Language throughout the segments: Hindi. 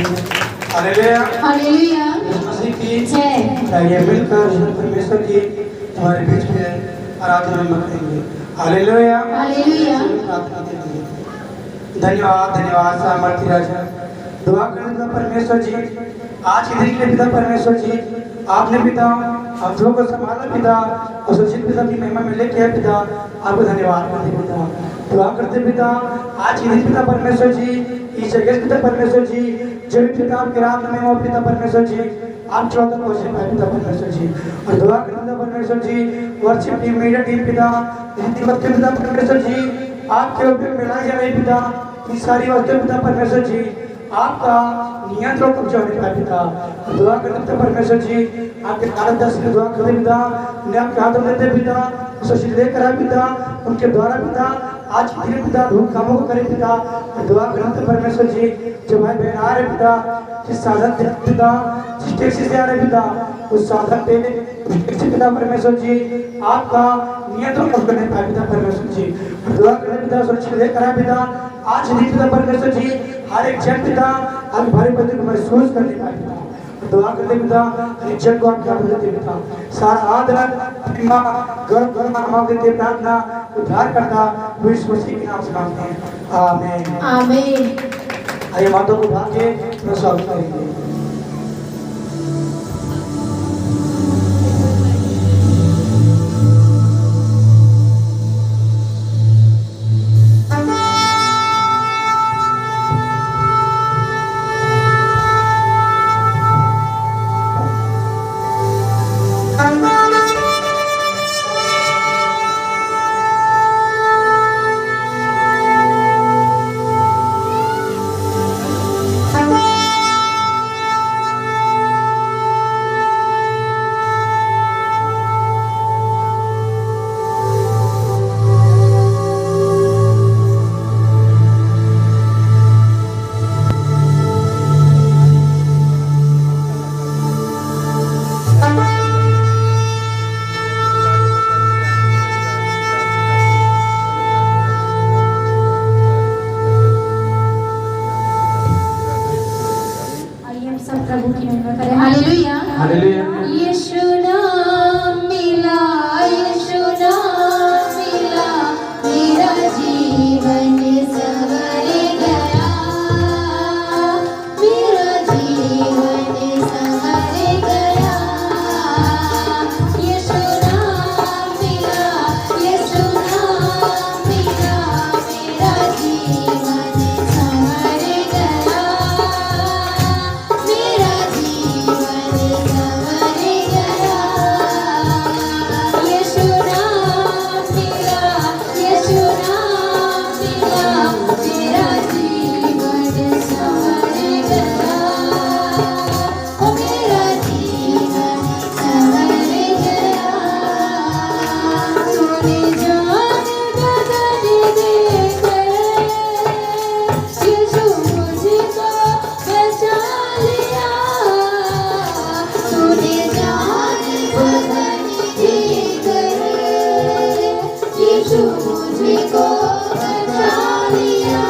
हालेलुया हालेलुया मसीह की जय। आइए मिलकर परमेश्वर की हमारे बीच में आराधना में करेंगे। Hallelujah hallelujah. प्रार्थना करेंगे। धन्यवाद धन्यवाद सामर्थ्य राजा दुआ करें पिता परमेश्वर जी आज के दिन के लिए पिता परमेश्वर जी आपने पिता हम लोगों को संभाला पिता और सुचित पिता की महिमा में लेके आए पिता आपको धन्यवाद करते पिता दुआ करते पिता आज के दिन पिता परमेश्वर जी इस जगह पिता परमेश्वर जी जो भी पिता आपके रात में हो पिता परमेश्वर जी आप चौदह पहुंचे पाए पिता परमेश्वर जी और दुआ करते पिता परमेश्वर जी वर्शिप टीम मीडिया टीम पिता पिता परमेश्वर जी आपके ऊपर मिलाई जा रही पिता ये सारी वस्तु पिता परमेश्वर जी आपका नियंत्रण कब्जा होने पाए पिता दुआ करते पिता परमेश्वर जी आपके कारण दर्शन की दुआ करते पिता उन्हें आपके हाथों में देते पिता सुशील लेकर आए पिता उनके द्वारा पिता आज धीरे पिता धूप कामों को करे पिता दुआ करते परमेश्वर जी जो भाई बहन आ रहे पिता जिस साधन से पिता जिस टैक्सी से आ रहे पिता उस साधन पे पिता परमेश्वर जी आपका नियंत्रण कब्जा करने पाए पिता परमेश्वर जी दुआ करते पिता सुरक्षित लेकर आए पिता आज भी पिता परमेश्वर जी हर एक जन पिता आप भारी पति को महसूस करने पाए पिता दुआ करते पिता हर एक जन को आपके हाथ में देते पिता सारा आदर महिमा गर्व मांग देते प्रार्थना उद्धार करता वो इस मसीह के नाम से मांगते हैं आमीन आमीन। आइए मातों को भागे प्रसाद करेंगे। प्रभु की महिमा करें। Hallelujah hallelujah. यीशु नाम मिला, यीशु नाम मिला, मेरा जीवन संवर गया, मेरा जीवन संवर गया। यीशु नाम मिला, यीशु नाम मिला, मेरा जीवन संवर गया, मेरा जीवन संवर गया। यीशु नाम मिला, यीशु नाम मिला, मेरा जीवन संवर गया, ओ मेरा जीवन संवर गया। तूने जान बदल देकर यीशु मुझको बचा लिया, तूने जान बदल देकर यीशु मुझको बचा लिया।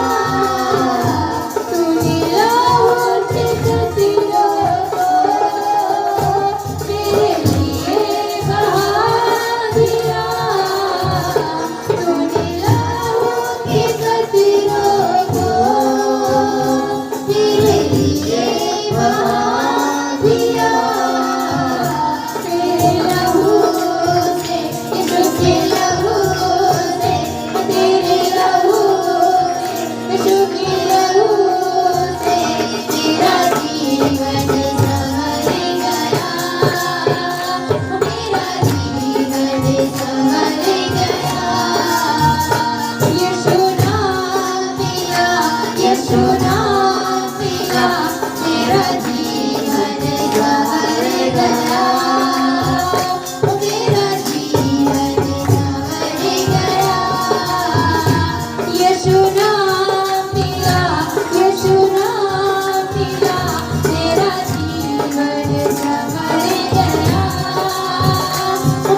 तूने लहू के कतरों को मेरे लिए बहा दिया, तूने लहू के कतरों को मेरे लिए बहा दिया। तेरे लहू से, यीशु के लहू से, तेरे लहू से, यीशु के लहू से मेरा जीवन संवर गया, मेरा जीवन संवर गया। यीशु नाम मिला, यीशु नाम मिला, मेरा जीवन संवर गया, मेरा जीवन संवर गया। यीशु नाम मिला, यीशु नाम मिला, मेरा जीवन संवर गया,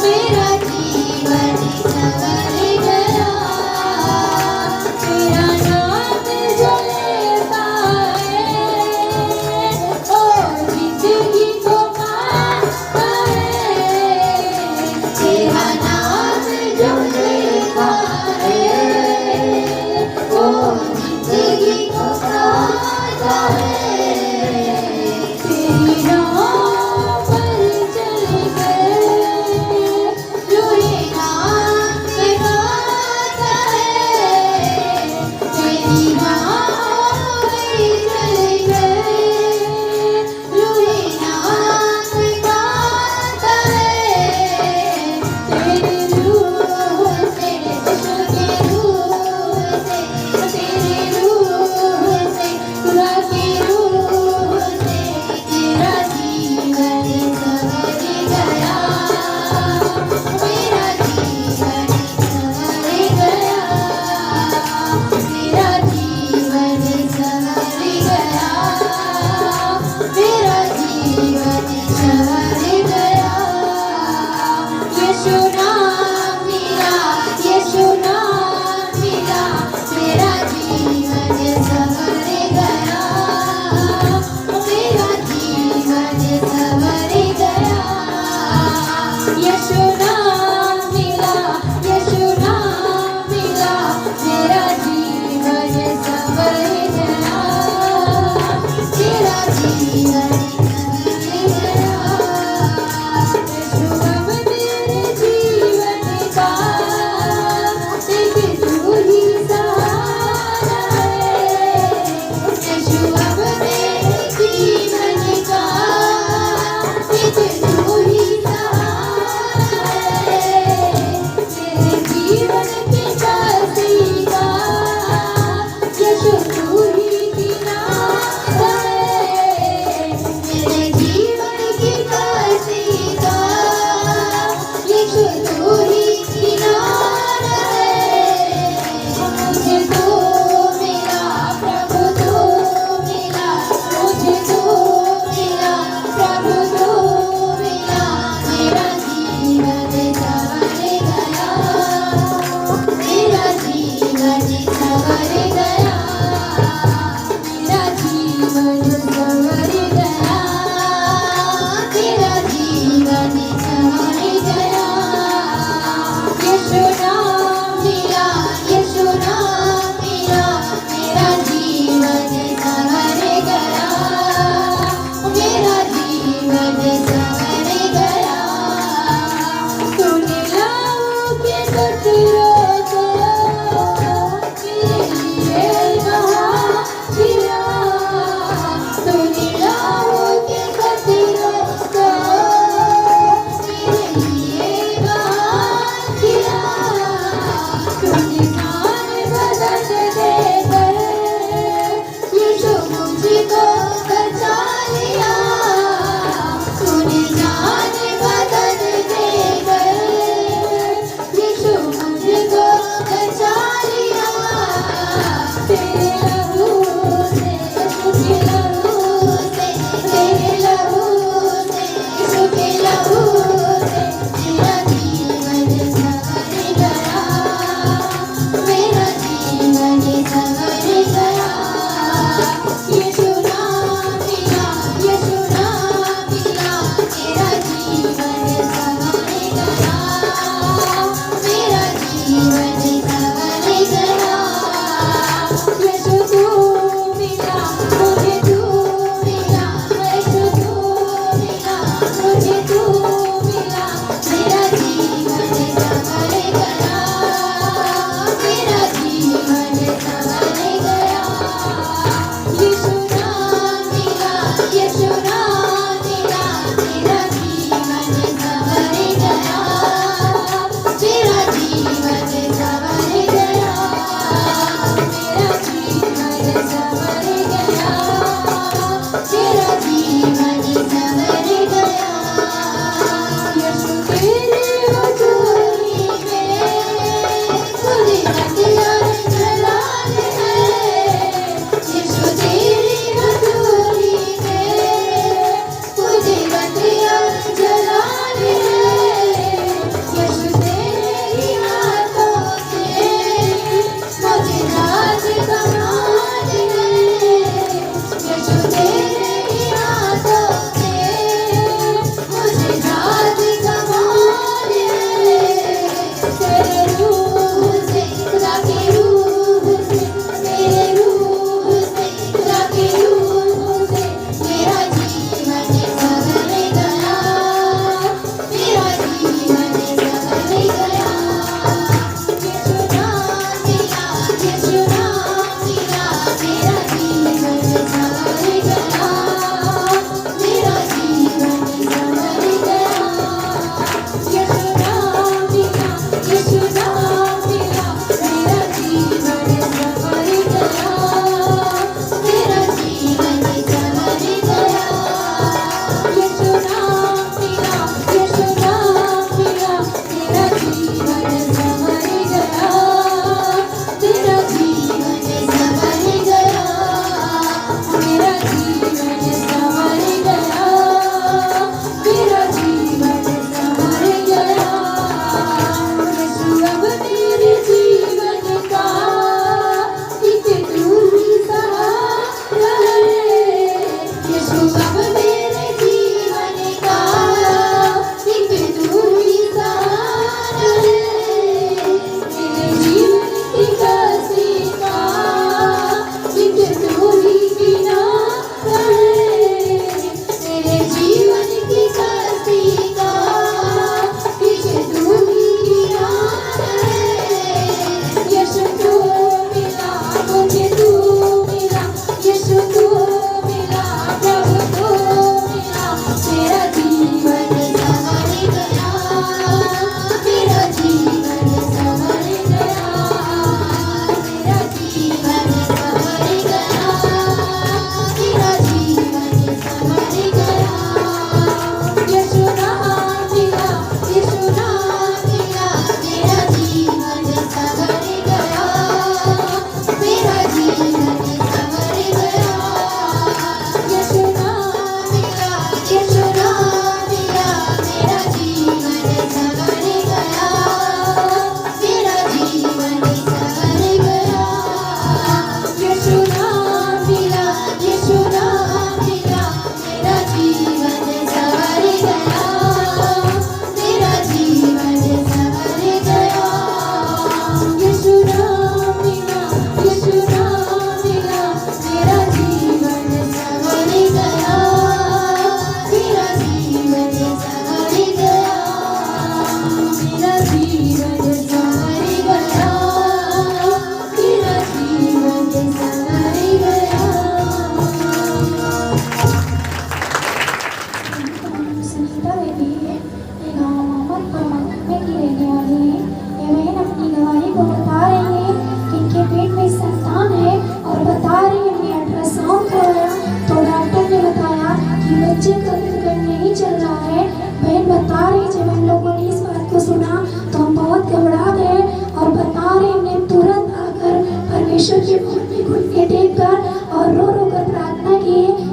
मेरा जीवन संवर गया। तेरा नाम जो लेता है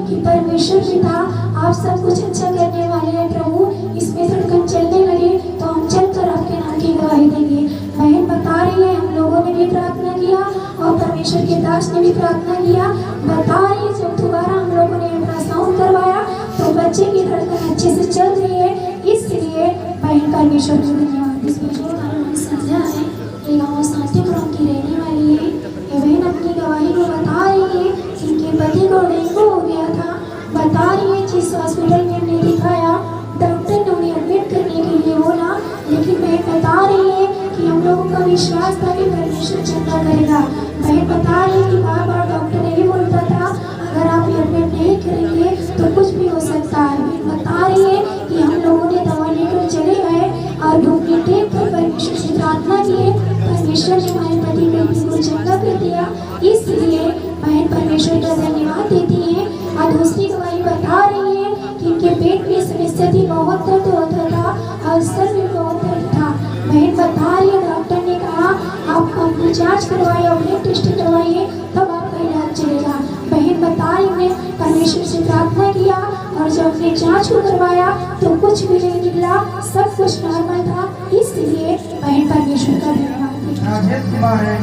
कि परमेश्वर पिता आप सब कुछ अच्छा करने वाले हैं प्रभु। इसमें धड़कन चलने लगे तो हम चलकर आपके नाम की गवाही देंगे। बहन बता रही है हम लोगों ने भी प्रार्थना किया और परमेश्वर के दास ने भी प्रार्थना किया। बता रही है जब दोबारा हम लोगों ने अल्ट्रासाउंड करवाया तो बच्चे की धड़कन अच्छे से चल रही है। इसलिए बहन परमेश्वर को धन्यवाद। इसमें जो हमारी संध्या है ये गाँव शांतिपुरम की रहने वाली है। ये बहन अपनी गवाही को बता रही है कि इनके पति को डेंगू हो गया था। बता रही है जिस हॉस्पिटल में हमने दिखाया डॉक्टर ने उन्हें एडमिट करने के लिए बोला, लेकिन बहन बता रही है कि हम लोगों का विश्वास था कि परमेश्वर चंगा करेगा। बहन बता रही है कि बार बार डॉक्टर यही बोलता था अगर आप एडमिट नहीं करेंगे तो कुछ भी हो सकता है। बहन बता रही है कि हम लोगों ने दवा लेकर चले गए और ढूंढने टेप पर परमेश्वर से प्रार्थना किए। परमेश्वर ने हमारे पति को बिल्कुल चंगा कर दिया। इसलिए बहन परमेश्वर का धन्यवाद देती है। और दूसरी गवाही बता रही है कि इनके पेट में समस्या थी, बहुत दर्द होता था और सर में बहुत दर्द था। बहन बता रही है डॉक्टर ने कहा आप अपनी जांच करवाइए और ब्लड टेस्ट करवाइए तब आपका इलाज चलेगा। बहन बता रही है परमेश्वर से प्रार्थना किया और जब अपने जांच को करवाया तो कुछ भी नहीं निकला, सब कुछ नॉर्मल था। इसलिए बहन परमेश्वर का धन्यवाद। राजेश कुमार है,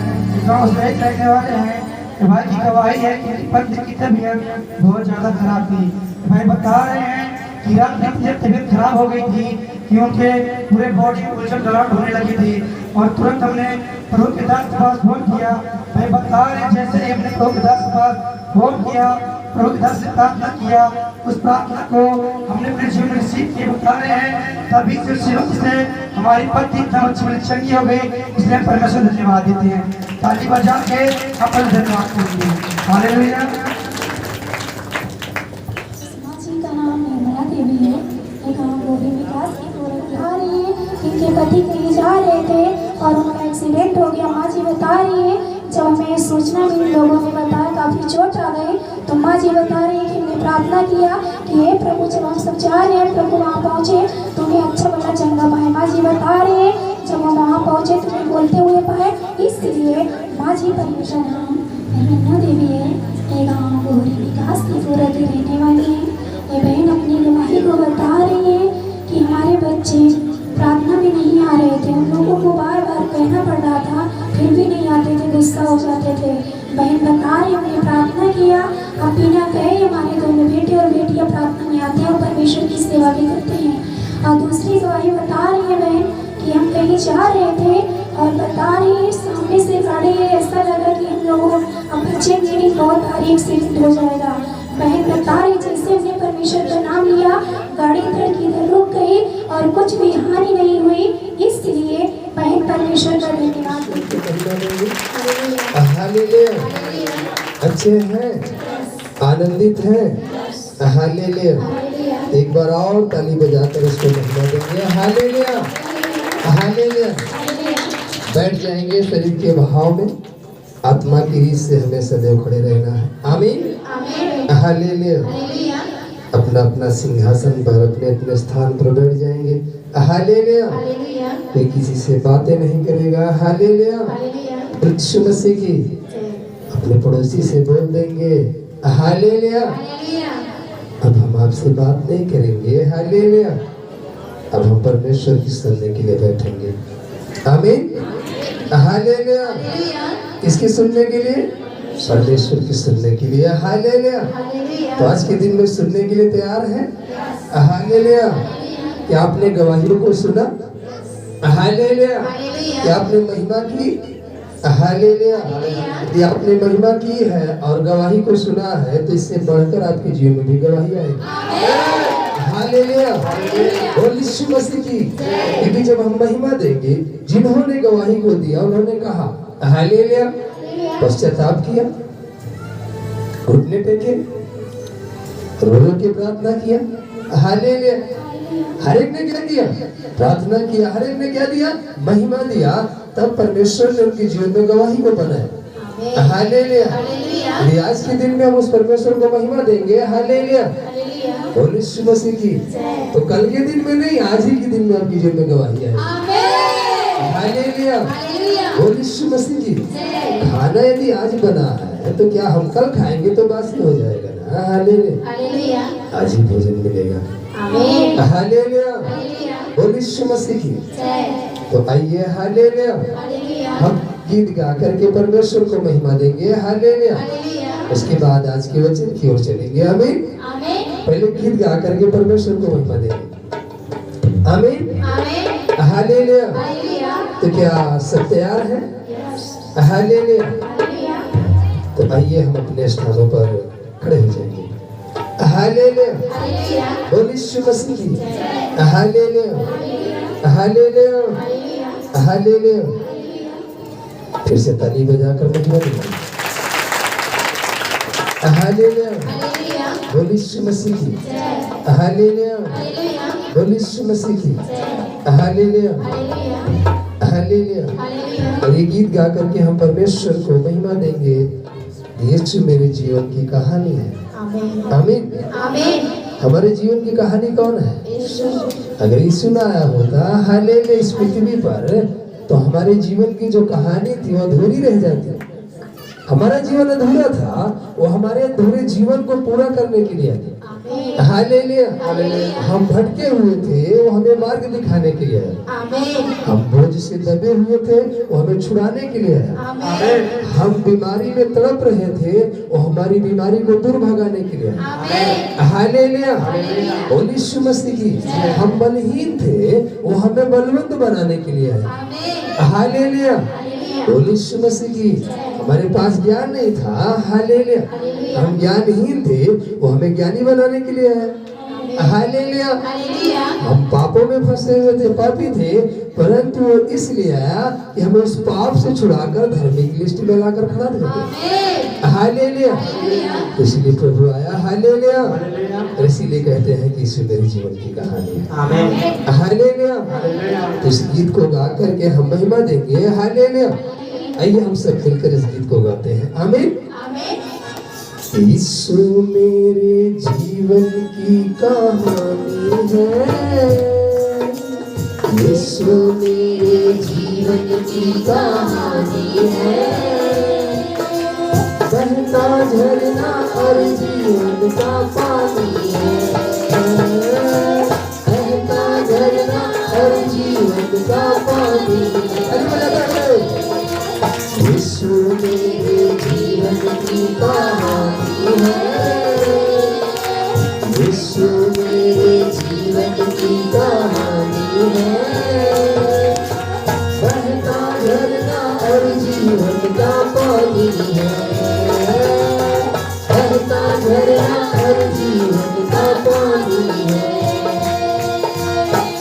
गाँव से रहने वाले हैं। भाई की गवाही है कि पति की तबीयत बहुत ज़्यादा खराब थी। भाई बता रहे हैं कि रात में तबीयत खराब हो गई थी कि उनके पूरे बॉडी में उलझन डराट होने लगी थी और तुरंत हमने प्रभु के दास के पास फोन किया। भाई बता रहे हैं जैसे ही हमने प्रभु के दास के पास फोन किया, प्रभु के दास से प्रार्थना किया, उस प्रार्थना को हमने अपने जीवन में रिसीव किए। बता रहे हैं तभी से उसी वक्त से हमारी पत्नी एकदम अच्छी बड़ी चंगी हो गई। इसलिए परमेश्वर धन्यवाद देते हैं। ताली बजा के अपन धन्यवाद करते हैं। हालेलुया। जी का नाम निर्मला देवी है। ये गाँव गोभी विकास की पूरे बता रही है इनके पति कहीं जा रहे थे और उनका एक्सीडेंट हो गया। माँ जी बता रही है जब हमें सूचना मिली लोगों ने बताया काफ़ी चोट आ गई तो माँ जी बता रही है कि हमने प्रार्थना किया कि हे प्रभु जब हम सब जा रहे हैं प्रभु वहाँ पहुँचे तो उन्हें अच्छा बड़ा चंगा पाए। माँ जी बता रही है जब हम वहाँ पहुँचे तो उन्हें बोलते हुए पाए। इसलिए माँ जी परमेश्वर नाम निर्मला देवी है। ये गाँव गोरी विकास की पूरा की रहने वाली है। ये बहन अपनी गवाही को बता रही है कि हमारे बच्चे प्रार्थना भी नहीं आ रहे थे, उन लोगों को बार बार कहना पड़ रहा था फिर भी नहीं आते थे, गुस्सा हो जाते थे। बहन बता रही हमने प्रार्थना किया, अब बिना कहे हमारे दोनों बेटे और बेटियां प्रार्थना में आते हैं और परमेश्वर की सेवा भी करते हैं। और दूसरी गवाही बता रही है बहन कि हम कहीं जा रहे थे और बता रही है सामने से गाड़ी है, ऐसा लगा कि हम लोगों अब बच्चे मेरी बहुत भारी एक्सीडेंट हो जाएगा। बहन बता रही जैसे हमने परमेश्वर का नाम लिया गाड़ी इधर की इधर रुक गई और कुछ भी हानि नहीं हुई। इसलिए बहन परमेश्वर का धन्यवाद हालेलुया। अच्छे हैं, आनंदित हैं। हालेलुया। एक बार और ताली बजाकर इसको महिमा देंगे। Hallelujah, hallelujah. बैठ जाएंगे शरीर के भाव में, आत्मा की रीत से हमें सदैव खड़े रहना है। आमीन। हालेलुया। अपना अपना सिंहासन पर अपने अपने स्थान पर बैठ जाएंगे। हालेलुया। कोई किसी से बातें नहीं करेगा। हालेलुया। यीशु मसीह की अपने पड़ोसी से बोल देंगे। हालेलुया। अब हम आपसे बात नहीं करेंगे। हालेलुया। अब हम परमेश्वर की सुनने के लिए बैठेंगे। आमीन। हालेलुया। किसकी सुनने के लिए? परमेश्वर की सुनने के लिए। हालेलुया। तो आज के दिन में सुनने के लिए तैयार हैं? हालेलुया। क्या आपने गवाहियों को सुना? हालेलुया। क्या आपने महिमा की? हालेलुया। यदि आपने महिमा की है और गवाही को सुना है तो इससे बढ़कर आपके जीवन में भी गवाही आएगी। हालेलुया। बोल यीशु मसीह की। क्योंकि जब हम महिमा देंगे, जिन्होंने गवाही को दिया उन्होंने कहा हालेलुया, पश्चाताप किया, घुटने टेके, रो रो के प्रार्थना किया। हालेलुया। हर एक ने क्या किया? प्रार्थना किया। हर एक ने क्या दिया? महिमा दिया। तब परमेश्वर ने उनके जीवन में गवाही को बनाया। हालेलुया। यदि आज के दिन में हम उस परमेश्वर को महिमा देंगे, हालेलुया, बोल यीशु मसीह की, तो कल के दिन में नहीं, आज ही के दिन में आपके जीवन में गवाही आएगी। हालेलुया। बोल यीशु मसीह की। खाना यदि आज बना है तो क्या हम कल खाएंगे तो बासी हो जाएगा ना? हालेलुया। हालेलुया। आज ही भोजन मिलेगा। आमीन। हालेलुया। हालेलुया। बोल यीशु मसीह की। जय। तो आइए हालेलुया, हालेलुया। हम गीत गा करके परमेश्वर को महिमा देंगे। हालेलुया। हालेलुया। उसके बाद आज के वचन की ओर चलेंगे। आमीन। आमीन। पहले गीत गा करके परमेश्वर को महिमा देंगे। आमीन। आमीन। हालेलुया। हालेलुया। तो क्या सब तैयार है? हालेलुया। हालेलुया। तो आइए हम अपने स्थानों पर खड़े हो जाएंगे। हालेलुया। हालेलुया। बोल यीशु मसीह की। जय। हालेलुया। हालेलुया। हालेलुया। हालेलुया। फिर से ताली बजाकर महिमा देंगे। हालेलुया। हालेलुया। बोल यीशु मसीह की। जय। हालेलुया। हालेलुया। बोल यीशु मसीह की। जय। हालेलुया। हालेलुया। हालेलुया। हालेलुया। और ये गीत गा करके हम परमेश्वर को महिमा देंगे। यीशु मेरे जीवन की कहानी है। आमीन। आमीन। आमीन। हमारे जीवन की कहानी कौन है? यीशु। अगर यीशु ना आया होता हालेलुया इस पृथ्वी पर, तो हमारे जीवन की जो कहानी थी वो अधूरी रह जाती। हमारा जीवन अधूरा था, वो हमारे अधूरे जीवन को पूरा करने के लिए आया। आमीन। हालेलुया। हालेलुया। हम भटके हुए थे, वो हमें मार्ग दिखाने के लिए आया। आमीन। हम बोझ से दबे हुए थे, वो हमें छुड़ाने के लिए आया। आमीन। हम बीमारी में तड़प रहे थे, वो हमारी बीमारी को दूर भगाने के लिए आया। आमीन। हालेलुया। बोल यीशु मसीह की। हम बलहीन थे, वो हमें बलवंत बनाने के लिए आया। आमीन। हालेलुया। बोल यीशु मसीह की। हमारे पास ज्ञान नहीं था, हालेलुया, हम ज्ञानहीन थे, वो हमें ज्ञानी बनाने के लिए आया। हालेलुया। हालेलुया। हम पापों में फंसे हुए थे, पापी थे, परंतु वो इसलिए आया कि हमें उस पाप से छुड़ाकर धर्मी की लिस्ट में लाकर खड़ा कर दिया। आमीन। हालेलुया। इसलिए प्रभु आया। हालेलुया। इसीलिए कहते हैं कि यीशु मेरे जीवन की कहानी है। आमीन। हालेलुया। तो इस गीत को गा करके हम महिमा देंगे। हालेलुया। आइए हम सब मिलकर इस गीत को गाते हैं। आमीन। आमीन। यीशु मेरे जीवन की कहानी है। यीशु मेरे जीवन की कहानी है। बहता झरना और जीवन का पानी है। बहता झरना और जीवन का पानी है। यीशु मेरे जीवन की कहानी है। यीशु मेरे जीवन की कहानी है। बहता झरना और जीवन का पानी है। बहता झरना और जीवन का पानी है।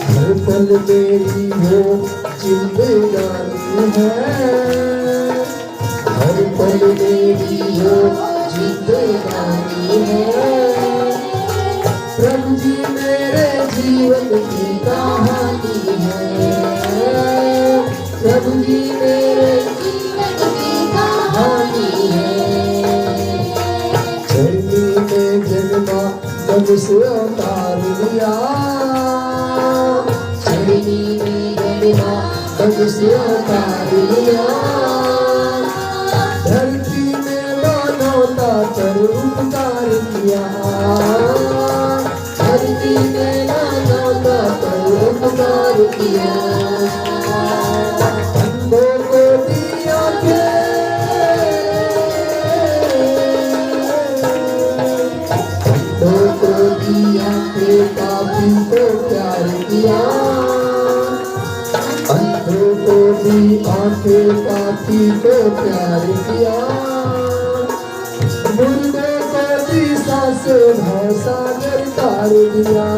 हर पल मेरी वो जिंदगानी है। हर पल मेरी वो जिंदगानी है। प्रभु जी मेरे जीवन की कहानी है। प्रभु जी मेरे जीवन की कहानी है। धरती में जन्मा तब से अवतार लिया। धरती में जन्मा तब से अवतार लिया। धरती में मानवता पर उपकार किया। धरती में मानवता पर उपकार किया। अंधों को दिया अंधों को दिया के पापी को प्यार किया। अंधों को भी आंखें पापी को प्यार किया। मुर्दे को भी सांसे भवसागर तार दिया।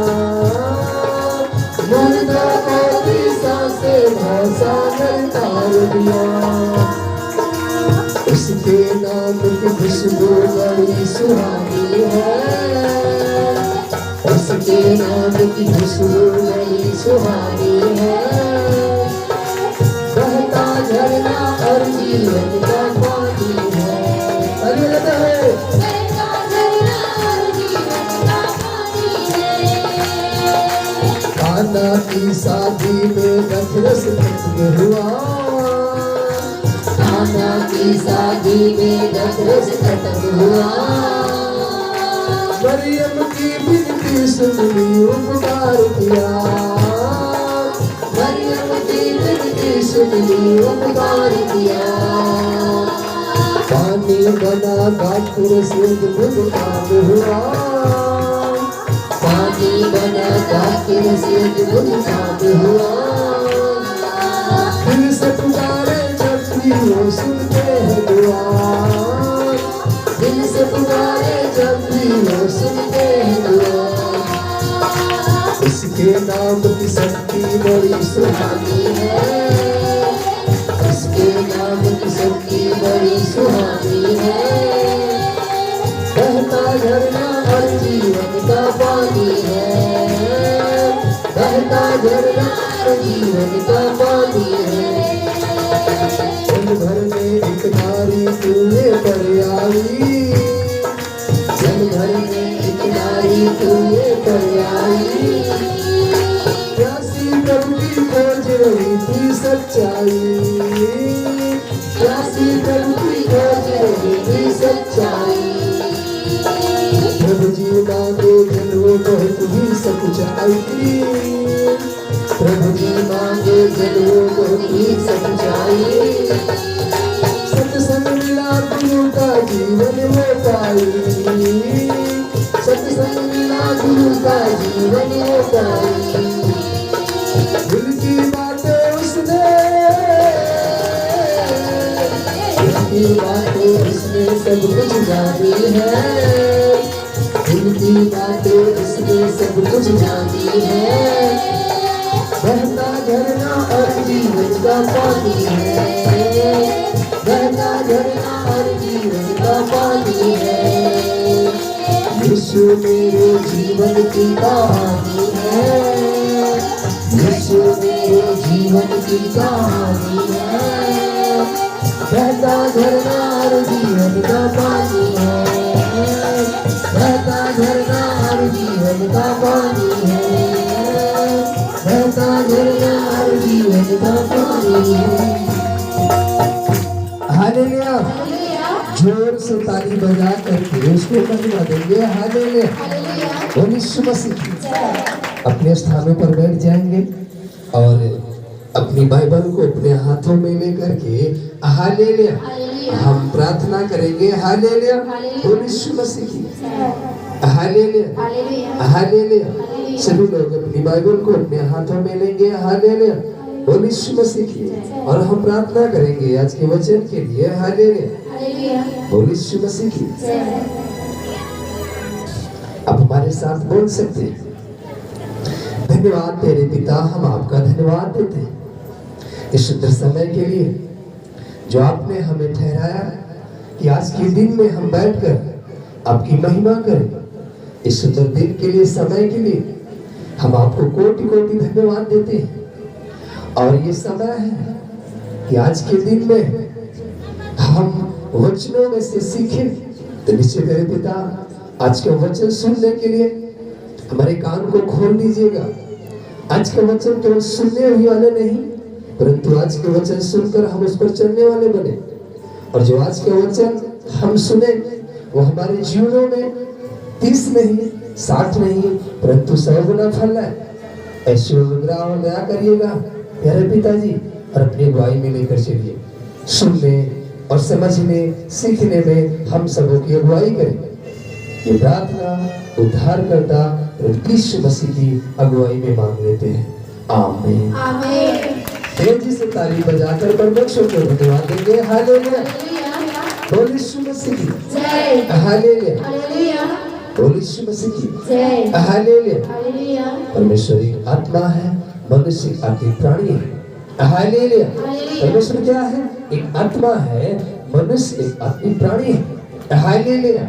मुर्दे को भी सांसे भवसागर तार दिया। उसके नाम की खुशबू बड़ी सुहानी है। उसके नाम की खुशबू बड़ी सुहानी है। बहता झरना और जीवन का पानी है। अरे लगता है बहता झरना और जीवन का पानी है। कान्हा की शादी में दशरथ खत्म हुआ। कान्हा की शादी में दशरथ खत्म हुआ। मरियम की विनती सुन ली उपकार किया, मरियम की विनती सुन ली उपकार किया। पानी बना काफिर से दूध पान हुआ, पानी बना काफिर से दूध पान हुआ। दिल से पुकारे जब भी वो सुनते हैं दुआ, दिल से पुकारे जब भी वो सुनते हैं दुआ। इसके नाम की शक्ति बड़ी सुहानी है, इसके नाम की शक्ति बड़ी सुहानी है। बहता झरना हर जीवन का पानी है, बहता झरना हर जीवन का पानी है। जल भर में एक नारी कुएं पर आई, जल भर में एक नारी कुएं पर आई। प्यासी प्रभु की खोज रही थी सच्चाई, प्यासी प्रभु की खोज रही थी सच्चाई। प्रभु जी मांगे जल वो बहुत ही सच्चाई, प्रभु जी मांगे जल वो बहुत ही सच्चाई। सत्संग मिला गुरु का जीवन में पाई, सत्संग मिला गुरु का जीवन में पाई। दिल की बातें उसने, दिल की बातें उसने सब कुछ जानी है, दिल की बातें उसने सब कुछ जानी है। बहता झरना और जीवन का पानी है, बहता झरना और जीवन का पानी है। यीशु मेरे जीवन की कहानी है, यीशु मेरे जीवन की कहानी है। बहता झरना और जीवन का पानी है, बहता झरना और जीवन का पानी है, बहता झरना और जीवन का पानी है। हालेलुया, जोर से ताली बजा करके उसको महिमा देंगे। हालेलुया, बोलिए यीशु मसीह की। अपने स्थानों पर बैठ जाएंगे और अपनी बाइबल को अपने हाथों में लेकर के हालेलुया हम प्रार्थना करेंगे। हालेलुया, बोलिए यीशु मसीह की। Hallelujah, hallelujah. सभी लोग अपनी बाइबल को अपने हाथों में लेंगे। हालेलुया, बोलिए यीशु मसीह की। और हम प्रार्थना करेंगे आज के वचन के लिए। हालेलुया, बोलिए यीशु मसीह की। आप हमारे साथ बोल सकते हैं। धन्यवाद तेरे पिता, हम आपका धन्यवाद देते हैं इस सुंदर समय के लिए जो आपने हमें ठहराया कि आज के दिन में हम बैठकर आपकी महिमा करें। इस सुंदर दिन के लिए, समय के लिए हम आपको कोटि कोटि धन्यवाद देते हैं। और ये समय है कि आज के दिन में हम वचनों में से सीखें। तो निश्चय मेरे पिता, आज के वचन सुनने के लिए हमारे कान को खोल दीजिएगा। आज के वचन केवल सुनने ही वाले नहीं, परंतु आज के वचन सुनकर हम उस पर चलने वाले बने। और जो आज के वचन हम सुने वो हमारे जीवनों में 30 नहीं, 60 नहीं, परंतु 100 गुना फल है। ऐसे अनुग्रह और दया करिएगा प्यारे पिताजी, और अपनी अगुवाई में लेकर चलिए। सुनने और समझने, सीखने में हम सबों की अगुवाई करें। ये प्रार्थना उद्धारकर्ता यीशु मसीह की अगुवाई में मांग लेते हैं। आमीन, आमीन। तेजी से ताली बजाकर परमेश्वर को धन्यवाद देंगे। हालेलुया, बोलिए यीशु मसीह की जय। हालेलुया, हालेलुया, बोलिए यीशु मसीह की जय। हालेलुया। हालेलुया, परमेश्वर एक आत्मा है, मनुष्य आत्मिक प्राणी है। हालेलुया, परमेश्वर क्या है? एक आत्मा है, मनुष्य एक आत्मिक प्राणी है। हालेलुया।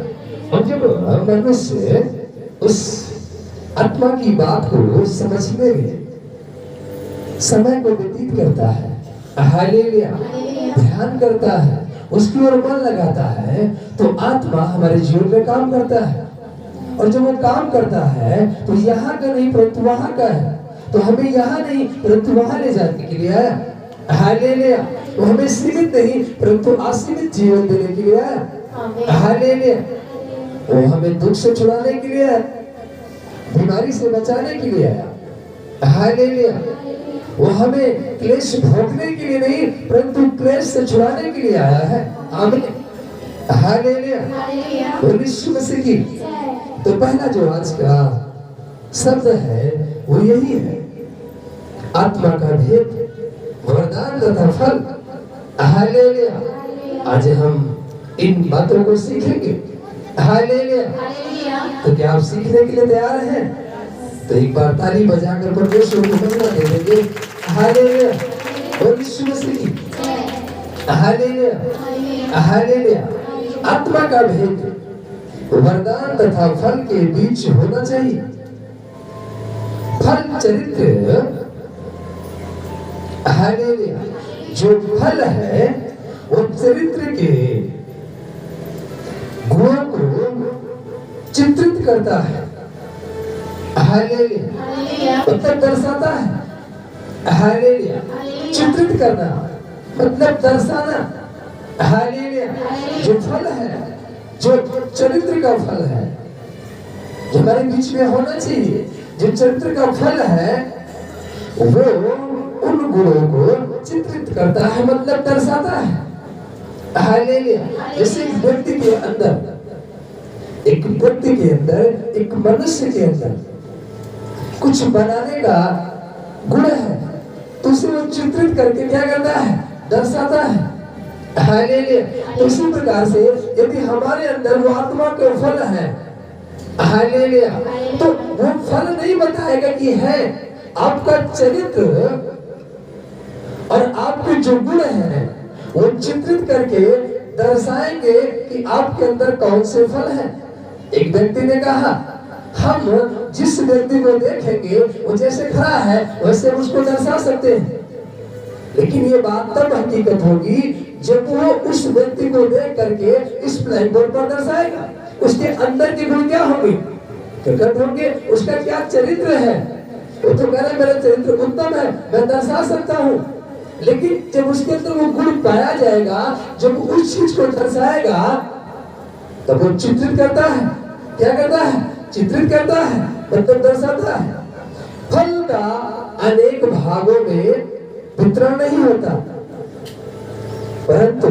और जब मनुष्य उस आत्मा की बात को समझने में समय को व्यतीत करता है, हालेलुया, ध्यान करता है, उसकी ओर मन लगाता है, तो आत्मा हमारे जीवन में काम करता है। और जब वो काम करता है तो यहाँ का नहीं परंतु वहाँ का है। तो हमें यहाँ नहीं परंतु वहाँ ले जाने के लिए आया। हालेलुया। वो हमें सीमित नहीं परंतु असीमित जीवन देने के लिए आया। हालेलुया। वो हमें दुख से छुड़ाने के लिए आया, बीमारी से बचाने के लिए आया। हालेलुया। वो हमें क्लेश भोगने के लिए नहीं, परंतु क्लेश से छुड़ाने के लिए आया है। आमीन। हालेलुया। बोलिए यीशु मसीह की। तो पहला जो आज का शब्द है वो यही है, आत्मा का भेद, वरदान तथा फल। हालेलुया। आज हम इन बातों को सीखेंगे। हालेलुया। तो क्या आप सीखने के लिए तैयार हैं? तो एक बार ताली बजाकर परमेश्वर को महिमा दे देंगे। हालेलुया। और यीशु मसीह की। हालेलुया। हालेलुया। आत्मा का भेद, वरदान तथा फल के बीच होना चाहिए। फल चरित्र। हालेलुया। जो फल है वो चरित्र के गुणों को चित्रित करता है। हालेलुया। मतलब दर्शाता है। हालेलुया। चित्रित करना मतलब दर्शाना। हालेलुया। जो फल है, जो चरित्र का फल है, जो हमारे बीच में होना चाहिए, जो चरित्र का फल है, वो उन गुणों को चित्रित करता है, मतलब दर्शाता है। हालेलुया। जैसे एक व्यक्ति के अंदर, एक मनुष्य के अंदर कुछ बनाने का गुण है, तो उसे वो चित्रित करके क्या करता है? दर्शाता है। हालेलुया। तो इसी प्रकार से यदि हमारे अंदर वो आत्मा के फल है, हालेलुया, तो वो फल नहीं बताएगा कि है, आपका चरित्र और आपके जो गुण है वो चित्रित करके दर्शाएंगे कि आपके अंदर कौन से फल है। एक व्यक्ति ने कहा, हम जिस व्यक्ति को देखेंगे वो जैसे खड़ा है वैसे उसको दर्शा सकते हैं, लेकिन ये बात तब हकीकत होगी जब वो उस व्यक्ति को देख करके इस ब्लैक बोर्ड पर दर्शाएगा। उसके अंदर के गुण क्या होंगे, प्रकट होंगे, उसका क्या चरित्र है। वो तो कह रहा है मेरा चरित्र उत्तम है, मैं दर्शा सकता हूँ, लेकिन जब उसके अंदर वो गुण पाया जाएगा, जब उस चीज को दर्शाएगा, तब वो चित्रित करता है। क्या करता है? चित्रित करता है, मतलब दर्शाता है। फल का अनेक भागों में वितरण नहीं होता, परंतु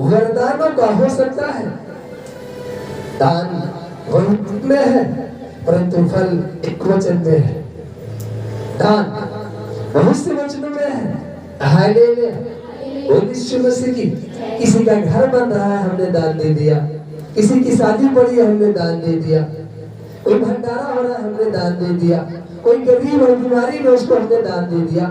वरदानों का हो सकता है। दान बहुत में है, परंतु फल एक वचन में है। दान बहुत से वचनों में है। हालेलुया। यीशु मसीह की। किसी का घर बन रहा है, हमने दान दे दिया। किसी की शादी पड़ी है, हमने दान दे दिया। कोई भंडारा हो रहा है, हमने दान दे दिया। कोई गरीब और बीमारी में, उसको हमने दान दे दिया।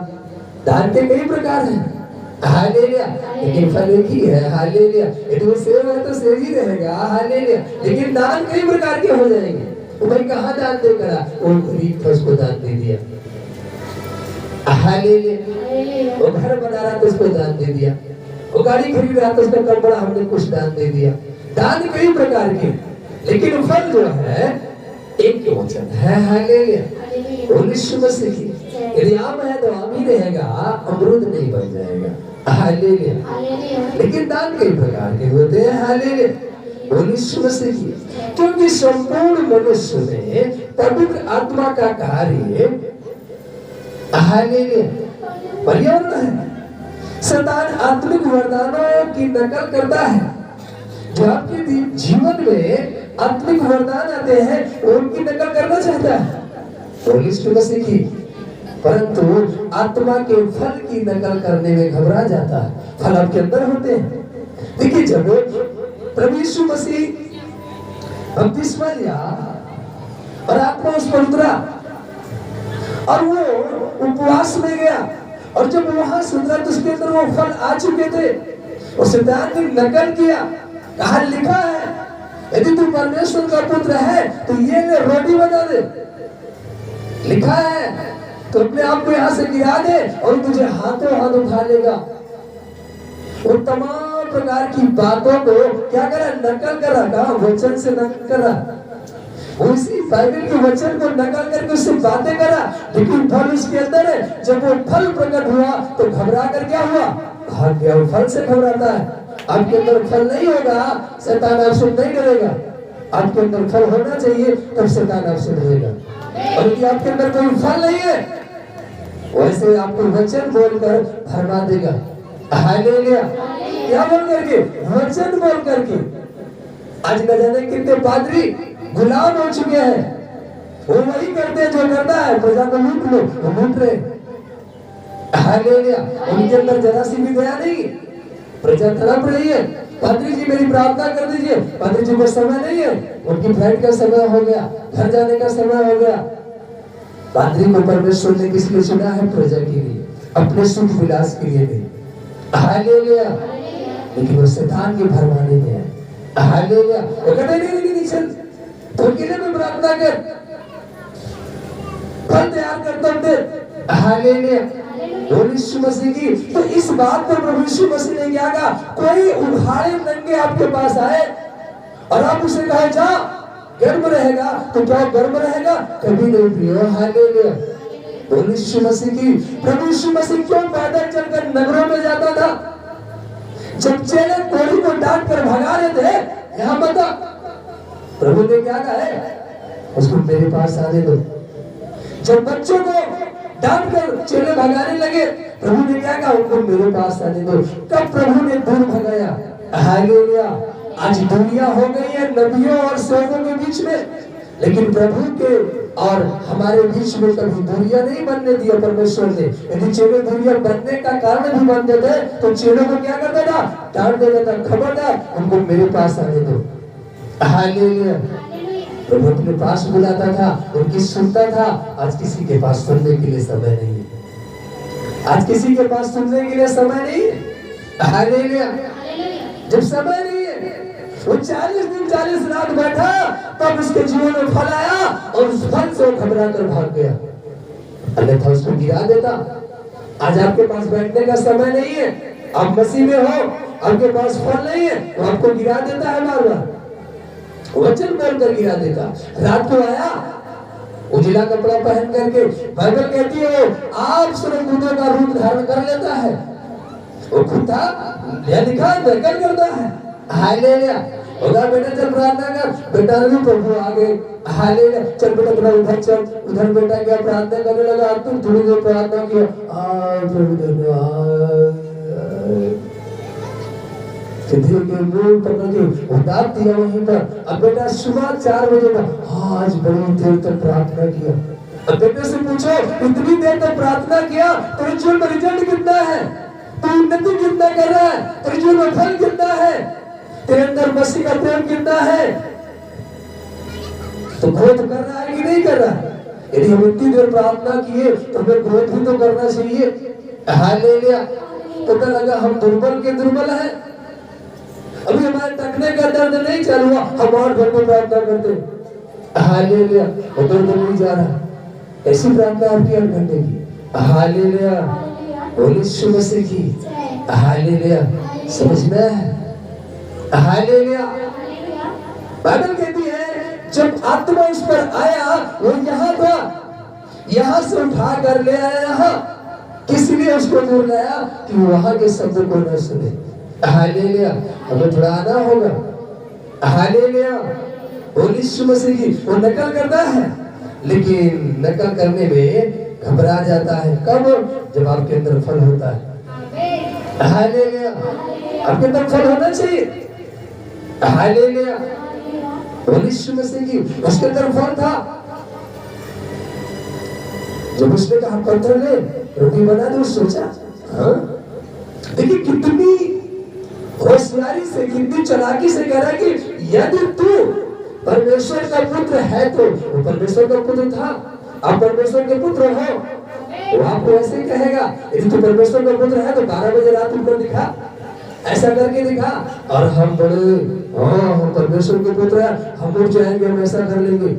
दान के कई प्रकार हैं। हालेलुया। लेकिन फल एक ही है। हालेलुया। यदि वो सेव है तो सेव ही रहेगा। हालेलुया। लेकिन दान कई प्रकार के हो जाएंगे। वो भाई कहाँ दान दे करा? वो गरीब था, उसको दान दे दिया। हालेलुया। वो घर बना रहा था, उसको दान दे दिया। वो गाड़ी खरीद रहा था, उसका कपड़ा हमने कुछ दान दे दिया। दान कई प्रकार के, लेकिन फल जो है एक के वचन है। हालेलुया। यीशु मसीह की। यदि आम है तो आम ही रहेगा, अमरूद नहीं बन जाएगा। हालेलुया। लेकिन दान कई प्रकार के होते हैं। हालेलुया। यीशु मसीह की। क्योंकि संपूर्ण मनुष्य में पवित्र आत्मा का कार्य हालेलुया पर्यावरण है। शैतान आत्मिक वरदानों की नकल करता है। जो आपके जीवन में आत्मिक वरदान आते हैं, उनकी नकल करना चाहता है। यीशु मसीह की। परंतु आत्मा के फल की नकल करने में घबरा जाता है। फल आपके अंदर होते हैं। देखिए, जब प्रभु यीशु मसीह बपतिस्मा लिया और आत्मा उस पर उतरा और वो उपवास में गया, और जब वहां से उतरा तो उसके अंदर वो फल आ चुके थे। और शैतान ने नकल किया। कहा, लिखा है यदि तू परमेश्वर का पुत्र है तो ये ले रोटी बना दे। लिखा है तो अपने आप को यहाँ से गिरा दे और तुझे हाथों हाथ उठा लेगा। वो तमाम प्रकार की बातों को क्या करा? नकल करा। कहा? वचन से नकल करा। उसी बाइबल के वचन को नकल करके उससे बातें करा, लेकिन फल उसके अंदर है। जब वो फल प्रकट हुआ तो घबरा कर क्या हुआ? भाग गया। वो फल से घबराता है। आपके अंदर फल नहीं होगा, शैतान आपसे नहीं डरेगा। आपके अंदर फल होना चाहिए, तब शैतान आपसे डरेगा। और यदि आपके अंदर कोई फल नहीं है, वैसे आपको वचन बोलकर भरमा देगा। हालेलुया। क्या बोल करके? वचन बोल करके। आज न जाने कितने पादरी गुलाम हो चुके हैं, वो वही करते हैं जो करता है, प्रजा को लूट लो, वो लूट रहे। हालेलुया। उनके अंदर जरा सी भी दया नहीं, प्रजा तड़प रही है। पादरी जी मेरी प्रार्थना कर दीजिए, पादरी जी को समय नहीं है, उनकी फ्लाइट का समय हो गया, घर जाने का समय हो गया। पादरी को परमेश्वर ने किस लिए चुना है? प्रजा के लिए, अपने सुख विलास के लिए नहीं। हालेलुया। लेकिन वो शैतान के भरमाने में है। हालेलुया। वो कहते नहीं चल, तो अकेले में प्रार्थना कर, फल तैयार करता हूं। हालेलुया। यीशु मसीह की तो इस बात पर प्रभु यीशु मसीह ने क्या कहा? कोई उघाड़े नंगे आपके पास आए और आप उसे कहे जा गर्म रहेगा, तो क्या गर्म रहेगा? कभी नहीं प्रियो। हालेलुया। यीशु मसीह की प्रभु यीशु मसीह क्यों पैदल चलकर नगरों में जाता था? जब चेले कोढ़ी को डांट कर भगा रहे थे, यहाँ बता प्रभु ने क्या कहा है? उसको मेरे पास आने दो। जब बच्चों को डांट कर चेले भगाने लगे, प्रभु ने क्या कहा? उनको मेरे पास आने दो। कब प्रभु ने दूर भगाया? हालेलुया। आज दुनिया हो गई है नबियों और सेवकों के बीच में, लेकिन प्रभु के और हमारे बीच में कभी दूरियां नहीं बनने दिया परमेश्वर ने। यदि चेले दूरियां बनने का कारण भी बनते थे, तो चेलों को क्या करता था? डांट देता था, खबरदार उनको मेरे पास आने दो। हालेलुया। प्रभु अपने पास बुलाता था, उनकी सुनता था। आज किसी के पास सुनने के लिए समय नहीं है। आज किसी के पास सुनने के लिए समय नहीं है। हालेलुया। जब समय नहीं है, वो 40 दिन 40 रात बैठा, तब उसके जीवन में फल आया और उस फल से वो घबरा कर भाग गया, अन्यथा उसको गिरा देता। आज आपके पास बैठने का समय नहीं है, आप मसीह में हो, आपके पास फल नहीं है, वो आपको गिरा देता है, बार बार वचन बोलकर गिरा देता। रात को आया उजला कपड़ा पहन करके, बाइबल कहती है आप स्वर्गदूतों का रूप धारण कर लेता है। वो खुद था, यह लिखा नकल करता है। हालेलुया। होगा बेटा चल प्रार्थना कर, बेटा भी प्रभु आ गए। हालेलुया। चल बेटा थोड़ा उधर चल, उधर बेटा क्या प्रार्थना करने लगा, तुम थोड़ी देर प्रार्थना किया, प्रभु धन्यवाद, सीधे के मुंह पकड़ के उतार दिया वहीं पर। अब बेटा सुबह 4 बजे का आज बड़ी देर तक प्रार्थना किया। अब बेटे से पूछो इतनी देर तक प्रार्थना किया, तेरे जीवन में रिजल्ट कितना है? तू उन्नति कितना कर रहा है? तेरे जीवन में फल कितना है? तेरे अंदर मसीह का प्रेम कितना है? तो ग्रोथ कर रहा है कि नहीं कर रहा है? यदि हम इतनी देर प्रार्थना किए तो हमें ग्रोथ भी तो करना चाहिए। हालेलुया। पता लगा हम दुर्बल के दुर्बल हैं, अभी हमारे टकने का दर्द नहीं चल हुआ, हम और घर में प्रार्थना करते। हालेलुया। उधर तो नहीं जा रहा, ऐसी प्रार्थना आपकी 8 घंटे की। हालेलुया। यीशु मसीह की। हालेलुया। समझना है। हालेलुया। बाइबल कहती है जब आत्मा इस पर आया, वो यहाँ था, यहाँ से उठा कर ले आया यहाँ, किसी ने उसको दूर लाया कि वहां के शब्द को न सुने। हालेलुया। हमें थोड़ा आना होगा। हालेलुया। यीशु मसीह की वो नकल करता है, लेकिन नकल करने में घबरा जाता है। कब? जब आपके अंदर फल होता है। हालेलुया। आपके अंदर फल होना चाहिए। हालेलुया। यीशु मसीह की उसके अंदर फल था। जब उसने कहा पत्थर ले रोटी बना दो, सोचा हाँ? देखिए कितनी होशियारी से, कितनी चालाकी से कह रहा है कि यदि तू परमेश्वर का पुत्र है, तो वो परमेश्वर का पुत्र था, आप परमेश्वर के पुत्र हो, वो आपको ऐसे ही कहेगा। यदि तू परमेश्वर का पुत्र है तो 12 बजे रात उठकर दिखा, ऐसा करके दिखा, और हम बड़े हम परमेश्वर के पुत्र हैं, हम उठ जाएंगे, हम ऐसा कर लेंगे।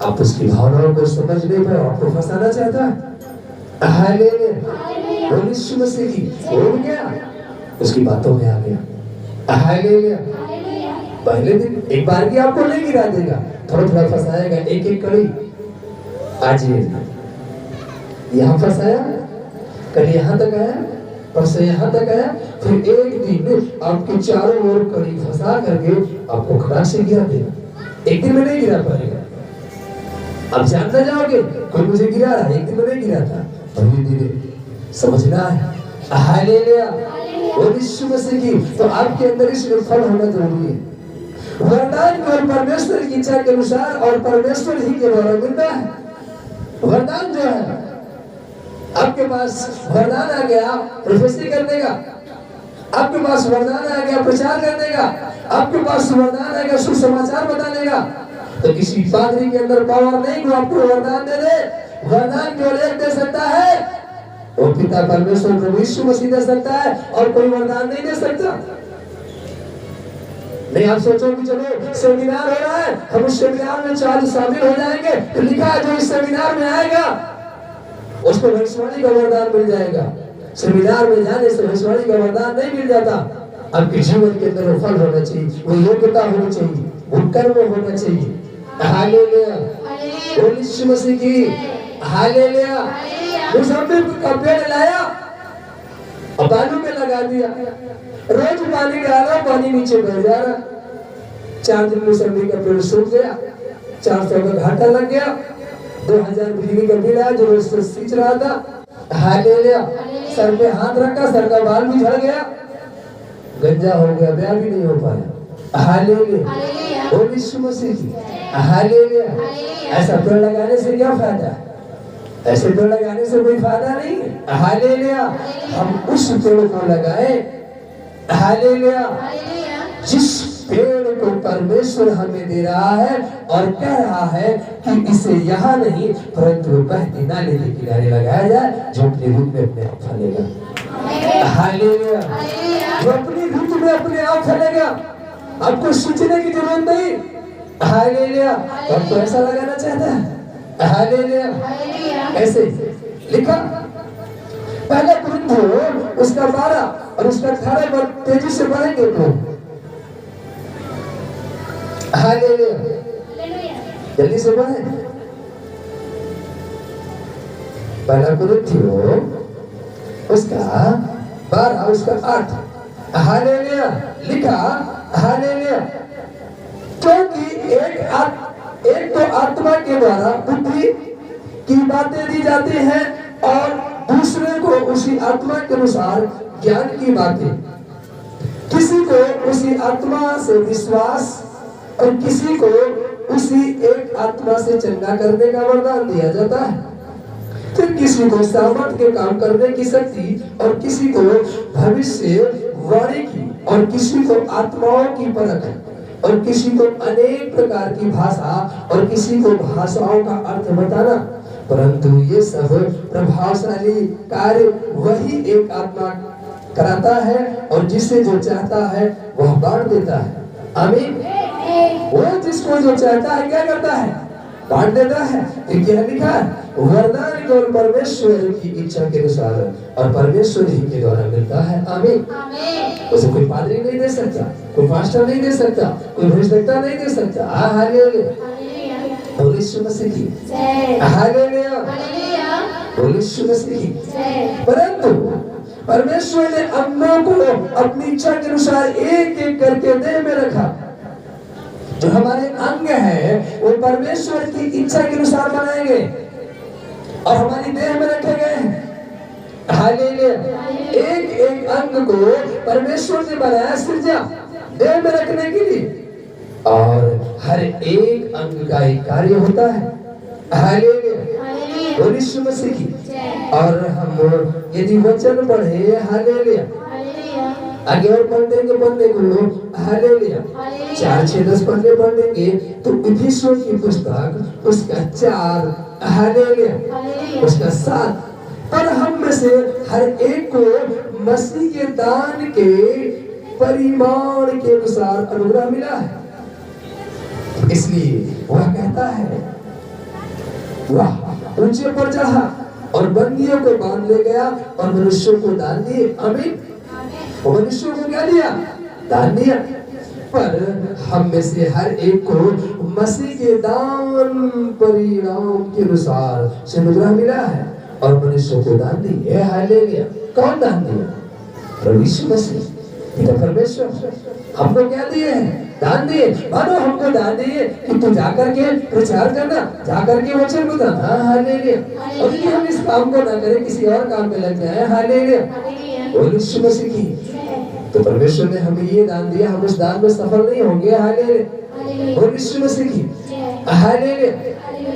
आप उसकी भावनाओं को समझ नहीं पाए, आपको फंसाना चाहता है। हालेलुया। यीशु मसीह की उड़ गया, उसकी बातों में आ गया। हालेलुया। पहले दिन एक बार की आपको नहीं गिरा देगा, थोड़ा थोड़ा फंसाएगा, एक एक कड़ी। आज यहाँ फंसाया, कल यहाँ तक आया, परसों यहाँ तक आया, फिर एक दिन आपके चारों ओर कड़ी फंसा करके आपको खड़ा से गिरा देगा। एक दिन में नहीं गिरा पाएगा। अब जानना जाओगे कोई मुझे गिरा रहा है, एक दिन में नहीं गिरा था, धीरे धीरे समझना है। हालेलुया, और यीशु मसीह की तो आपके अंदर इसमें फल होना जरूरी है। वरदान केवल परमेश्वर की इच्छा के अनुसार और परमेश्वर ही के द्वारा मिलता है। वरदान जो है, आपके पास वरदान आ गया प्रोफेसी करने का, आपके पास वरदान आ गया प्रचार करने का, आपके पास वरदान आ गया सुसमाचार बताने का, तो किसी पादरी के अंदर पावर नहीं को आपको वरदान दे दे। वरदान केवल एक दे सकता है, वो पिता परमेश्वर प्रभु यीशु मसीह दे सकता है, और कोई वरदान नहीं दे सकता। नहीं आप सोचो कि चलो सेमिनार हो रहा है, हम उस सेमिनार में शामिल हो जाएंगे, तो लिखा है जो इस सेमिनार में आएगा उसको भविष्यवाणी का वरदान मिल जाएगा। सेमिनार में जाने से भविष्यवाणी का वरदान नहीं मिल जाता। आपके जीवन के अंदर वो फल होना चाहिए, वो योग्यता होनी चाहिए, वो कर्म होना चाहिए। हालेलुया, बोल यीशु मसीह की हालेलुया। मुसम्मी का पेड़ लाया और बालू में लगा दिया, रोज पानी डाला, पानी नीचे बह जा रहा। 4 दिन मुसम्मी का पेड़ सूख गया, 400 का घाटा लग गया, 2000 बिजली का बिल आया जो रोज से सींच रहा था। हालेलुया, सर पे हाथ रखा, सर का बाल भी झड़ गया, गंजा हो गया, ब्याह भी नहीं हो पाया। हालेलुया, बोल यीशु मसीह की हालेलुया। ऐसा पेड़ लगाने से क्या फायदा है? ऐसे पेड़ लगाने से कोई फायदा नहीं है। हालेलुया, हम उस पेड़ को लगाएं। हालेलुया, जिस पेड़ को परमेश्वर हमें दे रहा है और कह रहा है कि इसे यहाँ नहीं परंतु बहती नाले के किनारे लगाया जाए, जो अपनी रूप में अपने आप फलेगा। हालेलुया, जो अपनी रूप में अपने आप फलेगा, आपको सींचने की जरूरत नहीं। हालेलुया, आपको ऐसा लगाना चाहता है। हालेलुया, ऐसे लिखा पहले कुरिन्थियों उसका 12 और उसका 18 पर तेजी से बढ़ेंगे तो। हालेलुया, जल्दी से बढ़े। पहला कुरिन्थियों उसका 12 उसका 8। हालेलुया, लिखा हालेलुया, क्योंकि एक तो आत्मा के द्वारा बुद्धि की बातें दी जाती हैं और दूसरे को उसी आत्मा के अनुसार ज्ञान की बातें। किसी को उसी आत्मा से विश्वास और किसी को उसी एक आत्मा से चंगा करने का वरदान दिया जाता है। फिर किसी को सामर्थ के काम करने की शक्ति और किसी को भविष्यवाणी की और किसी को आत्माओं की परख और किसी को अनेक प्रकार की भाषा और किसी को भाषाओं का अर्थ बताना। परंतु ये सब प्रभावशाली कार्य वही एक आत्मा कराता है और जिसे जो चाहता है वह बांट देता है। आमीन। वो जिसको जो चाहता है क्या करता है? बांट देता है। तो क्या लिखा है? वरदान केवल परमेश्वर की इच्छा के अनुसार और परमेश्वर ही के द्वारा मिलता है। आमीन। उसे कोई पादरी नहीं दे सकता, कोई पास्टर नहीं दे सकता, कोई भविष्यवक्ता नहीं दे सकता। हालेलुया, बोल यीशु मसीह की हालेलुया, बोल यीशु मसीह की। परंतु परमेश्वर ने अंगों को अपनी इच्छा के अनुसार एक एक करके देह में रखा। जो हमारे अंग है वो परमेश्वर की इच्छा के अनुसार बनाए गए और हमारी देह में रखे गए हैं। हालेलुया, एक एक अंग को परमेश्वर ने बनाया, सृजा देह में रखने के लिए, और हर एक अंग का एक कार्य होता है। हालेलुया, बोल यीशु मसीह की। और हम यदि वचन पढ़े हालेलुया, आगे और पढ़ देंगे पढ़ने को हालेलुया, 4, 6, 10 पढ़ देंगे तो इफिसियों की पुस्तक उसका 4 हालेलुया उसका 7। पर हम में से हर एक को मसीह के दान के परिमाण के अनुसार अनुग्रह मिला है। इसलिए वह कहता है वह ऊंचे पर चढ़ा और बंदियों को बांध ले गया और मनुष्यों को दान दिए। आमीन। मनुष्यों को क्या दिया? दान दिया। पर हम में से हर एक को मसीह के दान परिणाम के अनुसार से अनुग्रह मिला है और मनुष्यों को दान दी। हालेलुया। कौन दान दिया? प्रभु यीशु मसीह, पिता परमेश्वर। हमको क्या दिए हैं? दान दिए, मानो हमको दान दिए कि तू जाकर के प्रचार करना, जाकर के वचन बताना। हालेलुया। और ये हम इस काम को ना करें, किसी और काम में लग जाए। हालेलुया। बोलो यीशु मसीह की। तो परमेश्वर ने हमें ये दान दिया, हम उस दान में सफल नहीं होंगे। हालेलुया। बोलो यीशु मसीह की। हालेलुया।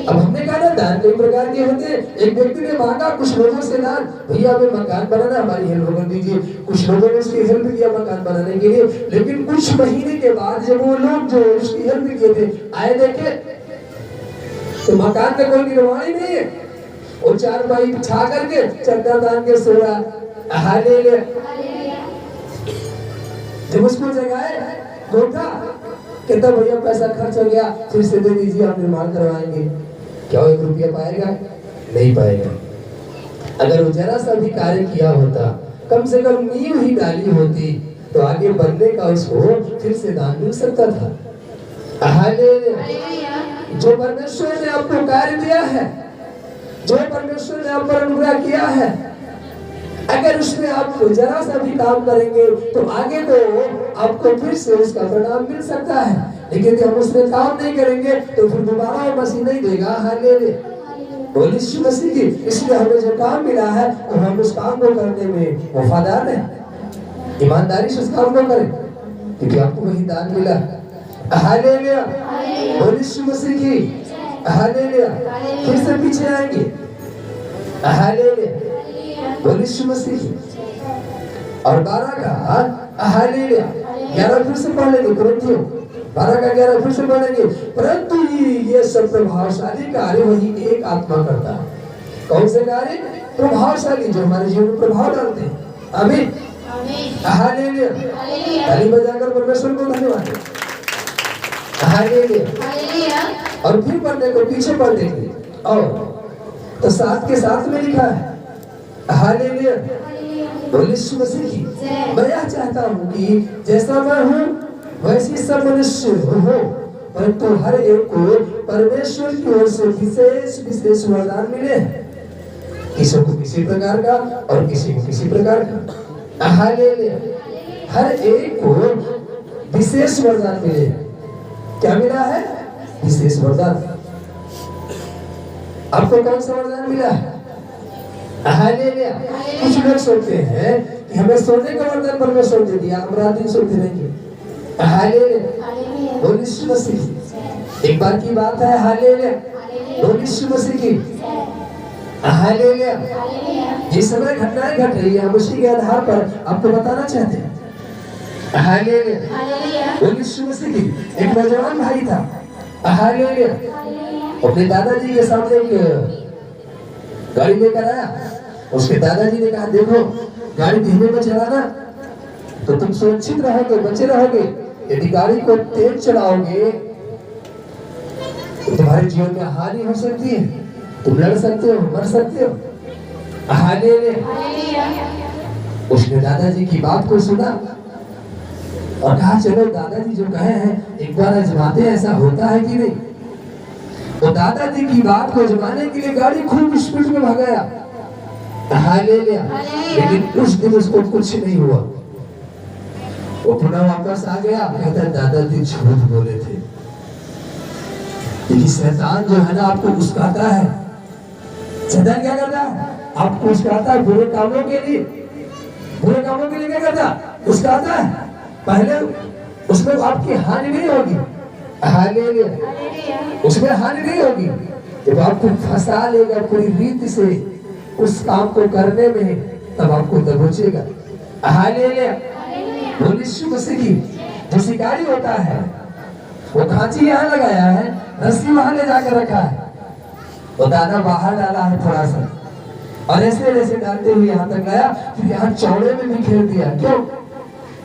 अब हमने कहा ना दान कई प्रकार के होते हैं। एक व्यक्ति ने मांगा कुछ लोगों से दान, भैया हमें मकान बनाना, हमारी हेल्प कर दीजिए। कुछ लोगों ने उसकी हेल्प किया मकान बनाने के लिए, लेकिन कुछ महीने के बाद जब वो लोग जो उसकी हेल्प किए थे आए देखे तो मकान में कोई निर्माण ही नहीं है। वो चारपाई बिछा करके चद्दर तान के सो रहा। हालेलुया। जब उसको जगाए गोटा कहता भैया पैसा खर्च हो गया, फिर से दे दीजिए, हम निर्माण करवाएंगे। क्या वो 1 रुपया पाएगा? नहीं पाएगा। अगर वो जरा सा भी कार्य किया होता, कम से कम नींव ही डाली होती, तो आगे बढ़ने का उसको फिर से दान मिल सकता था। हालेलुया। जो परमेश्वर ने आपको कार्य दिया है, जो परमेश्वर ने आप पर अनुग्रह किया है, अगर उसमें आप जरा सा भी काम करेंगे तो आगे तो आपको फिर से उसका परिणाम मिल सकता है। लेकिन यदि हम उसमें काम नहीं करेंगे तो फिर दोबारा वो मसीह नहीं देगा। हालेलुया। बोलो यीशु मसीह की। इसलिए हमें जो काम मिला है तो हम उस काम को करने में वफादार हैं, ईमानदारी से उस काम को करें, क्योंकि आपको वही दान मिला। हालेलुया। बोलो यीशु मसीह की। हालेलुया। फिर से पीछे आएंगे। हालेलुया। बोलो यीशु मसीह की। और 12 का हालेलुया 11 फिर से पढ़ लेंगे। कुरिन्थियों 12 का 11 फिर से पढ़ेंगे। परंतु ये सब प्रभावशाली कार्य वही एक आत्मा करता है। कौन से कार्य? प्रभावशाली, जो हमारे जीवन में प्रभाव डालते हैं। आमीन। हालेलुया। ताली बजाकर परमेश्वर को धन्यवाद। हालेलुया। और फिर पढ़ने को पीछे पढ़ देंगे। और तो 7 के 7 में लिखा है। हालेलुया। बोलो यीशु मसीह की। मैं यह चाहता हूँ कि जैसा मैं हूँ वैसे सब मनुष्य हो, परंतु हर एक को परमेश्वर की ओर से विशेष विशेष वरदान मिले, किसी को किसी प्रकार का और किसी को किसी प्रकार का। हालेलुया। हर एक को विशेष वरदान मिले। क्या मिला है? विशेष वरदान। आपको कौन सा वरदान मिला है? हालेलुया। कुछ लोग सोचते हैं कि हमें सोने का वरदान परमेश्वर दे दिया, हम रात दिन सोते रहेंगे। हालेलुया। बोलो यीशु मसीह। एक बार की बात है। हालेलुया। बोलो यीशु मसीह की। हालेलुया। ये समय घटनाएं घट रही है, हम उसी के आधार पर आपको बताना चाहते हैं। हालेलुया। बोलो यीशु मसीह की। एक नौजवान भाई था। हालेलुया। अपने दादाजी के सामने एक गाड़ी लेकर आया। उसके दादाजी ने कहा देखो गाड़ी धीमे में चलाना तो तुम सुरक्षित रहोगे, बचे रहोगे। यदि गाड़ी को तेज चलाओगे तो तुम्हारे जीवन में हानि हो सकती है, तुम लड़ सकते हो, मर सकते हो। हालेलुया। उसने दादाजी की बात को सुना और कहा चलो दादाजी जो कहे हैं एक बार आजमाते हैं, ऐसा होता है कि नहीं। तो दादाजी की बात को जमाने के लिए गाड़ी खूब स्पीड में भगाया। हालेलुया। लेकिन उस दिन उसको कुछ नहीं हुआ। वो पुनः वापस आ गया, कहता दादाजी झूठ बोले थे। लेकिन शैतान जो है ना आपको उस्काता है। शैतान क्या करता है? आपको उस्काता है बुरे कामों के लिए। बुरे कामों के लिए क्या करता? उस्काता है। पहले उसमें आपकी हानि नहीं होगी। हालेलुया। उसमें हानि नहीं होगी। जब आपको फंसा लेगा पूरी रीति से उस काम को करने में, तब आपको दबोचेगा। हालेलुया। बोलो यीशु मसीह की। जो शिकारी होता है वो खांची यहाँ लगाया है, रस्सी वहां ले जाकर रखा है, वो दाना बाहर डाला है थोड़ा सा, और ऐसे ऐसे डालते हुए यहाँ तक लाया, फिर यहाँ चौड़े में भी घेर दिया। क्यों?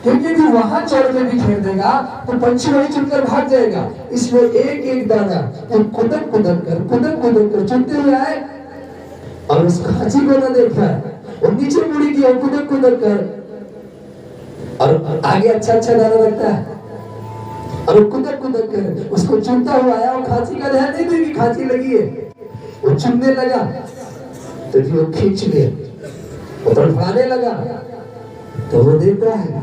क्योंकि यदि वहां चौड़े में भी घेर देगा तो पंछी वही चुनकर भाग जाएगा। इसलिए एक एक दाना वो कुदक कर चुनते हुए आए और उस खांची को न देखा, वो नीचे मुड़ी किया कुदक कर, और आगे अच्छा दाना रखता है, और वो कुदक कर उसको चुनता हुआ आया। और खांची का ध्यान नहीं देगी, खांची लगी है, वो चुनने लगा तो जी वो खींच लिया, वो तड़फाने लगा तो वो देखता है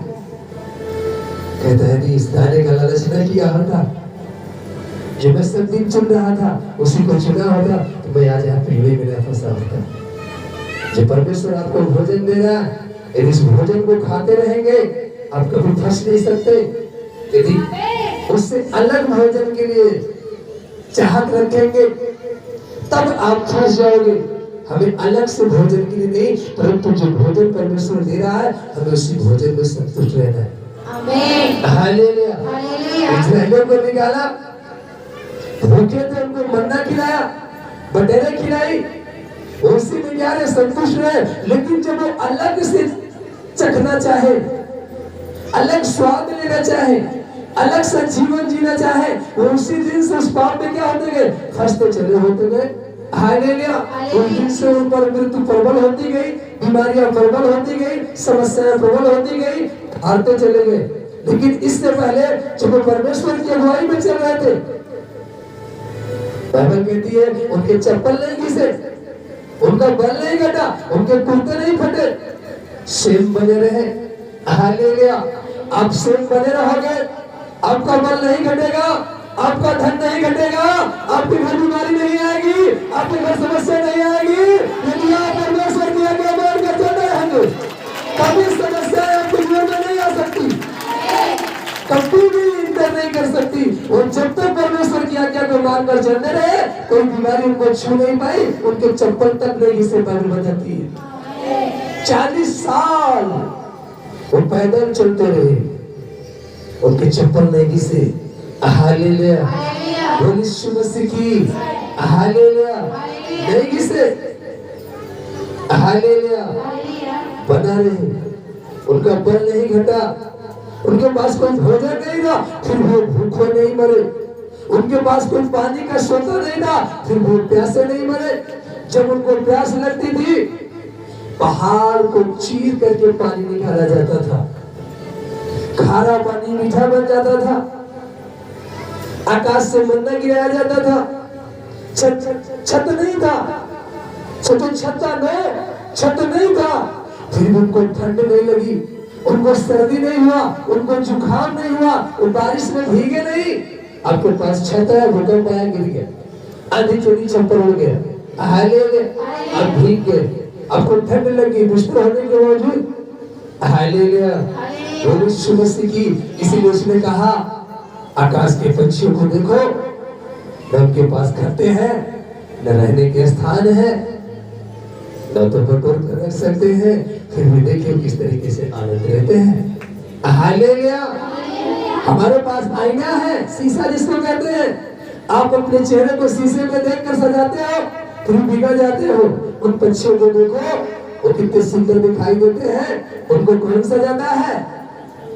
कहता है कि इस दाने का लालच न किया होता, जो मैं सब दिन चुन रहा था उसी को चुना होता तो मैं आज यहाँ पीढ़ी में न फंसा होता। जो परमेश्वर आपको भोजन दे रहा है, यदि इस भोजन को खाते रहेंगे आप कभी फंस नहीं सकते। यदि उससे अलग भोजन के लिए चाहत रखेंगे तब आप फंस जाओगे। हमें अलग से भोजन के लिए नहीं, परंतु जो भोजन परमेश्वर दे रहा है हमें उसी भोजन में संतुष्ट रहना है। आमीन। हालेलुया। हालेलुया। इस्राएलियों को निकाला, भूखे थे उनको मन्ना खिलाया, बटेरे खिलाई, उसी में क्या रहे संतुष्ट रहे। लेकिन जब वो अलग से चखना चाहे, अलग स्वाद लेना चाहे, अलग सा जीवन जीना चाहे, वो उसी दिन से उस पाप में क्या होते गए, फंसते चले होते गए। हालेलुया। उस दिन से उन पर मृत्यु प्रबल होती गई, बीमारियां प्रबल होती गई, समस्याएं प्रबल होती गई, हारते चले गए। लेकिन इससे पहले जब वो परमेश्वर की अगुवाई में चल रहे थे, बाइबल कहती है उनके चप्पल नहीं घिसे, उनका बल नहीं घटा, उनके कुर्ते नहीं फटे, सेम बने रहे। हालेलुया। आप सेम बने रहोगे, आपका बल नहीं घटेगा, आपका धन नहीं घटेगा, आपके घर बीमारी नहीं आएगी, आपके घर समस्या नहीं आएगी। यदि आप परमेश्वर की आज्ञा मानकर चलते रहेंगे कभी समस्या आपके जीवन में नहीं आ सकती, कभी भी इंटर नहीं कर सकती। और जब तक परमेश्वर की आज्ञा को मानकर चलते रहे कोई बीमारी उनको छू नहीं पाई, उनके चप्पल तक नहीं घिसे। बाइबल बताती है 40 साल वो पैदल चलते रहे, उनके चप्पल नहीं घिसे। हालेलुया। बोल यीशु मसीह की। हालेलुया। नहीं घिसे। हालेलुया। बना रहे, उनका बल नहीं घटा, उनके पास कोई भोजन नहीं था फिर वो भूखे नहीं मरे, उनके पास कोई पानी का सोता नहीं था फिर वो प्यासे नहीं मरे। जब उनको प्यास लगती थी पहाड़ को चीर करके पानी निकाला जाता था, खारा पानी मीठा बन जाता था, आकाश से मन्ना गिराया जाता था। छत नहीं था, छत नहीं था, फिर उनको ठंड नहीं लगी, उनको सर्दी नहीं हुआ, उनको जुकाम नहीं हुआ, वो बारिश में भीगे नहीं। आपके पास छत है, भूकंप आया गिर गया, आंधी चली चंपर उड़ गया, हालेलुया। आप भीग गए, आपको ठंड लगी बिस्तर होने के बावजूद। हालेलुया। बोलो यीशु मसीह की। इसीलिए उसने कहा आकाश के पक्षियों को देखो, न उनके पास खाते हैं, न रहने के स्थान है, न तो बटोर कर रख सकते हैं, फिर भी देखिए किस तरीके से आनंद लेते हैं। हालेलुया। हमारे पास आईना है, शीशा जिसको कहते हैं। आप अपने चेहरे को शीशे में देखकर सजाते हो फिर बिगड़ जाते हो। उन पक्षियों को देखो, वो कितने सुंदर दिखाई देते हैं, उनको कौन सजाता है?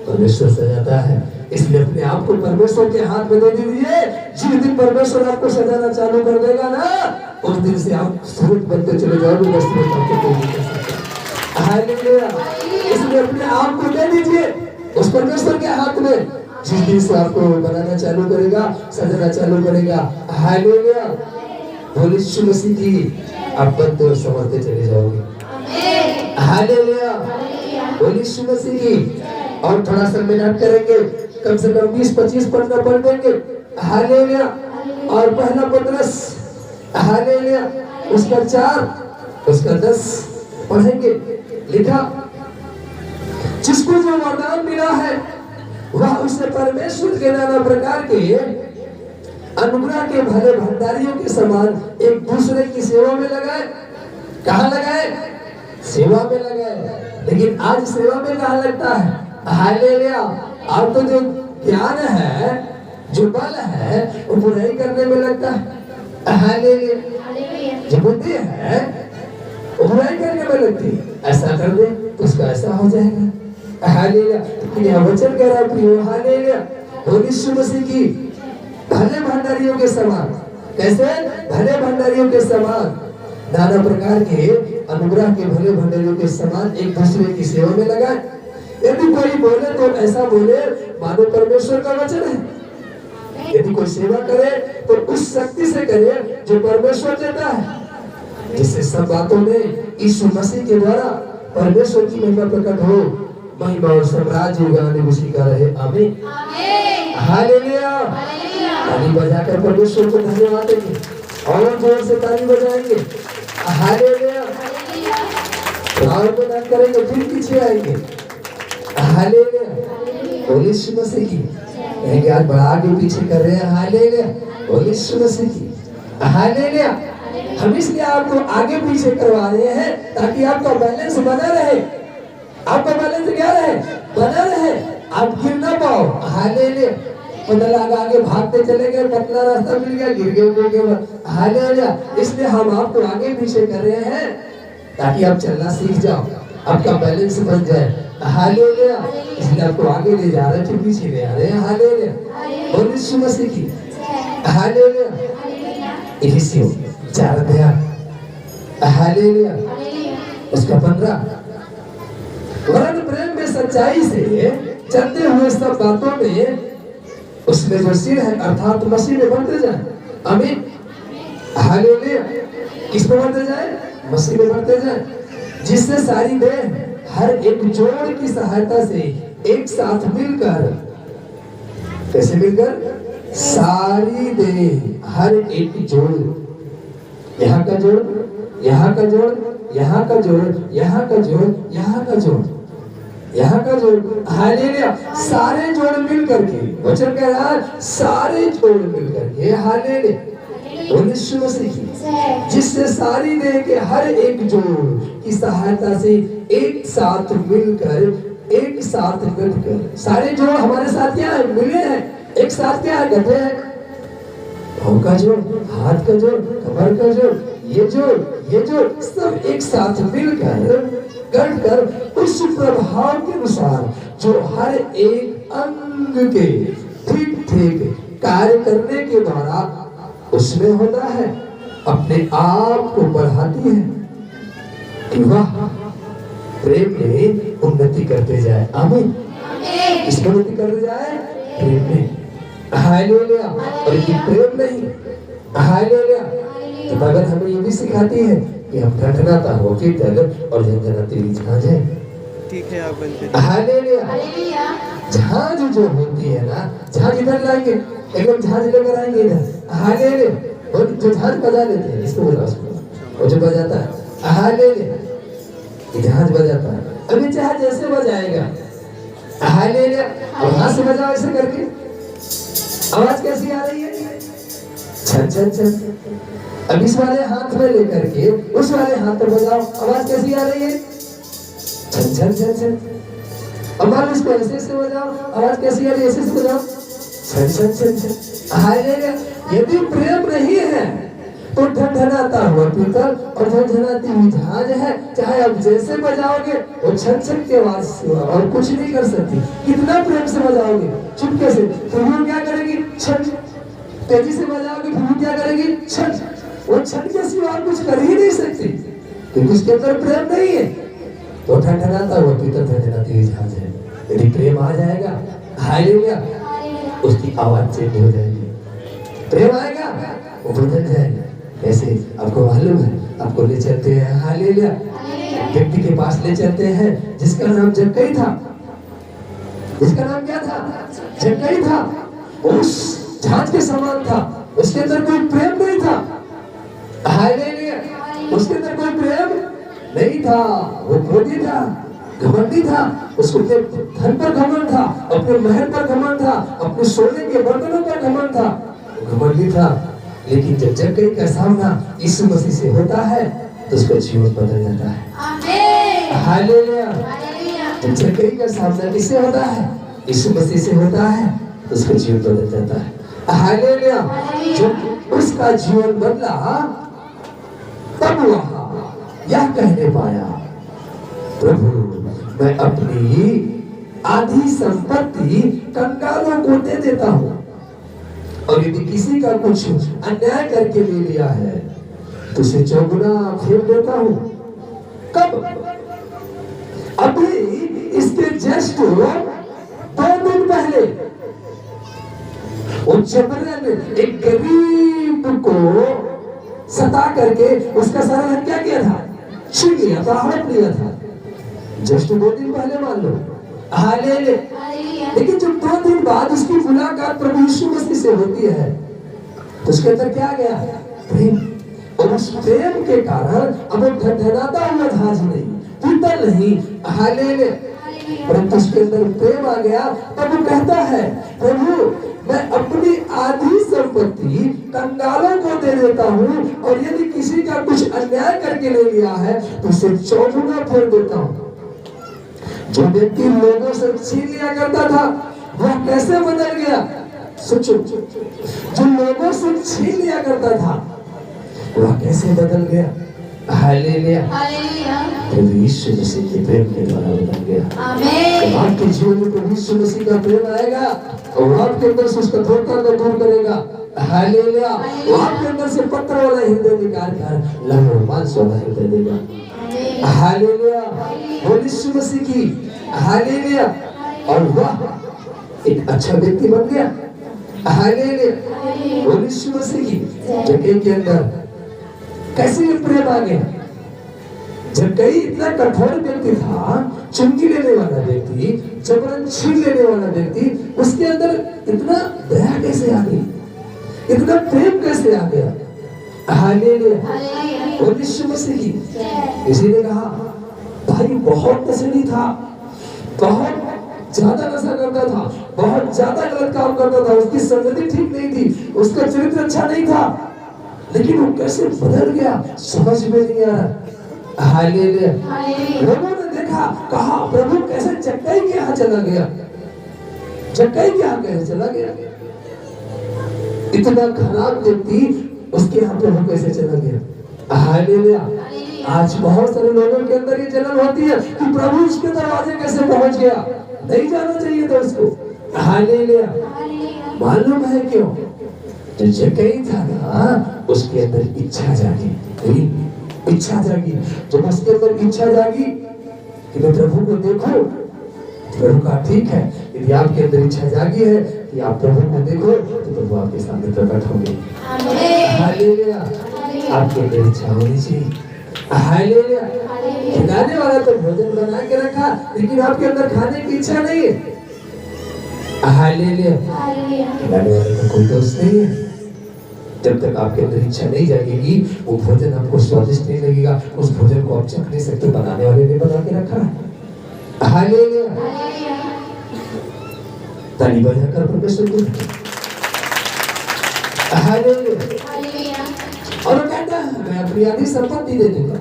परमेश्वर सजाता है। इसलिए अपने आप को परमेश्वर के हाथ में दे दीजिए। जिस दिन परमेश्वर आपको सजाना चालू कर देगा ना, उस दिन से आप सूरज बनते चले जाओगे। बस आपको कोई नहीं कर सकता। हालेलुया। इसलिए अपने आप को दे दीजिए उस परमेश्वर के हाथ में। जिस दिन से आपको बनाना चालू करेगा, सजाना चालू करेगा। हालेलुया। बोलिए यीशु मसीह की। आप बनते और संवरते चले जाओगे। हालेलुया। बोलिए यीशु मसीह की। और थोड़ा सा मेहनत करेंगे, कम से कम 20-25 पन्ना पढ़ देंगे। हालेलुया। और पहला पत्रस, हालेलुया, उसका 4 उसका 10 पढ़ेंगे। लिखा, जिसको जो वरदान मिला है वह उसे परमेश्वर के नाना प्रकार के अनुग्रह के भले भंडारियों के समान एक दूसरे की सेवा में लगाए। कहाँ लगाए? सेवा में लगाए। लेकिन आज सेवा में कहाँ लगता है? हालेलुया। अब तो जो ज्ञान है, जो बल है, वो बुराई करने में लगता है। हालेलुया। जो बुद्धि है वो बुराई करने में लगती है। ऐसा कर दे तो उसका ऐसा हो जाएगा। हालेलुया। यह वचन कह रहा है, हालेलुया। बोलिए यीशु मसीह की। भले भंडारियों के समान। कैसे? भले भंडारियों के समान, नाना प्रकार के अनुग्रह के भले भंडारियों के समान एक दूसरे की सेवा में लगाए। यदि कोई बोले तो ऐसा बोले मानो परमेश्वर का वचन है। यदि कोई सेवा करे तो उस शक्ति से करे जो परमेश्वर देता है, जिससे सब बातों में यीशु मसीह के द्वारा परमेश्वर की महिमा प्रकट हो। महिमा और साम्राज्य युगाने उसी का रहे। आमीन। हालेलुया। ताली बजाकर परमेश्वर को धन्यवाद देंगे और जोर से ताली बजाएंगे। हालेलुया। और बना करेंगे फिर पीछे आएंगे। हालेलुया। बोलिए यीशु मसीह की। कहेंगे आज बड़ा आगे पीछे कर रहे हैं। हालेलुया। बोलिए यीशु मसीह की। हालेलुया। हम इसलिए आपको आगे पीछे करवा रहे हैं ताकि आपका बैलेंस बना रहे। आपका बैलेंस क्या रहे? बना रहे, आप गिर ना पाओ। हालेलुया। पता लगा आगे भागते चले गए, पतला रास्ता मिल गया, गिर गए। हालेलुया। इसलिए हम आपको आगे पीछे कर रहे हैं ताकि आप चलना सीख जाओ, आपका बैलेंस बन जाए। हालेलुया। इसलिए आपको आगे ले जा रहे हैं, फिर पीछे ले आ रहे हैं। हालेलुया। बोलिए यीशु मसीह की। हालेलुया। इफिसियों 4 अध्याय। हालेलुया। उसका 15 वरन प्रेम में सच्चाई से चलते हुए सब बातों में उसमें जो सिर है अर्थात मसीह में बढ़ते जाए। आमीन। हालेलुया। किस में बढ़ते जाए? मसीह में बढ़ते जाए, जिससे सारी देह हर एक जोड़ की सहायता से एक साथ मिलकर, कैसे मिलकर? सारी देह हर एक जोड़, यहाँ का जोड़, यहाँ का जोड़, यहाँ का जोड़, यहाँ का जोड़, यहाँ का जोड़, यहाँ का जोड़। हालेलुया। सारे जोड़ मिल करके, वचन कह रहा है सारे जोड़ मिल करके। हालेलुया। यीशु मसीह की, जिससे सारी देह के हर एक जोड़ की सहायता से एक साथ मिलकर, एक साथ मिलकर, सारे जोड़ हमारे साथ क्या है? मिले हैं, एक साथ क्या है? गठे हैं। पाँव का जोड़, हाथ का जोड़, कमर का जोड़, ये जोड़ सब एक साथ मिलकर गढ़कर उस प्रभाव के अनुसार जो हर एक अंग के ठीक ठीक कार्य करने के द्वारा उसमें होता है, अपने आप को बढ़ाती है कि वाह प्रेम में उन्नति करते जाए। आमीन। इसमें उन्नति करते जाए प्रेम में। हालेलुया। और ये प्रेम नहीं, हालेलुया, तो भगत हमें ये भी सिखाती है कि हम ठठनाता हो के तल और झंझनाती हुई झांझ है। ठीक है, आप बनते। हालेलुया। झांझ जो होती है ना, झांझ इधर लाएंगे, एकदम झांझ लेकर आएंगे इधर। हालेलुया। और जो झांझ बजा लेते हैं, इसको बोला उसको, वो जो बजाता है हालेलुया, ये झांझ बजाता है। अभी चाहे जैसे बजाएगा, हालेलुया, वहां से बजाओ ऐसे करके, आवाज कैसी आ रही है? छन छन छन। अब इस वाले हाथ में लेकर के उस वाले हाथ पर बजाओ, आवाज कैसी आ रही है? छन छन छन छन। अब मान इसको ऐसे से बजाओ, आवाज कैसी आ रही है? ऐसे से बजाओ, छन छन छन छन। हालेलुया। यदि प्रेम नहीं है तो ठनठनाता हुआ पीतल और झनझनाती हुई झांझ है, चाहे आप जैसे बजाओगे वो छन छन के आवाज से और कुछ नहीं कर सकती। कितना प्रेम से बजाओगे, चुपके से, फिर वो क्या करेगी? छन। तेजी से बजाओगे फिर वो क्या करेगी? छन। वो छन के सिवा और कुछ कर ही नहीं सकती क्योंकि उसके अंदर प्रेम नहीं है। तो ठनठनाता हुआ पीतल झनझनाती हुई झांझ है। यदि प्रेम आ जाएगा, हालेलुया, उसकी आवाज चेंज हो जाएगी। प्रेम आएगा, वो बदल जाएगा। ऐसे आपको मालूम है, आपको ले चलते हैं हालेलुया, व्यक्ति के पास ले चलते हैं जिसका नाम जक्कई था। जिसका नाम क्या था? जक्कई था। उस झांझ के समान था, उसके अंदर कोई प्रेम नहीं था। हालेलुया। उसके अंदर कोई प्रेम नहीं था, वो क्रोधी था, घमंडी था, उसको अपने धन पर घमंड था, अपने महल पर घमंड था, अपने सोने के बर्तनों पर घमंड था, घमंडी था। लेकिन जब जक्कई का सामना यीशु मसीह से होता है तो उसका जीवन बदल जाता है। आमीन। हालेलुया। जब जक्कई का सामना किससे होता है? यीशु मसीह से होता है तो उसका जीवन बदल जाता है। हालेलुया। जब उसका जीवन बदला तब वह यह कहने पाया, प्रभु मैं अपनी आधी संपत्ति कंगालों को दे देता हूँ, और यदि किसी का कुछ अन्याय करके ले लिया है तो उसे चौगुना फेर देता हूँ। कब? अभी इसके जस्ट 2 दिन पहले वो जबरन एक गरीब को सता करके उसका सारा धन क्या किया था? छीन लिया था, हड़प लिया था। जस्ट 2 दिन पहले मान लो, हालेलुया। लेकिन जब 2 दिन बाद उसकी मुलाकात प्रभु यीशु मसीह से होती है तो उसके अंदर क्या आ गया? प्रेम। और उस प्रेम के कारण अब वो ढनढनाता हुआ जहाज नहीं, टूटा नहीं, हालेलुया, परंतु उसके अंदर प्रेम आ गया। तब वो कहता है, प्रभु मैं अपनी आधी संपत्ति कंगालों को दे देता हूँ, और यदि किसी का कुछ अन्याय करके ले लिया है तो उसे 4 गुना फेर देता हूँ। जो व्यक्ति लोगों से छीन लिया करता था वह कैसे बदल गया? सोचो, जो लोगों से छीन लिया करता था वह कैसे बदल गया? हालेलुया, हालेलुया, प्रभु यीशु मसीह के प्रेम के द्वारा बदल गया। आमीन। आपके जीवन में प्रभु यीशु मसीह का प्रेम आएगा और आपके अंदर से उसका कठोरता को दूर करेगा। हालेलुया, वो आपके अंदर से पत्थर वाला हृदय निकाल कर लहू और मांस वाला हृदय देगा। हालेलुया, बोल यीशु मसीह की हालेलुया। और वह एक अच्छा व्यक्ति बन गया। हालेलुया, बोल यीशु मसीह की। जगह के अंदर कैसे प्रेम आ गया? जब कई इतना कठोर व्यक्ति था, चुंगी लेने वाला व्यक्ति, जबरन छीन लेने वाला व्यक्ति, उसके अंदर इतना दया कैसे आ गई? इतना प्रेम कैसे आ गया? हालेलुया, बोल यीशु मसीह की। किसी ने कहा भाई बहुत नशेड़ी था, बहुत ज्यादा नशा करता था, बहुत ज्यादा गलत काम करता था, उसकी संगति ठीक नहीं थी, उसका चरित्र अच्छा नहीं था, लेकिन वो कैसे बदल गया समझ में नहीं आ रहा। हालेलुया, लोगों ने देखा, कहा प्रभु कैसे चक्काई के यहाँ चला गया, चक्काई के यहाँ कैसे चला गया? इतना खराब व्यक्ति उसके यहाँ प्रभु कैसे चला गया? हालेलुया। आज बहुत सारे लोगों के अंदर ये जलन होती है कि प्रभु उसके दरवाजे कैसे पहुंच गया, नहीं जाना चाहिए था उसको। हालेलुया, मालूम है क्यों? जो जक्कई था ना, उसके अंदर इच्छा जागी, इच्छा जागी। जब उसके अंदर इच्छा जागी कि मैं प्रभु को देखूं, प्रभु का ठीक है, यदि आपके अंदर इच्छा जागी है कि आप प्रभु को देखो तो प्रभु आपके सामने प्रकट होंगे। हालेलुया, आपके अंदर इच्छा होनी चाहिए। हालेलुया, खिलाने वाला तो भोजन बना के रखा, लेकिन आपके अंदर खाने की इच्छा नहीं है। हालेलुया, खिलाने वाले का कोई दोस्त नहीं है। जब तक आपके अंदर इच्छा नहीं जागेगी, वो भोजन आपको स्वादिष्ट नहीं लगेगा, उस भोजन को आप चख नहीं सकते, बनाने वाले ने बना के रखा है। हालेलुया, ताली बजाकर परमेश्वर को। हालेलुया, और वो कहता है मैं अपनी आधी संपत्ति दे दूंगा।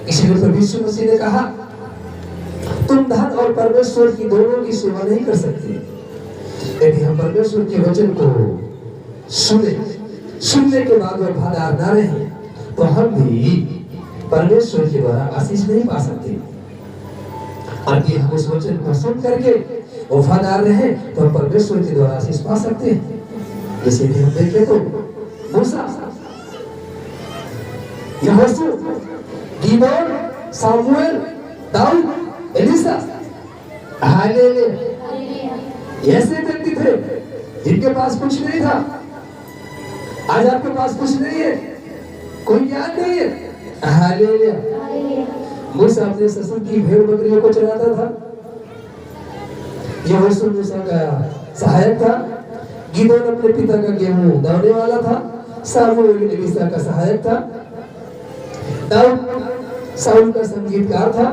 इसीलिए प्रभु यीशु मसीह ने कहा तुम धन और परमेश्वर की दोनों की सेवा नहीं कर सकते। यदि हम परमेश्वर के वचन को सुनने के बाद वफादार न रहे तो हम भी परमेश्वर के द्वारा आशीष नहीं पा सकते। और यदि हम उस वचन को सुन करके वफादार रहे तो हम परमेश्वर के द्वारा आशीष पा सकते हैं। जैसे हम देखें तो मूसा, यहोशू, गिदोन, सामुएल, दाऊद, एलीशा, हालेलुया, ऐसे व्यक्ति थे जिनके पास कुछ नहीं था। आज आपके पास कुछ नहीं है, कोई ज्ञान नहीं है। हालेलुया, मूसा अपने ससुर की भेड़ बकरियों को चराता था, यहोशू मूसा का सहायक था, गिदोन अपने पिता का गेहूं दौड़ने वाला था, सामुएल एलीशा का सहायक था, दाऊद साउल का संगीतकार था,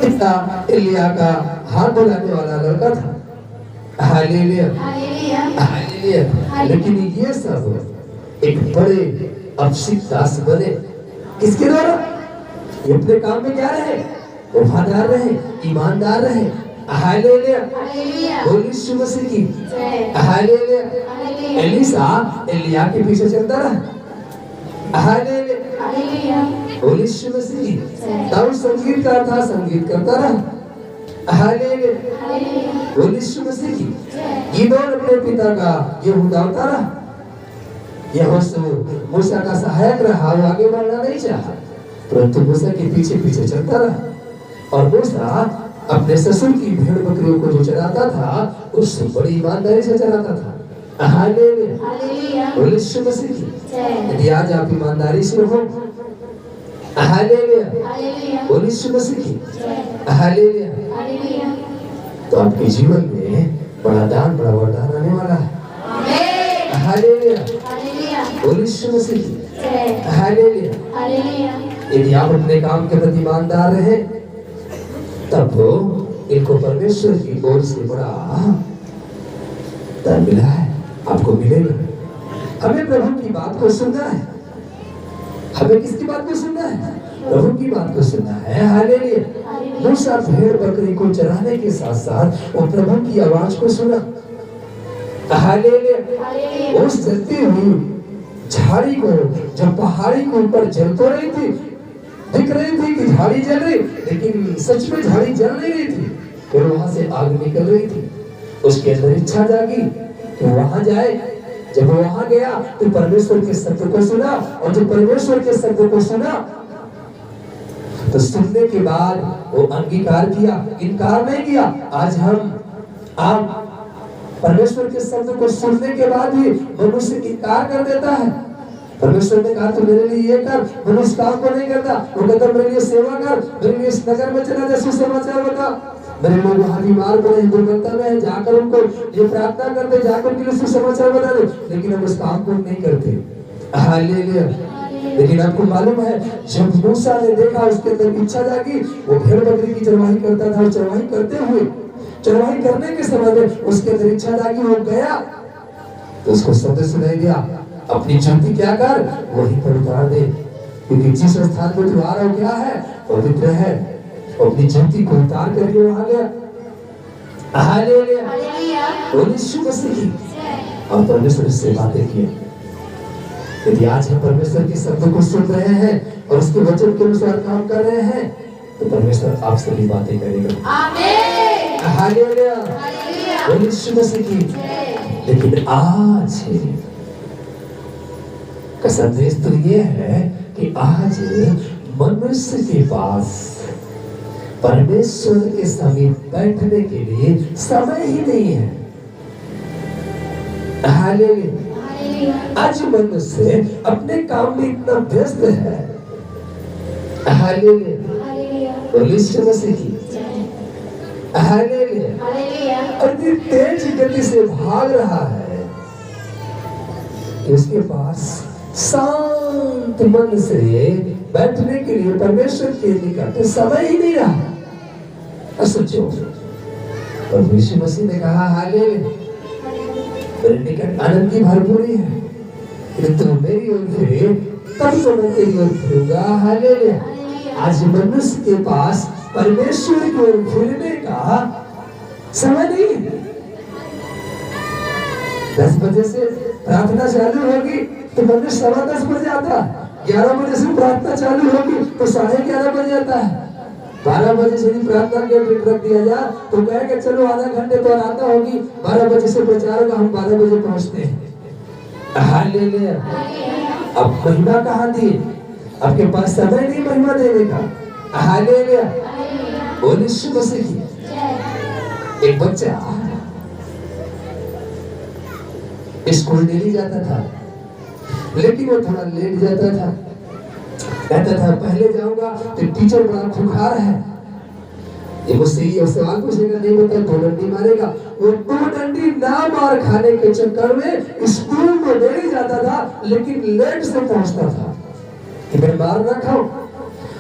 पिता एलिया का हाथ धुलाने वाला लड़का था। Hallelujah, hallelujah. लेकिन ये सब एक बड़े अभिषिक्त दास बने, किसके द्वारा? ये अपने काम में क्या रहे? वफादार रहे, ईमानदार रहे। हालेलुया, बोल यीशु मसीह की। हालेलुया, एलीशा एलिया के पीछे चलता रहा। हालेलुया, बोल यीशु मसीह। दाऊद संगीतकार था, संगीत करता रहा। हालेलुया, बोल यीशु मसीह की। गिदोन अपने पिता का गेहूं दावता रहा। यहोशू मूसा का सहायक रहा, वो आगे बढ़ना नहीं चाहा, परंतु मूसा के पीछे पीछे चलता रहा। और मूसा अपने ससुर की भेड़ बकरियों को जो चराता था, उससे बड़ी ईमानदारी से चराता था। हालेलुया, बोल यीशु मसीह की। यदि आज आप ईमानदारी से हो, हालेलुया, बोल यीशु मसीह की। हालेलुया, तो आपके जीवन में बड़ा दान, बड़ा वरदान आने वाला है। हालेलुया, बोलिए यीशु मसीह की हालेलुया। यदि आप अपने काम के प्रति ईमानदार रहे तब तो इनको परमेश्वर की ओर से बड़ा दान मिला है, आपको मिलेगा। हमें प्रभु की बात को सुनना है। हमें किसकी बात को सुनना है? प्रभु की बात को सुनना है। हालेलुया। मूसा भेड़ बकरी को चराने के साथ साथ वो प्रभु की आवाज को सुना। हालेलुया। उस जलती हुई झाड़ी को जब पहाड़ी के ऊपर जल तो रही थी, दिख रही थी कि झाड़ी जल रही, लेकिन सच में झाड़ी जल नहीं रही थी। फिर वहां से आग निकल रही थी। उसके अंदर इच्छा जागी कि वहां जाए। जब वो वहां गया तो परमेश्वर के शब्द को सुना, और जब परमेश्वर के शब्द को सुना तो सुनने के बाद वो अंगीकार किया, इनकार नहीं किया। आज आप परमेश्वर के शब्द को सुनने के बाद भी मनुष्य इनकार कर देता है। परमेश्वर ने कहा तो मेरे लिए ये कर, मनुष्य काम को नहीं करता। वो कहता मेरे लिए सेवा कर, मेरे लिए इस नगर में चला जा, सुसमाचार बता। मेरे लोग वहाँ बीमार पड़े हैं, दुर्बलता में है, जाकर उनको ये प्रार्थना करते, जाकर उनके लिए सुसमाचार बता दो, लेकिन हम उस काम को नहीं करते। हालेलुया। लेकिन आपको मालूम है जब मूसा ने देखा, उसके अंदर इच्छा जागी, वो भेड़ बकरी की चरवाही करता था। चरवाही करते हुए, चरवाही करने के समय में उसके अंदर इच्छा जागी, वो गया तो उसको शब्द सुनाई दिया, अपनी जंती क्या कर, वहीं पर उतार दे, क्योंकि जिस स्थान पर तू आ रहा क्या है, पवित्र है। अपनी जंती को उतार करके वहां गया। हालेलुया। बोलिए यीशु मसीह की। और परमेश्वर से बातें की। यदि आज हम परमेश्वर के शब्द को सुन रहे हैं और उसके वचन के अनुसार काम कर रहे हैं तो परमेश्वर आपसे भी बातें करेगा। आमीन। हालेलुया। बोलिए यीशु मसीह की। लेकिन आज का संदेश तो ये है कि आज मनुष्य के पास परमेश्वर के समीप बैठने के लिए समय ही नहीं है। हालेलुया। आज मनुष्य अपने काम में इतना व्यस्त है। हालेलुया। बोलिए यीशु मसीह की। हालेलुया। और इतनी तेज गति से भाग रहा है कि उसके पास शांत मन से बैठने के लिए परमेश्वर के निकट समय ही नहीं रहा। सोचो, और यीशु मसीह ने कहा हालेलुया, मेरे निकट आनंद की भरपूरी है, यदि तुम मेरी ओर फिरे तब तो मैं तेरी ओर फिरूंगा। हालेलुया। आज मनुष्य के पास परमेश्वर की ओर फिरने का समय नहीं है। 10 बजे से प्रार्थना चालू होगी तो मनुष्य 10:15 बजे आता है। 11 बजे से प्रार्थना चालू होगी तो 11:30 बजे आता है। 12 बजे से प्रार्थना के डेट रख दिया जाए तो कहेगा चलो आधा घंटे तो आता होगी। 12 बजे से प्रचार होगा, हम 12 बजे पहुंचते हैं। हालेलुया। अब महिमा कहाँ दी? आपके पास समय नहीं महिमा देने का। हालेलुया। बोलिए यीशु मसीह की। एक बच्चा स्कूल डेली जाता था, लेकिन वो थोड़ा लेट जाता था। कहता था पहले जाऊंगा तो टीचर बड़ा खुखार है, ये मुझसे ये सवाल पूछेगा, नहीं बता तो डंडी मारेगा। वो 2 डंडी ना मार खाने के चक्कर में स्कूल में डेली जाता था, लेकिन लेट से पहुंचता था कि मैं मार ना खाऊं।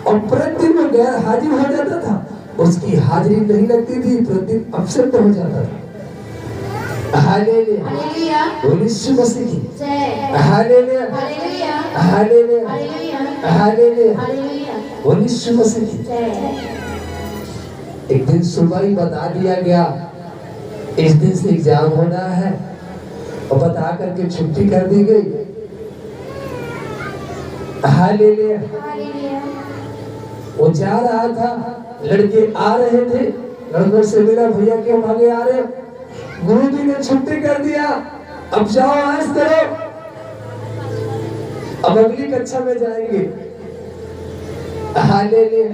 और प्रतिदिन वो गैर हाजिर हो जाता था, उसकी हाजिरी नहीं लगती थी, प्रतिदिन अब्सेंट हो जाता था। हालेलुया। बोलिए यीशु मसीह की। हालेलुया। हालेलुया। हालेलुया। बोलिए यीशु मसीह की। एक दिन सुबह ही बता दिया गया इस दिन से एग्जाम होना है, और बता करके छुट्टी कर दी गई। हालेलुया। वो जा रहा था, लड़के आ रहे थे, लड़कों से मिला, भैया क्यों भागे आ रहे हो? गुरुजी ने छुट्टी कर दिया, अब जाओ ऐश करो, अब अगली कक्षा में जाएंगे। हालेलुया।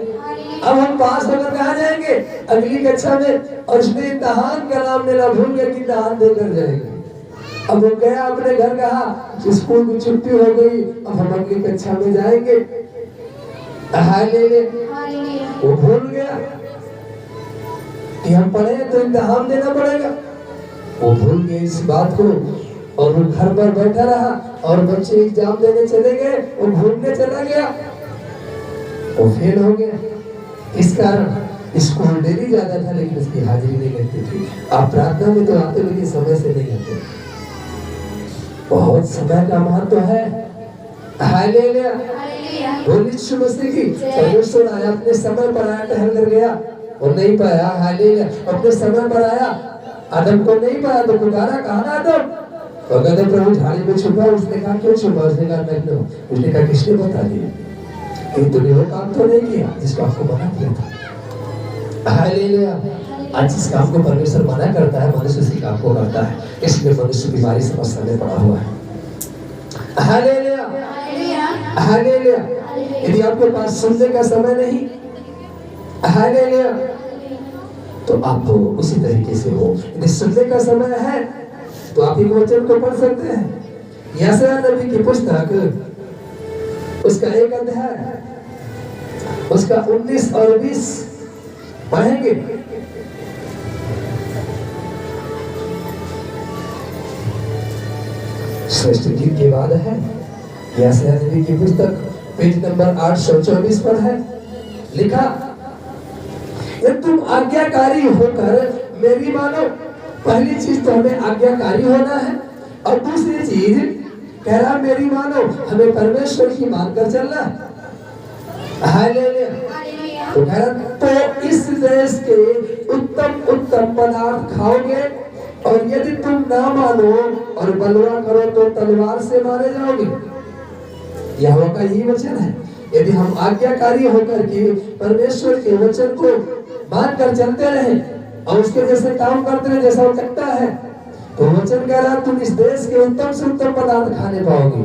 अब हम पास होकर कहाँ जाएंगे? अगली कक्षा में। और उसने इम्तिहान का नाम लेना भूल गया कि इम्तिहान देकर जाएंगे। अब वो गया अपने घर, कहा स्कूल की छुट्टी हो गई, अब हम अगली कक्षा में जाएंगे। हालेलुया। वो भूल गया। कि हम पढ़े तो इम्तिहान देना पड़ेगा। वो भूल गए इस बात को और वो घर पर बैठा रहा और बच्चे एग्जाम देने चले गए, वो घूमने चला गया, वो फेल हो गया। इस कारण स्कूल डेली जाता था लेकिन उसकी हाजिरी नहीं लगती थी। आप प्रार्थना में तो आते लेकिन समय से नहीं आते। बहुत समय का महत्व है। हालेलुया, बोल यीशु मसीह की। परमेश्वर आया, अपने समय पर आया, टहल कर गया और नहीं पाया। हालेलुया, अपने समय पर आया, आदम को नहीं पाया तो पुकारा, कहा ना आदम? तो कहते प्रभु झाड़ी में छुपा। उसने कहा क्यों छुपा? उसने कहा नग्न हूं। उसने कहा किसने बता दिया? कि तूने वो काम तो नहीं किया जिसको आपको मना किया था। हालेलुया, आज जिस काम को परमेश्वर मना करता है मनुष्य उसी काम को करता है, इसलिए मनुष्य बीमारी समस्या में पड़ा हुआ है। Hallelujah, hallelujah. यदि आपके पास सुनने का समय नहीं, हालेलुया, तो आप उसी तरीके से हो। यदि सुनने का समय है तो आप एक वचन को पढ़ सकते हैं। यशायाह नबी की पुस्तक उसका 1 अध्याय उसका 19 और 20 पढ़ेंगे। श्रेष्ठ गीत के बाद है यशायाह नबी की पुस्तक, पेज नंबर 824 पर है लिखा, यदि तुम आज्ञाकारी होकर मेरी मानो। पहली चीज तो हमें आज्ञाकारी होना है और दूसरी चीज कह रहा मेरी मानो, हमें परमेश्वर की मानकर चलना है। हालेलुया, तो कह रहा तो इस देश के उत्तम उत्तम पदार्थ खाओगे और यदि तुम ना मानो और बलवा करो तो तलवार से मारे जाओगे। यहोवा का यही वचन है। यदि हम आज्ञाकारी होकर के परमेश्वर के वचन को मानकर चलते रहे और उसके जैसे काम करते रहे जैसा वो कहता है, तो वचन कह रहा तुम इस देश के उत्तम से उत्तम पदार्थ खाने पाओगे।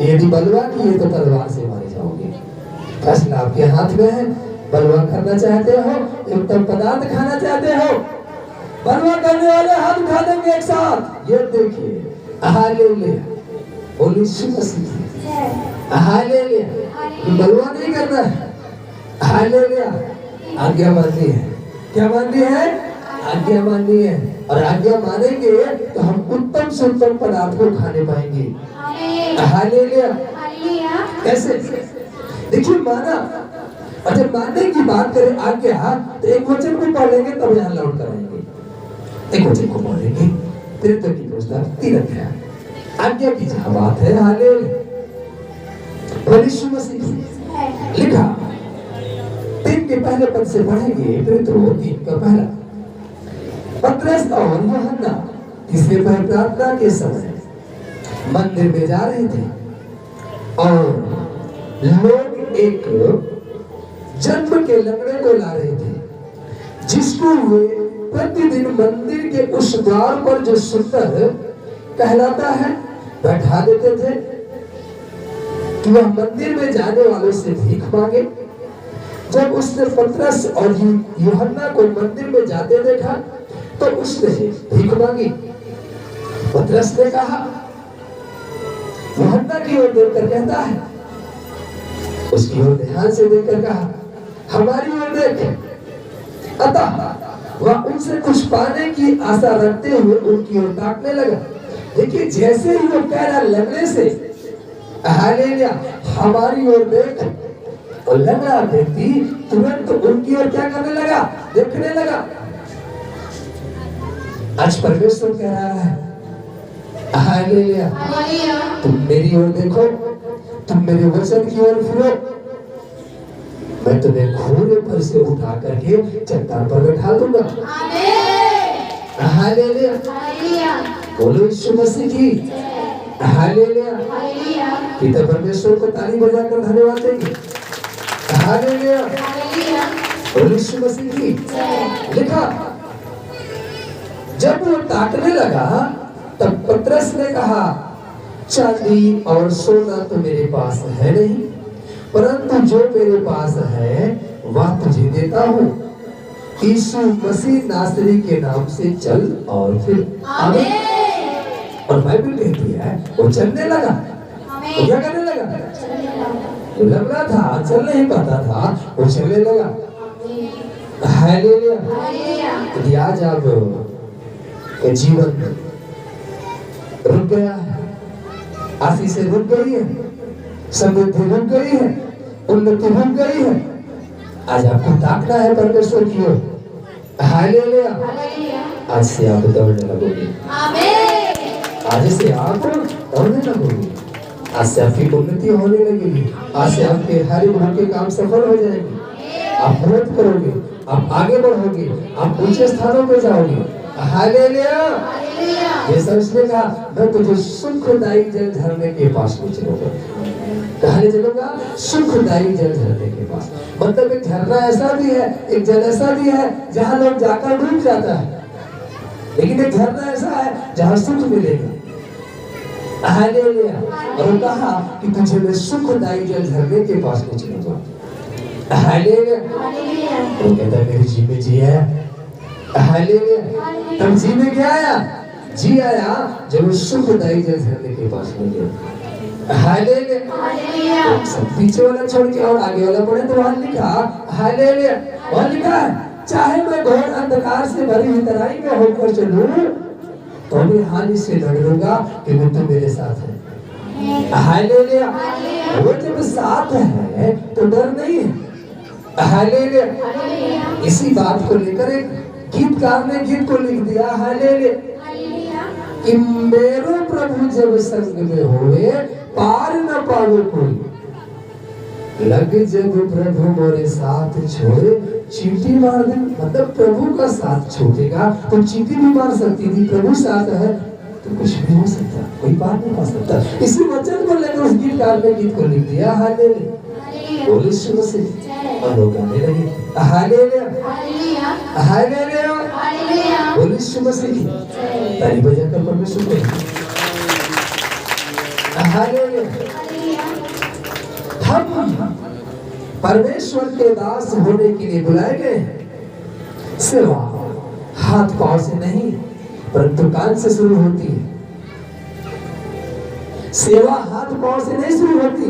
यदि बलवा किए तो तलवार से मारे जाओगे। फैसला आपके हाथ में है। बलवा करना चाहते हो, उत्तम पदार्थ खाना चाहते हो, बलवा करने वाले हाथ उठा देंगे एक साथ। ये देखिए, हालेलुया, बोल यीशु मसीह, हालेलुया। बलवा नहीं करना है, हालेलुया, आज्ञा माननी है। क्या माननी है? आज्ञा माननी है। और आज्ञा मानेंगे तो हम उत्तम से उत्तम पदार्थ को खाने पाएंगे। हालेलुया। कैसे? देखिए, माना, और जब मानने की बात करें आज्ञा, तो एक वचन को पढ़ लेंगे तब यहाँ लौट कराएंगे। एक वचन को पढ़ेंगे, 73 की पुस्तक 3 अध्याय, आज्ञा की जहाँ बात है। हालेलुया, यीशु मसीह लिखा 3 के पहले पद से पढ़ेंगे। प्रेरितों 3 का पहला, पतरस और यूहन्ना तीसरे पहर प्रार्थना के समय मंदिर में जा रहे थे और लोग एक जन्म के लंगड़े को ला रहे थे, जिसको वे प्रतिदिन मंदिर के उस द्वार पर जो सुंदर कहलाता है बैठा देते थे कि वह मंदिर में जाने वालों से भीख मांगे। जब उसने पतरस और यूहन्ना को मंदिर में जाते देखा तो उसने भीख मांगी। पतरस ने कहा, यूहन्ना की ओर देखकर कहता है, उसकी ओर ध्यान से देखकर कहा, हमारी ओर देख। अतः वह उनसे कुछ पाने की आशा रखते हुए उनकी ओर ताकने लगा। देखिए, जैसे ही वो कह रहा लंगड़े से, हालेलुया, हमारी ओर देख, और लंगड़ा व्यक्ति तुरंत उनकी ओर क्या करने लगा? देखने लगा। आज परमेश्वर कह रहा है, हालेलुया, तुम मेरी ओर देखो, तुम मेरे वचन की ओर फिरो, मैं तुम्हें घोड़े पर से उठा करके चट्टान पर बैठा दूंगा। हालेलुया, बोलो यीशु मसीह की। हालेलुया, पिता परमेश्वर को ताली बजाकर धन्यवाद देंगे। हालेलुया, बोलो यीशु मसीह की। लिखा, जब वो ताकने लगा तब पतरस ने कहा, चांदी और सोना तो मेरे पास है नहीं, परंतु जो मेरे पास है वह तुझे देता हूँ। यीशु मसीह नासरी के नाम से चल और फिर आमीन। और बाइबल कहती है वो चलने लगा। वो क्या करने लगा? लग रहा था चल नहीं पाता था, वो चलने लगा। हालेलुया। यदि आज आप का जीवन रुक गया है, आशीष रुक गई है, समृद्धि रुक गई है, उन्नति रुक गई है, आज आपको ताकना है परमेश्वर की ओर। हालेलुया। आज से आप दौड़ने लगोगे, आज से आप दौड़ने लगोगे, आज से आपकी उन्नति होने लगेगी, आज से आपके हर एक के काम सफल हो जाएंगे, आप मदद करोगे, आप आगे बढ़ोगे, आप ऊंचे स्थानों पे जाओगे। हालेलुया। ये सोचने का मैं तुझे सुखदायी जल झरने के पास ले चलूंगा। कहाँ ले चलूंगा? सुखदायी जल झरने के पास। मतलब एक झरना ऐसा भी है, एक जल ऐसा भी है जहाँ लोग जाकर डूब जाता है, लेकिन एक झरना ऐसा है जहाँ सुख मिलेगा। हालेलुया। और कहा कि तुझे मैं सुखदायी जल झरने के पास ले चलूंगा। हालेलुया। वो कहता मेरे जी में जी आया। हालेलुया। तब जी में क्या आया? जी आया जब सुखदायी जल झरने के पास ले गया। हालेलुया। सब पीछे वाला छोड़ के और आगे वाला पढ़े तो वहां लिखा हालेलुया। वहां लिखा है चाहे मैं घोर अंधकार से भरी हुई तराई में होकर चलूं तो भी हानि से डर लूंगा क्योंकि तू मेरे साथ है। हालेलुया। वो जब साथ है तो डर नहीं है। हालेलुया। इसी बात को लेकर एक गीतकार ने गीत को लिख दिया। हालेलुया। कि मेरो प्रभु जब संग में होवे पार न पावे कोई, लग जब प्रभु मोरे साथ छोड़े चींटी मार दे। मतलब प्रभु का साथ छूटेगा तो चींटी भी मार सकती थी, प्रभु साथ है तो कुछ भी हो सकता, कोई पार नहीं पा सकता। इसी वचन को लेकर उस गीतकार ने गीत को लिख दिया। हालेलुया। बोले शुरू से और लोग गाने लगे हालेलुया हालेलुया। बोले शुरू से ताली बजाकर परमेश्वर को हालेलुया। हम परमेश्वर के दास होने के लिए बुलाए गए, सेवा हाथ पांव से नहीं परंतु कान से शुरू होती है। सेवा हाथ पांव से नहीं शुरू होती,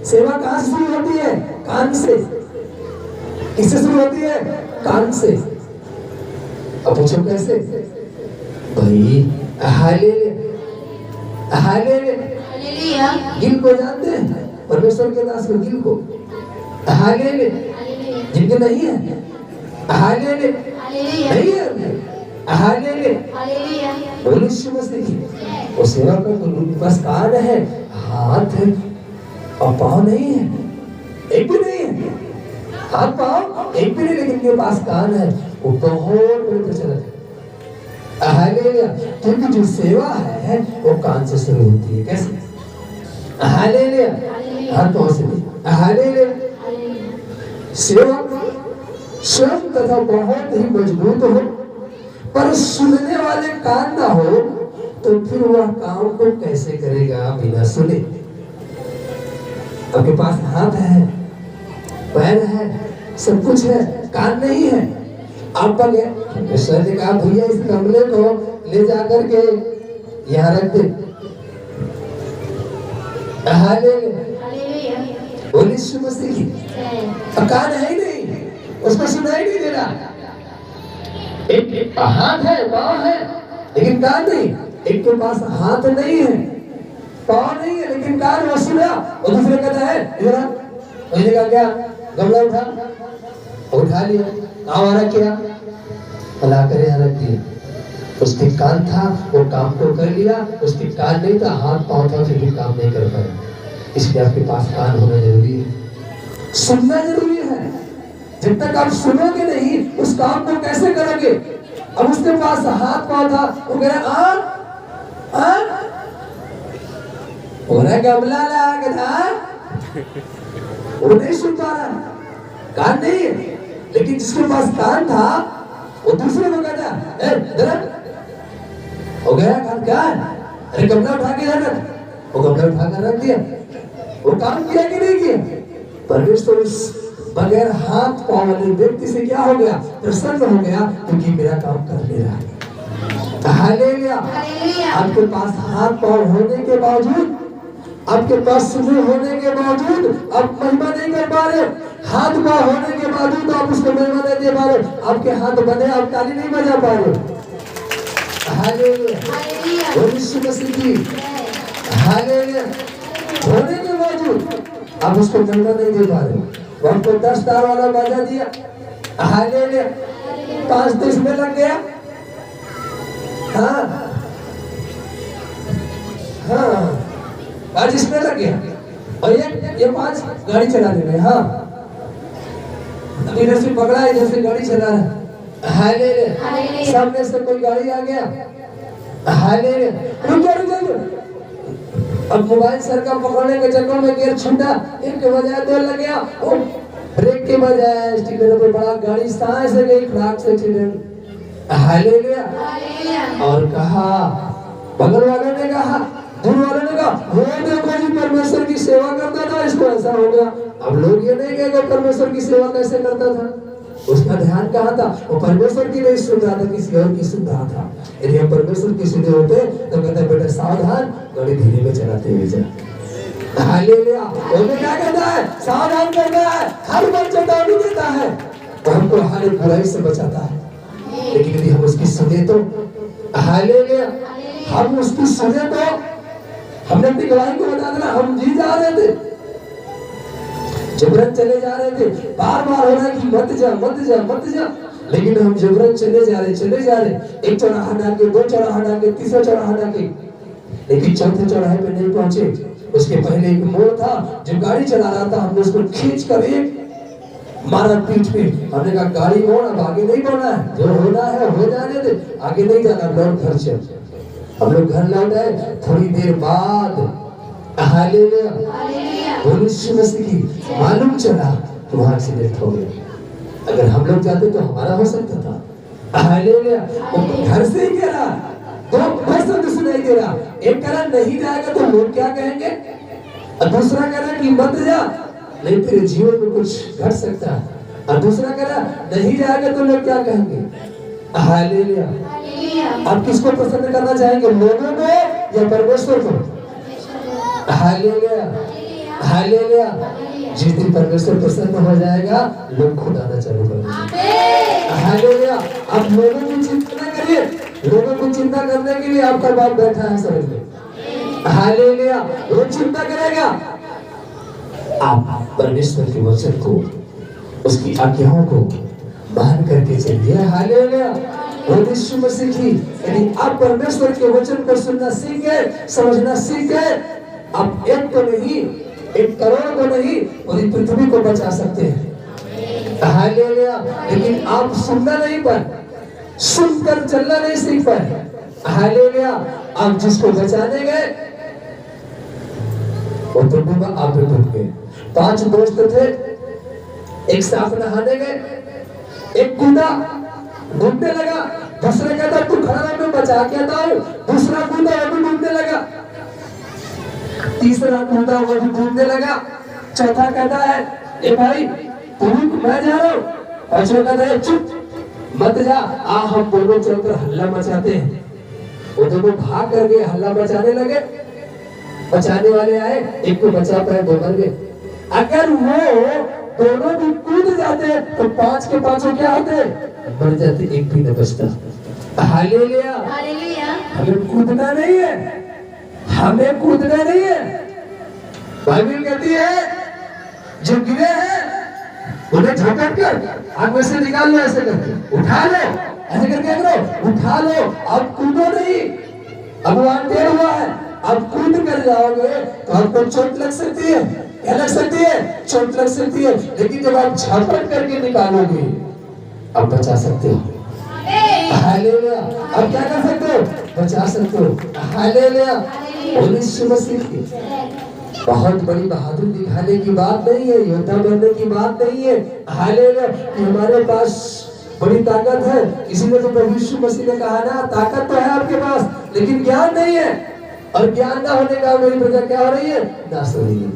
सेवा कहां से शुरू होती है? कान से। किससे शुरू होती है? कान से। अब पूछो कैसे? भाई हालेलुया हालेलुया। गिल को जानते हैं? परमेश्वर के दास को गिल को हालेलुया। जिनके नहीं है हालेलुया नहीं है हालेलुया। बोलो यीशु मसीह की वो सेवा का बस कान है, हाथ है और पाँव नहीं है, एक भी नहीं है। हाथ पाँव एक भी नहीं, लेकिन इनके पास कान है, वो बहुत बड़ी प्रचलन है। हालेलुया। क्योंकि जो सेवा है वो कान से शुरू होती है। कैसे? हालेलुया। हाथ पाँव से नहीं। हालेलुया। सेवा स्वयं तथा बहुत ही मजबूत हो पर सुनने वाले कान ना हो तो फिर वह काम को कैसे करेगा बिना सुने? आपके पास हाथ है, पैर है, सब कुछ है, कान नहीं है। आप गए सर ने कहा भैया इस गमले को ले जाकर के यहाँ रख दे। हालेलुया। बोलिए यीशु मसीह की। कान है ही नहीं, उसको सुनाई नहीं दे रहा। एक हाथ है, पाँव है, लेकिन कान नहीं। एक के पास हाथ नहीं है, पाँव नहीं है, लेकिन कान वो सुना। और दूसरे कहता है इधर मुझे कहा क्या गमला उठा लिया, आवारा किया, भला करे यहाँ रख दिया। उसके कान था, वो काम को कर लिया। उसके कान नहीं था, हाथ पाँव था, फिर भी काम नहीं कर पाया। इसलिए आपके पास कान होना जरूरी है, सुनना जरूरी है। जब तक आप सुनोगे नहीं उस काम को कैसे करोगे? अब उसके पास हाथ पाँव था, वो कह रहा गमला लगा था, वो नहीं सुन पा रहा, कान नहीं है। लेकिन जिसके पास कान था वो दूसरे को कहता हो गया कान क्या? अरे गमला उठा के रख, वो गमला उठा कर रख दिया। वो काम किया कि नहीं किया? परमेश्वर बगैर हाथ पाँव वाले व्यक्ति से क्या हो गया? प्रसन्न हो गया, क्योंकि मेरा काम कर ले रहा है। हालेलुया। आपके पास हाथ पाँव होने के बावजूद, आपके पास सुने होने के बावजूद आप महिमा नहीं कर पा रहे, हाथ पाँव होने के बावजूद आप उसको महिमा नहीं दे पा रहे, आपके हाथ बंधे, आप ताली नहीं बजा पा रहे। हालेलुया, यीशु मसीह की हालेलुया। होने के बावजूद आप उसको महिमा नहीं दे पा रहे। वो आपको 10 तार वाला बाजा दिया, हालेलुया, 5 देश में लग गया। हाँ हाँ, आज इसमें लग गया और ये 5 गाड़ी चला रहे हैं। हाँ, अभी इधर से पकड़ा, इधर से गाड़ी चला रहा है। हालेलुया, सामने से कोई गाड़ी आ गया, हालेलुया, रुक जा। अब मोबाइल सर का पकड़ने के चक्कर में गियर छूटा, एक के बजाय 2 लग गया, ओ ब्रेक के बजाय स्टीकर पे बड़ा गाड़ी सांस से गई, खराब से एक्सीडेंट। हालेलुया, और कहा, बगल वालों ने कहा, दूर वालों ने कहा, वो देखो जी परमेश्वर की सेवा करता था, इसको ऐसा हो गया। अब लोग ये नहीं कहेंगे परमेश्वर की सेवा कैसे करता था, उसका ध्यान कहाँ था, वो परमेश्वर की नहीं सुन रहा था, किसी और की सुन रहा था। यदि हम परमेश्वर की सुने होते तो कहते बेटा सावधान, गाड़ी धीरे में चलाते हुए जा। हालेलुया, वो क्या कहता है, सावधान करना है, हर बार चेतावनी देता है, वो हमको हर एक बुराई से बचाता है। लेकिन यदि हम उसकी सुने तो, हालेलुया, हम उसकी सुने तो, हमने अपनी गवाही को बता देना, हम जी जा रहे थे, जबरन चले जा रहे थे, बार बार हो रहा कि मत जा मत जा मत जा, लेकिन हम जबरन चले जा रहे, एक चौराहा डाके, 2 चौराहा डाके, 3रा चौराहा डाके, लेकिन 4थे चौराहे पे नहीं पहुंचे। उसके पहले एक मोड़ था, जो गाड़ी चला रहा था, हमने उसको खींच कर एक मारा पीठ पे। हमने कहा गाड़ी मोड़, अब आगे नहीं बढ़ना है, जो होना है हो जाने दे, आगे नहीं जाना, लौट घर चल। हम लोग घर लौट आए, थोड़ी देर बाद हालेलुया, यीशु मसीह की मालूम चला तो वहां एक्सीडेंट हो गया। अगर हम लोग जाते तो हमारा हो सकता था। हालेलुया, वो घर से ही गिरा, तो बस सुनाई दे रहा, एक कह रहा नहीं जाएगा तो लोग क्या कहेंगे, और दूसरा कह रहा कि मत जा, नहीं तेरे जीवन में कुछ घट सकता है, और दूसरा कह रहा नहीं जाएगा तो लोग क्या कहेंगे। हालेलुया, आप किसको पसंद करना चाहेंगे, लोगों को या परमेश्वर को। हालेलुया, हालेलुया, जिस दिन परमेश्वर प्रसन्न हो जाएगा, लोग खुद आना चालू कर देंगे। हालेलुया, आप लोगों की चिंता न करिए, लोगों की चिंता करने के लिए आपका बाप बैठा है समझ में। हालेलुया, वो चिंता करेगा, आप परमेश्वर के वचन को, उसकी आज्ञाओं को मान करके चलिए। हालेलुया, यीशु मसीह की, यदि आप परमेश्वर के वचन को सुनना सीखे, समझना सीखे, आप एक को नहीं, 1 करोड़ को नहीं, पूरी पृथ्वी को बचा सकते हैं। हालेलुया, लेकिन आप सुनना नहीं पाए, सुनकर चलना नहीं सीख पाए। हालेलुया, आप जिसको बचाने गए वो तो डूबा, आप भी डूब गए। 5 दोस्त थे, एक साथ नहाने गए, एक कूदा, डूबने लगा, दूसरे कहता तू खड़ा रह, मैं बचा के आता हूं, दूसरा कूदा, वो भी डूबने लगा, तीसरा कूदा, वो भी डूबने लगा, चौथा कहता है ए भाई तू मैं जा रहा हूं, पांचवा कहता है चुप मत जा, हम दोनों चलकर हल्ला मचाते हैं। वो दोनों भाग कर गए, हल्ला मचाने लगे, बचाने वाले आए, एक को बचा पाए, 2 मर गए। अगर वो दोनों भी कूद जाते तो 5 के 5 क्या होते, मर जाते, एक भी न बचता। हालेलुया, हमें कूदना नहीं है, हमें कूदना नहीं है। बाइबल कहती है जो गिरे हैं उन्हें झपट कर आग में से निकाल लो, ऐसे करके उठा लो, ऐसे करके करो, उठा लो, अब कूदो नहीं। अब वो टेढ़ हुआ है, अब कूद कर जाओगे तो आपको चोट लग सकती है, क्या लग सकती है, चोट लग सकती है, लेकिन जब आप झपट करके निकालोगे अब बचा सकते हो। हालेलुया, अब क्या कर सकते हो, बचा सकते हो। हालेलुया, यीशु मसीह की बहुत बड़ी बहादुरी दिखाने की बात नहीं है, योद्धा बनने की बात नहीं है। हालेलुया, कि हमारे पास बड़ी ताकत है, इसीलिए तो प्रभु यीशु मसीह ने कहा ना, ताकत तो है आपके पास लेकिन ज्ञान नहीं है, और ज्ञान ना होने का मेरी प्रजा क्या हो रही है, नाश हो रही है।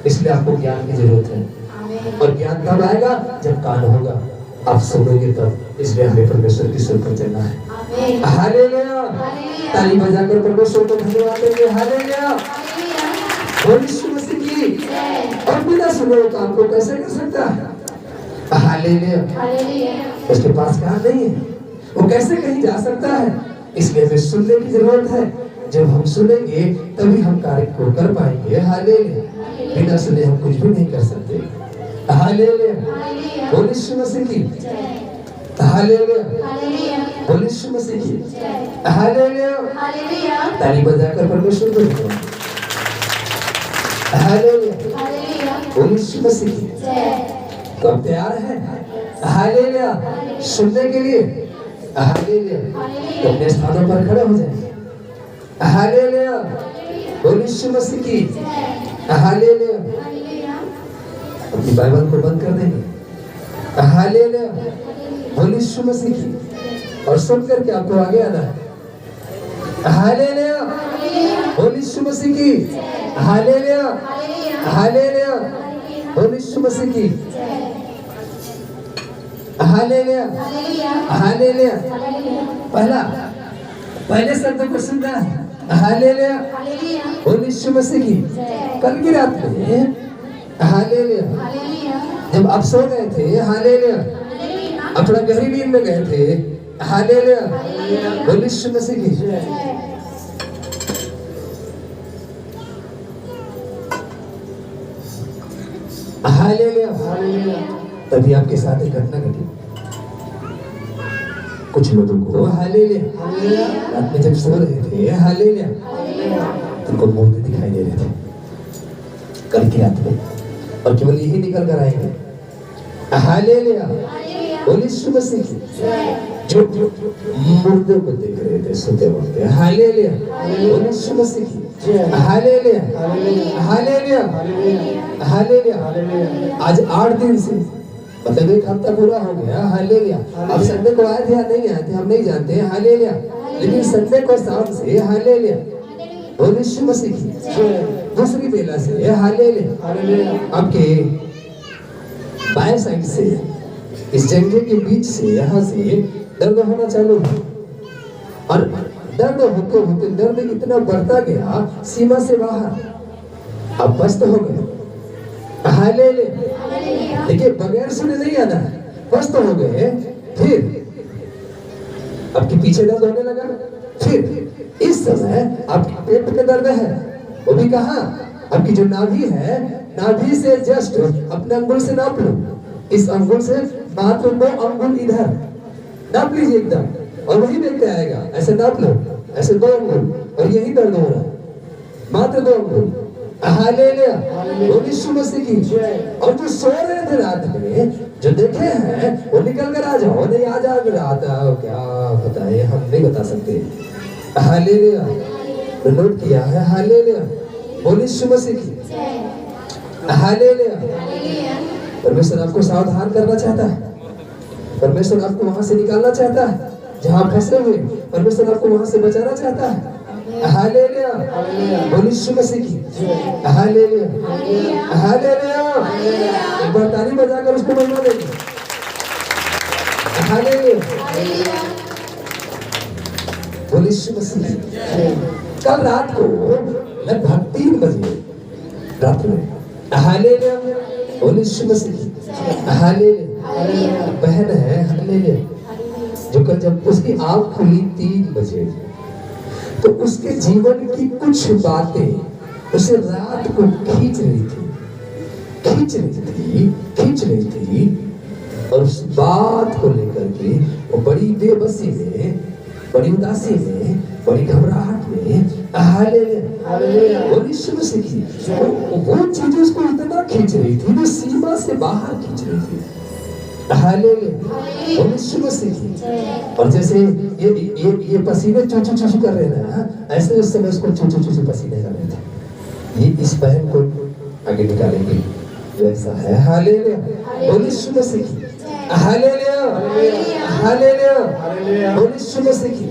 इसलिए आपको ज्ञान की जरूरत है, और ज्ञान तब आएगा जब कान होगा, आप सुनोगे तब। इसलिए हमें परमेश्वर की सुन पर चलना है। हालेलुया, ताली बजाकर परमेश्वर को धन्यवाद देंगे। हालेलुया, यीशु मसीह की की और बिना सुने वो काम को कैसे कर सकता है? हालेलुया। उसके पास काम नहीं है, वो कैसे कहीं जा सकता है? इसलिए हमें सुनने की जरूरत है। जब हम सुनेंगे तभी हम कार्य को कर पाएंगे। हालेलुया। बिना सुने हम कुछ भी नहीं कर सकते। हालेलुया। बोलिए यीशु मसीह की। हालेलुया। बोलिए यीशु मसीह की। हालेलुया। ताली बजाकर परमेश्वर को धन्यवाद। हालेलुया। बोलिए यीशु मसीह की। तो आप तैयार हैं? हालेलुया। सुनने के लिए। हालेलुया। तो अपने स्थानों पर खड़े हो जाएं। हालेलुया। बोलिए यीशु मसीह की। हालेलुया। अपनी बाइबल को बंद कर देंगे। हालेलुया। बोलिए यीशु मसीह की। और सुन करके आपको आगे आना है। हालेलुया। बोलिए यीशु मसीह की। हालेलुया। हालेलुया। बोलिए यीशु मसीह की। हालेलुया। हालेलुया। पहले शब्द को सुनना है। हालेलुया। बोलिए यीशु मसीह की। कल की रात में हालेलुया जब आप सो गए थे, हालेलुया अपना गहरी नींद में गए थे, हालेलुया बोलिए यीशु मसीह की। हालेलुया। तभी आपके साथ एक घटना घटी। कुछ लोगों को हालेलुया रात में जब सो रहे थे, हालेलुया उनको मूर्ति दिखाई दे रहे थे कल की रात में, और केवल यही निकल कर आएंगे। हालेलुया बोलिए यीशु मसीह की। जो मुर्दे को देख रहे थे सोते वक्त, हालेलुया बोलिए यीशु मसीह की। हालेलुया। हालेलुया। हालेलुया। आज 8 दिन से मतलब 1 हफ्ता पूरा हो गया। हालेलुया। अब संडे को आए थे या नहीं आए थे हम नहीं जानते हैं। हालेलुया। लेकिन संडे को शाम से हालेलुया बोलिए यीशु मसीह की। दूसरी बेला से हालेलुया आपके बाएं साइड से इस जंघे के बीच से यहाँ से दर्द होना चालू हुआ, और दर्द होते होते दर्द इतना बढ़ता गया सीमा से बाहर। अब पस्त हो गए। हालेलुया। देखिए बगैर सुने नहीं आना है, पस्त हो गए। फिर आपके पीछे दर्द होने लगा। फिर इस समय आपके पेट में दर्द है, वो भी कहाँ? आपकी जो नाभि है, नाभि से जस्ट अपने अंगुल से नाप लो। इस अंगुल से मात्र 2 अंगुल इधर नाप लीजिए एकदम, और वही देखते आएगा। ऐसे नाप लो, ऐसे 2 अंगुल, और यही दर्द हो रहा है, मात्र 2 अंगुल। हालेलुया बोलिए यीशु मसीह की। और जो सो रहे थे रात में, जो देखे हैं वो निकल कर आ जाओ। नहीं आ जाओ रात क्या बताए, हम नहीं बता सकते। हालेलुया नोट किया है। हालेलुया बोलिए यीशु मसीह की। हालेलुया परमेश्वर आपको सावधान करना चाहता है। परमेश्वर आपको वहां से निकालना चाहता है जहां फंसे हुए। परमेश्वर आपको वहां से बचाना चाहता है। हालेलुया बोलिए यीशु मसीह की। हालेलुया। हालेलुया एक बार ताली बजाकर उसको महिमा देंगे। हालेलुया बोलिए यीशु मसीह की। कल रात को लगभग 3 बजे रात में, हालेलुया बोलिए यीशु मसीह की। हालेलुया बहन है, हालेलुया जो कल जब उसकी आंख खुली 3 बजे, तो उसके जीवन की कुछ बातें उसे रात को खींच रही थी, और उस बात को लेकर के वो बड़ी बेबसी में, बड़ी उदासी में, बड़ी घबराहट में, हालेलुया बोलिए यीशु मसीह की। वो चीजें उसको इतना खींच रही थी, वो सीमा से बाहर खींच रही थी। हालेलुया बोलिए यीशु मसीह की। और जैसे ये पसीने चूचू कर रहे हैं, ऐसे उस समय उसको चूचू पसीने कर रहे थे। ये इस बहन को आगे निकालेंगे वैसा है। हालेलुया बोलिए यीशु मसीह की। हालेलुया हालेलुया बोलिए यीशु मसीह की।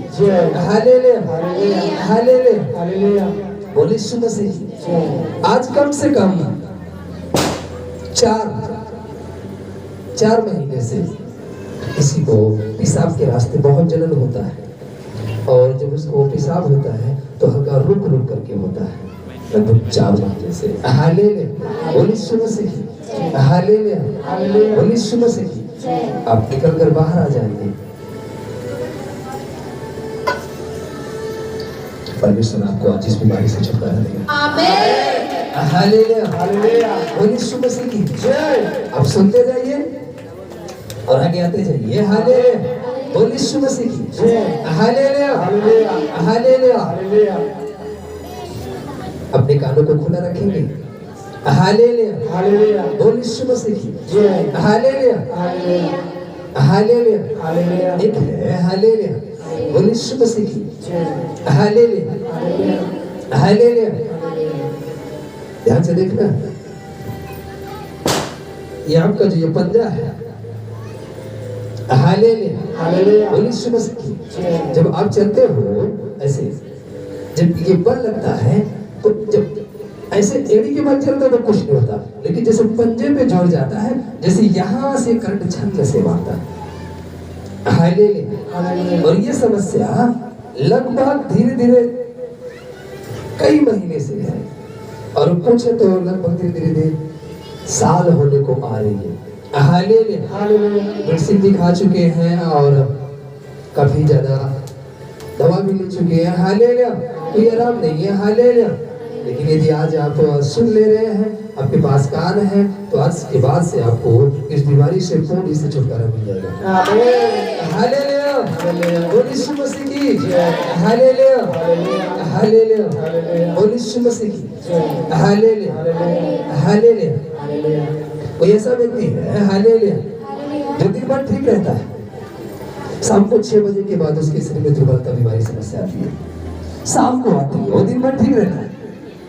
हालेलुया हालेलुया बोलिए यीशु मसीह की। आज कम से कम 4 महीने से किसी को पेशाब के रास्ते बहुत जलन होता है, और जब उसको पेशाब होता है तो हल्का रुक करके होता है। लगभग 4 घंटे से। हालेलुया, बोल यीशु मसीह की। हालेलुया, बोल यीशु मसीह की। आप निकल कर बाहर आ जाएंगे। परमेश्वर आपको आज इस बीमारी से छुटकारा देगा। आमेन। हालेलुया, बोल यीशु मसीह की जय। आप सुनते जाइए और आगे आते जाइए। हालेलुया, बोल यीशु मसीह की जय। Hallelujah, hallelujah. अपने कानों को खुला रखेंगे। हालेलुया, बोल यीशु मसीह की जय। Hallelujah, hallelujah. एक है हालेलुया, बोल यीशु मसीह की जय। Hallelujah, hallelujah. ध्यान से देखना, ये आपका जो ये पंजा है, हालेलुया, बोल यीशु मसीह की। जब आप चलते हो ऐसे, जब ये बल लगता है तो जब ऐसे एड़ी के बाद चलता तो कुछ नहीं होता, लेकिन जैसे पंजे पे जोड़ जाता है, जैसे यहाँ से करंट छन्न से मारता है। हालेलुया। और ये समस्या लगभग धीरे धीरे कई महीने से है, और पूछे तो लगभग धीरे धीरे साल होने को आ रही है। हालेलुया। मेडिसिन भी खा चुके हैं और काफी ज्यादा दवा भी ले चुके हैं। हालेलुया, कोई आराम नहीं है। हालेलुया। लेकिन यदि आज आप सुन ले रहे हैं, आपके पास कान है, तो आज के बाद से आपको इस बीमारी से पूर्ण से छुटकारा मिल जाएगा। हालेलुया, बोल यीशु मसीह की जय। हालेलुया, हालेलुया, बोल यीशु मसीह की जय। Hallelujah, hallelujah. कोई ऐसा व्यक्ति है हालेलुया जो दिन भर ठीक रहता है, शाम को 6 बजे के बाद उसके शरीर में दुर्बलता बीमारी समस्या आती है। शाम को आती है, वो दिन भर ठीक रहता है,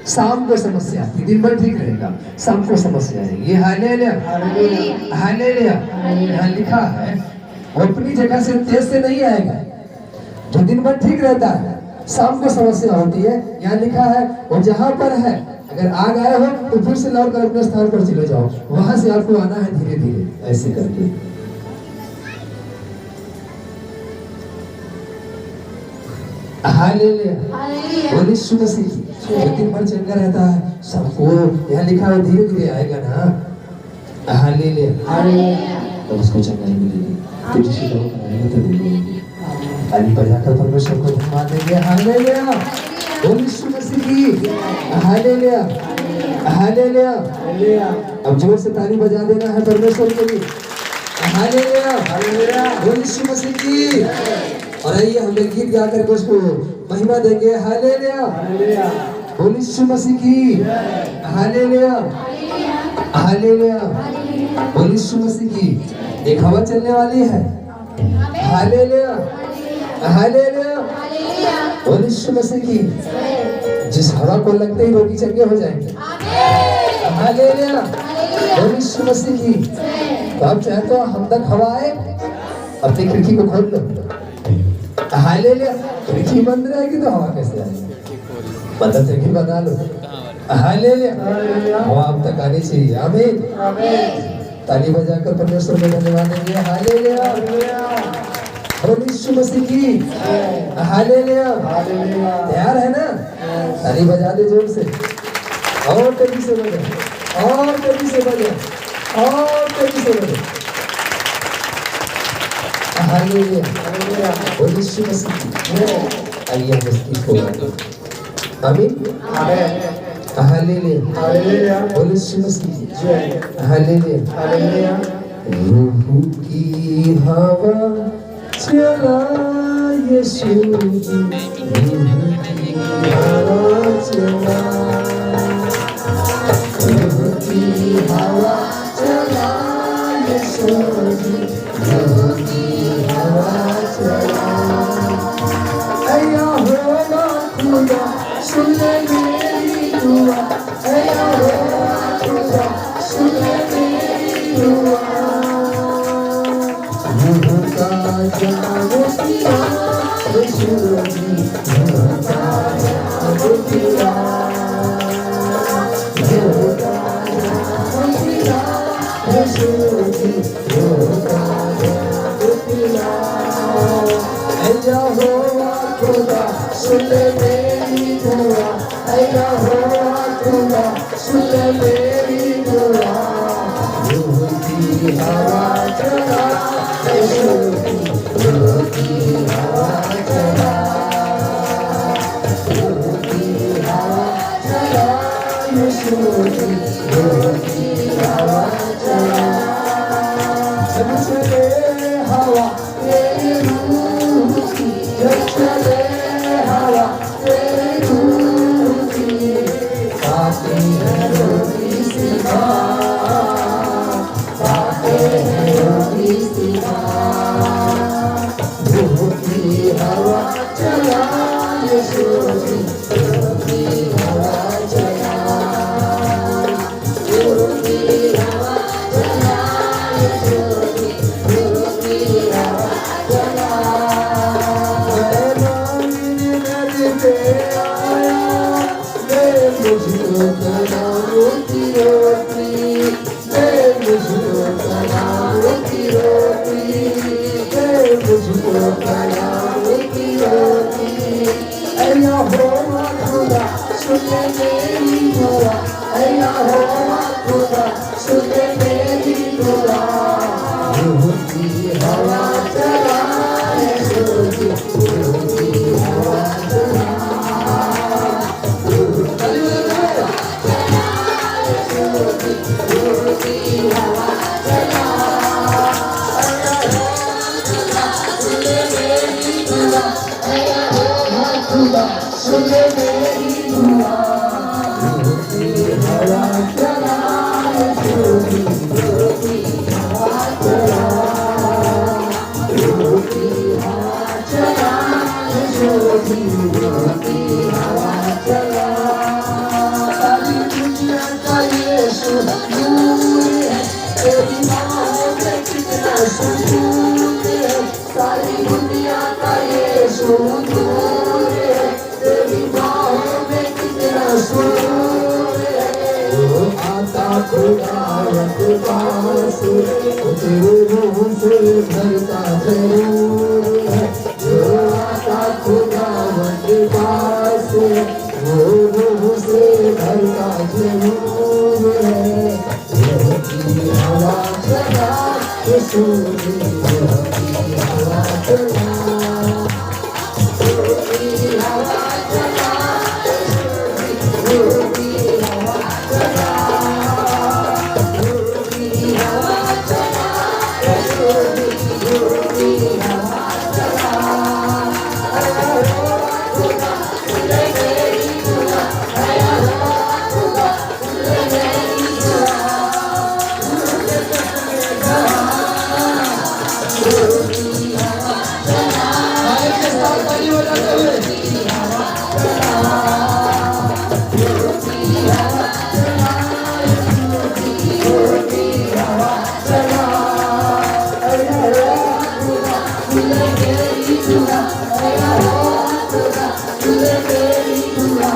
शाम को समस्या आती है, दिन भर ठीक रहेगा, शाम को समस्या आएगी। Hallelujah, hallelujah. यहाँ लिखा है वो अपनी जगह से तेज से नहीं आएगा, जो दिन भर ठीक रहता है, शाम को समस्या होती है। यहाँ लिखा है वो जहाँ पर है, अगर आ गए हो तो फिर से लौट कर अपने स्थान पर चले जाओ, वहां से आपको आना है धीरे धीरे ऐसे करके। हालेलुया, बोल यीशु मसीह की। दिन भर चंगा रहता है, सबको यहाँ लिखा है धीरे धीरे आएगा ना। हालेलुया, तो उसको चंगाई मिलेगी। तो जिसे लोग कराएंगे तो देंगे, ताली बजाकर परमेश्वर को धन्यवाद देंगे। हालेलुया, बोल यीशु मसीह की। Hallelujah, hallelujah. अब जोर से ताली बजा देना है परमेश्वर के लिए। हालेलुया, बोल यीशु मसीह की। और आइए हम एक गीत गा करके उसको महिमा देंगे। हालेलुया, बोल यीशु मसीह की। हालेलुया, हालेलुया, बोल यीशु मसीह की। एक हवा चलने वाली है। हालेलुया, हालेलुया, बोल यीशु मसीह की। जिस हवा को लगते ही रोगी चंगे हो जाएंगे। हालेलुया, बोल यीशु मसीह की। तो आप चाहे तो हम तक हवा आए, अपनी खिड़की को खोल लो। हालेलुया, खिड़की बंद रहेगी तो हवा कैसे आएगी? मतलब खिड़की बना लो। हालेलुया, हवा आप तक आनी चाहिए। आमीन। ताली बजाकर परमेश्वर को धन्यवाद देंगे। हालेलुया, बोल यीशु मसीह की। हालेलुया, तैयार है ना? ताली बजा दे जोर से, और तेजी से बजा, और तेजी से बजा, और तेजी से बजा। हालेलुया, बोल यीशु मसीह की। आइए हम इस गीत को गाएं। आमीन। हालेलुया, बोल यीशु मसीह की जय। हालेलुया। रूह की हवा चला यीशु की, रूह की हवा चला, रूह की हवा चला यीशु की, रूह की हवा चला। ऐया होगा खुदा सुन ले मेरी दुआ, ऐया होगा खुदा सुन ले मेरी दुआ। रूह का जादू किया यीशु की, रूह का जादू किया, रूह का जादू किया यीशु की, रूह का जादू किया। ऐया होगा खुदा सुन ले मेरी दुआ, हवा चला यीशु की हवा चला यीशु की हवा चला जब चले हवा तेरी रूह की जब चले हवा तेरी रूह की आती है रोटी सिखा आते हैं रोटी सिखा रूह की हवा चला यीशु की हवा चला रूह की हवा चला यीशु की हवा चला मैं मांगने नदी पे आया मैं मुझको बनाऊं की रोटी मैं मुझको बनाऊं की रोटी मैं मुझको बनाऊं की रोटी ऐया होवा खुदा सुन मेरी दुआ ऐया होवा खुदा सुन मेरी दुआ रूह की हवा चला यीशु की हवा चला सुन मेरी दुआ रूह की हवा चला यीशु की हवा चला रूह की हवा चला यीशु की हवा चला सारी दुनिया का यीशु नूर है तेरी बाहों में कितना सुकून है सारी दुनिया का यीशु नूर है तेरी बाहों में कितना सुकून है वो आता खुदावंत पास तेरे रूह से भरता जरूर है जो आता खुदावंत पास वो रूह से भरता जरूर है रूह की हवा चला यीशु की हवा चला रूह की हवा चला रूह की हवा चला रूह की हवा चला यीशु की हवा चला ऐया होवा खुदा सुन मेरी दुआ ऐया होवा खुदा सुन मेरी दुआ रूह के सपने कहा रूह की हवा चला मालिक के साथ ताली बजाते हुए रूह की हवा चला रूह की हवा चला यीशु की हवा चला ऐया होवा खुदा सुन मेरी दुआ ऐया होवा खुदा सुन मेरी दुआ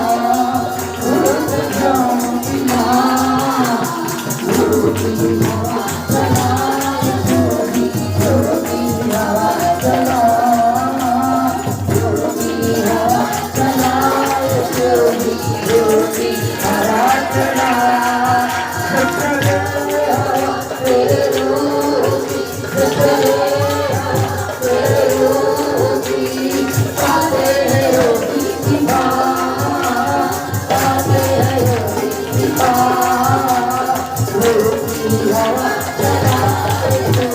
रूह के जाऊं की मां रूह की हवा चला यीशु की हवा चला रूह की हवा चला यीशु की हवा चला जब चले हवा तेरे रूह की जब चले हवा तेरे रूह की आते हैं रोटी की बात आते हैं रोटी की बात रूह की हवा चला यीशु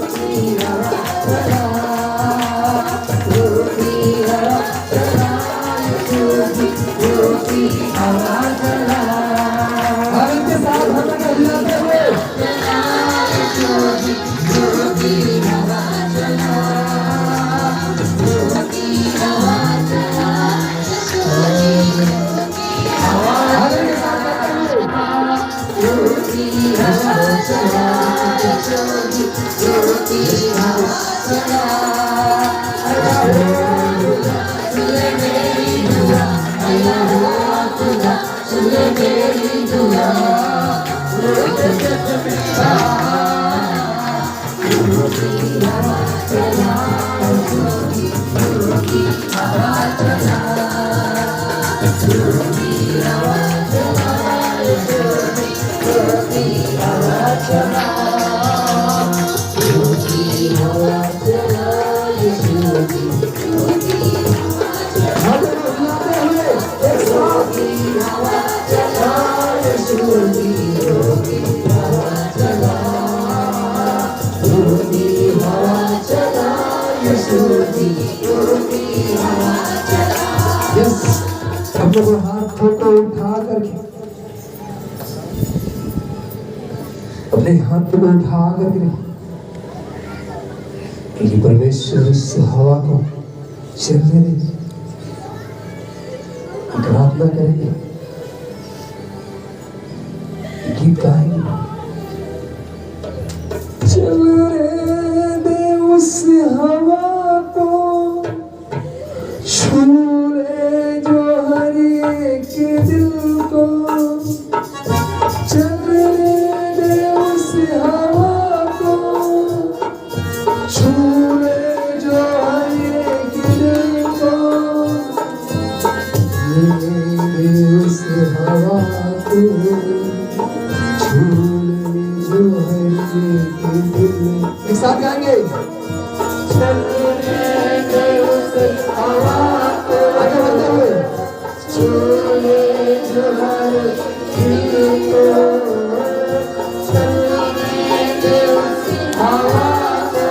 की हवा चला रूह की हवा चला यीशु की हवा चला भारत के साथ हम हिलाते हुए चला यीशु की हवा चला रूह की हवा चला हवा भारत के साथ गाते हुए रूह की हवा चला यीशु की हवा चला ऐया होवा खुदा सुन मेरी दुआ ऐया होवा खुदा सुन मेरी दुआ रूह के सपने कहा रूह की हवा चला यीशु की हवा चला रूह की हवा चला यीशु की हवा चला लोग हाथों को उठा करके, अपने हाथों को उठा करके कि परमेश्वर इस हवा को चलने दे। प्रार्थना करेंगे, गीत गाएंगे। चलने दे उस हवा को, छू ले जो हर एक दिल को। चलने दे उस हवा को, छू ले जो हर एक दिल को। उस हवा को छू ले जो हर एक दिल। एक साथ गाएंगे। चलने दे उस हवा को, आगे बढ़ते हुए, छू ले जो हर दिल को। चलने दे उस हवा को,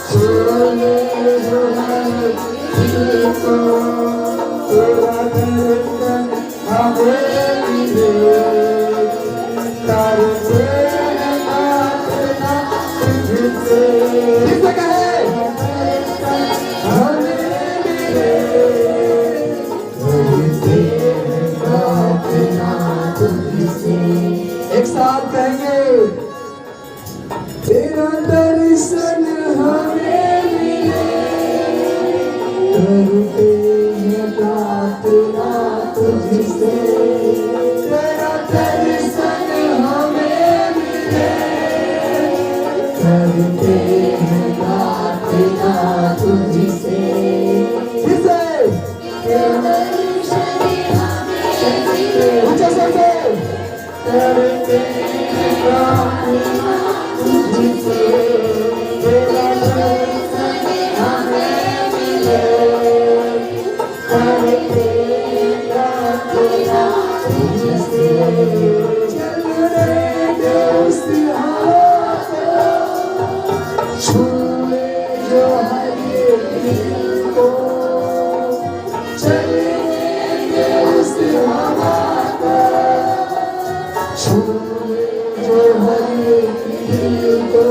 छू ले जो हर दिल को। तेरा दर्शन हमें मिले, करते हैं प्रार्थना तुझसे। किससे कहे? हमें मिले, करते हैं प्रार्थना तुझसे। एक साथ कहेंगे। तेरा दर्शन हमें मिले, करते प्रार्थना तुझसे। तेरा दर्शन हमें मिले, करते हैं प्रार्थना तुझसे। किसे? तेरा दर्शन हमें मिले, ऊंचा स्वर से, करते हैं प्रार्थना तुझसे। तेरा दर्शन हमें मिले, करते प्रार्थना तुझसे। चलने दे उस हवा को, छू ले जो हर एक दिल को। चलने दे उस हवा को, छू ले जो हर एक दिल को।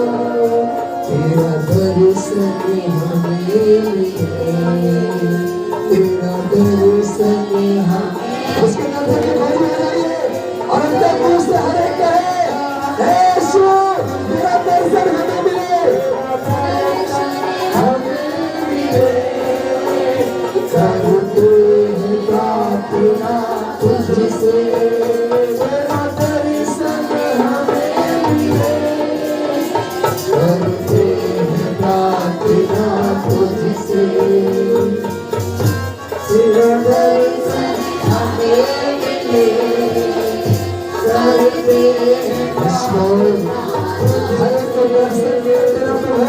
तेरा दर्शन हमें मिले, तेरा दर्शन हम। उसके नाम से भाई में जाइए और अंदर मुंह से हर एक कहे, हे यीशु तेरा दर्शन हमें मिले, हमें मिले। करते हैं प्रार्थना तुझसे। तेरा दर्शन हमें मिले, करते हैं प्रार्थना तुझसे। तेरा दर्शन हमें मिले, करते हैं प्रार्थना तुझसे। हर एक को दर्शन दे तेरा प्रभु,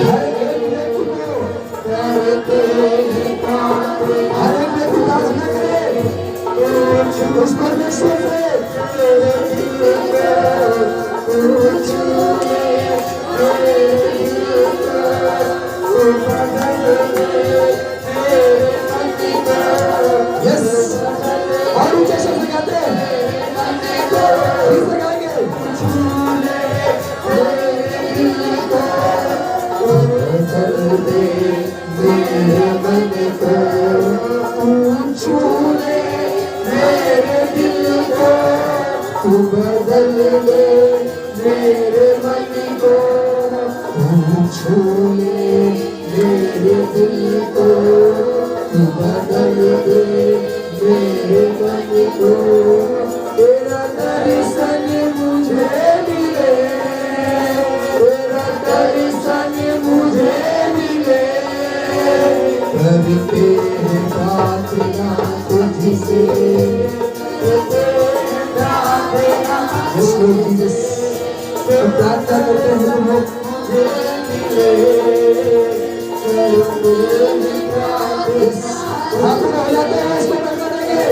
हर एक व्यक्ति को करते हैं प्रार्थना। हर एक व्यक्ति प्रार्थना करे उस परमेश्वर से, तेरे दिल को छू ले, तेरे दिल को बदल दे। यस, और ऊंचे शब्द गाते हैं। किस गाएंगे? छू ले मेरे दिल को, बदल दे मेरे मन को। छू ले मेरे दिल को, तू बदल दे मेरे मन को। छू ले मेरे दिल को, तू बदल दे मेरे मन को। तेरा दर्शन मुझे मिले, तेरा दर्शन मुझे मिले। करते हैं प्रार्थना तुझसे, करते हैं प्रार्थना। यस लॉर्ड जीसस, हम प्रार्थना करते हैं तुम लोग मिले, करते हैं प्रार्थना। हाथ में हो जाते हैं, इसको करना देंगे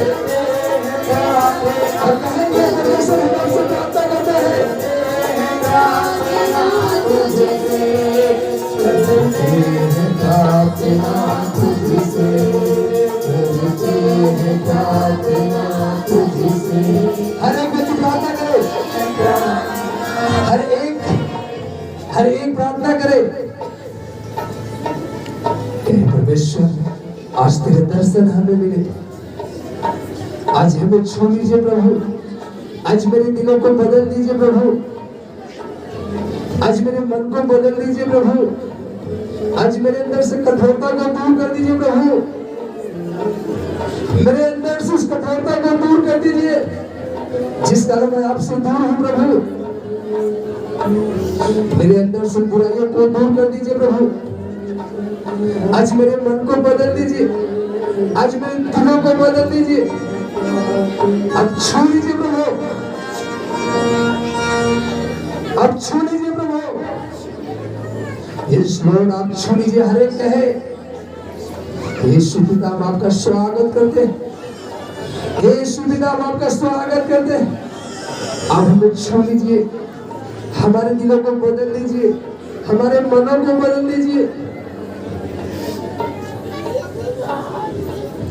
और कहेंगे परमेश्वर हम आपसे प्रार्थना करते हैं। प्रार्थना तुझसे, करते हैं प्रार्थना तुझसे। हर एक प्रार्थना करे कि परमेश्वर आज तेरे दर्शन हमें मिले, आज हमें छू लीजिए प्रभु, आज मेरे दिलों को बदल दीजिए प्रभु, आज मेरे मन को बदल दीजिए प्रभु, आज मेरे अंदर से कठोरता को दूर कर दीजिए प्रभु, मेरे अंदर से उस कठोरता को दूर कर दीजिए जिस कारण मैं आपसे दूर हूँ प्रभु, मेरे अंदर से बुराइयों को दूर कर दीजिए प्रभु, आज मेरे मन को बदल दीजिए, आज मेरे दिलों को बदल दीजिए, अब छू लीजिए प्रभु, अब छू लीजिए प्रभु, यीशु लॉर्ड आप छू लीजिए। हर एक कहे यीशु पिता हम आपका स्वागत करते हैं, यीशु पिता हम आपका स्वागत करते हैं, आप हमें छू लीजिए, हमारे दिलों को बदल लीजिए, हमारे मनों को बदल लीजिए।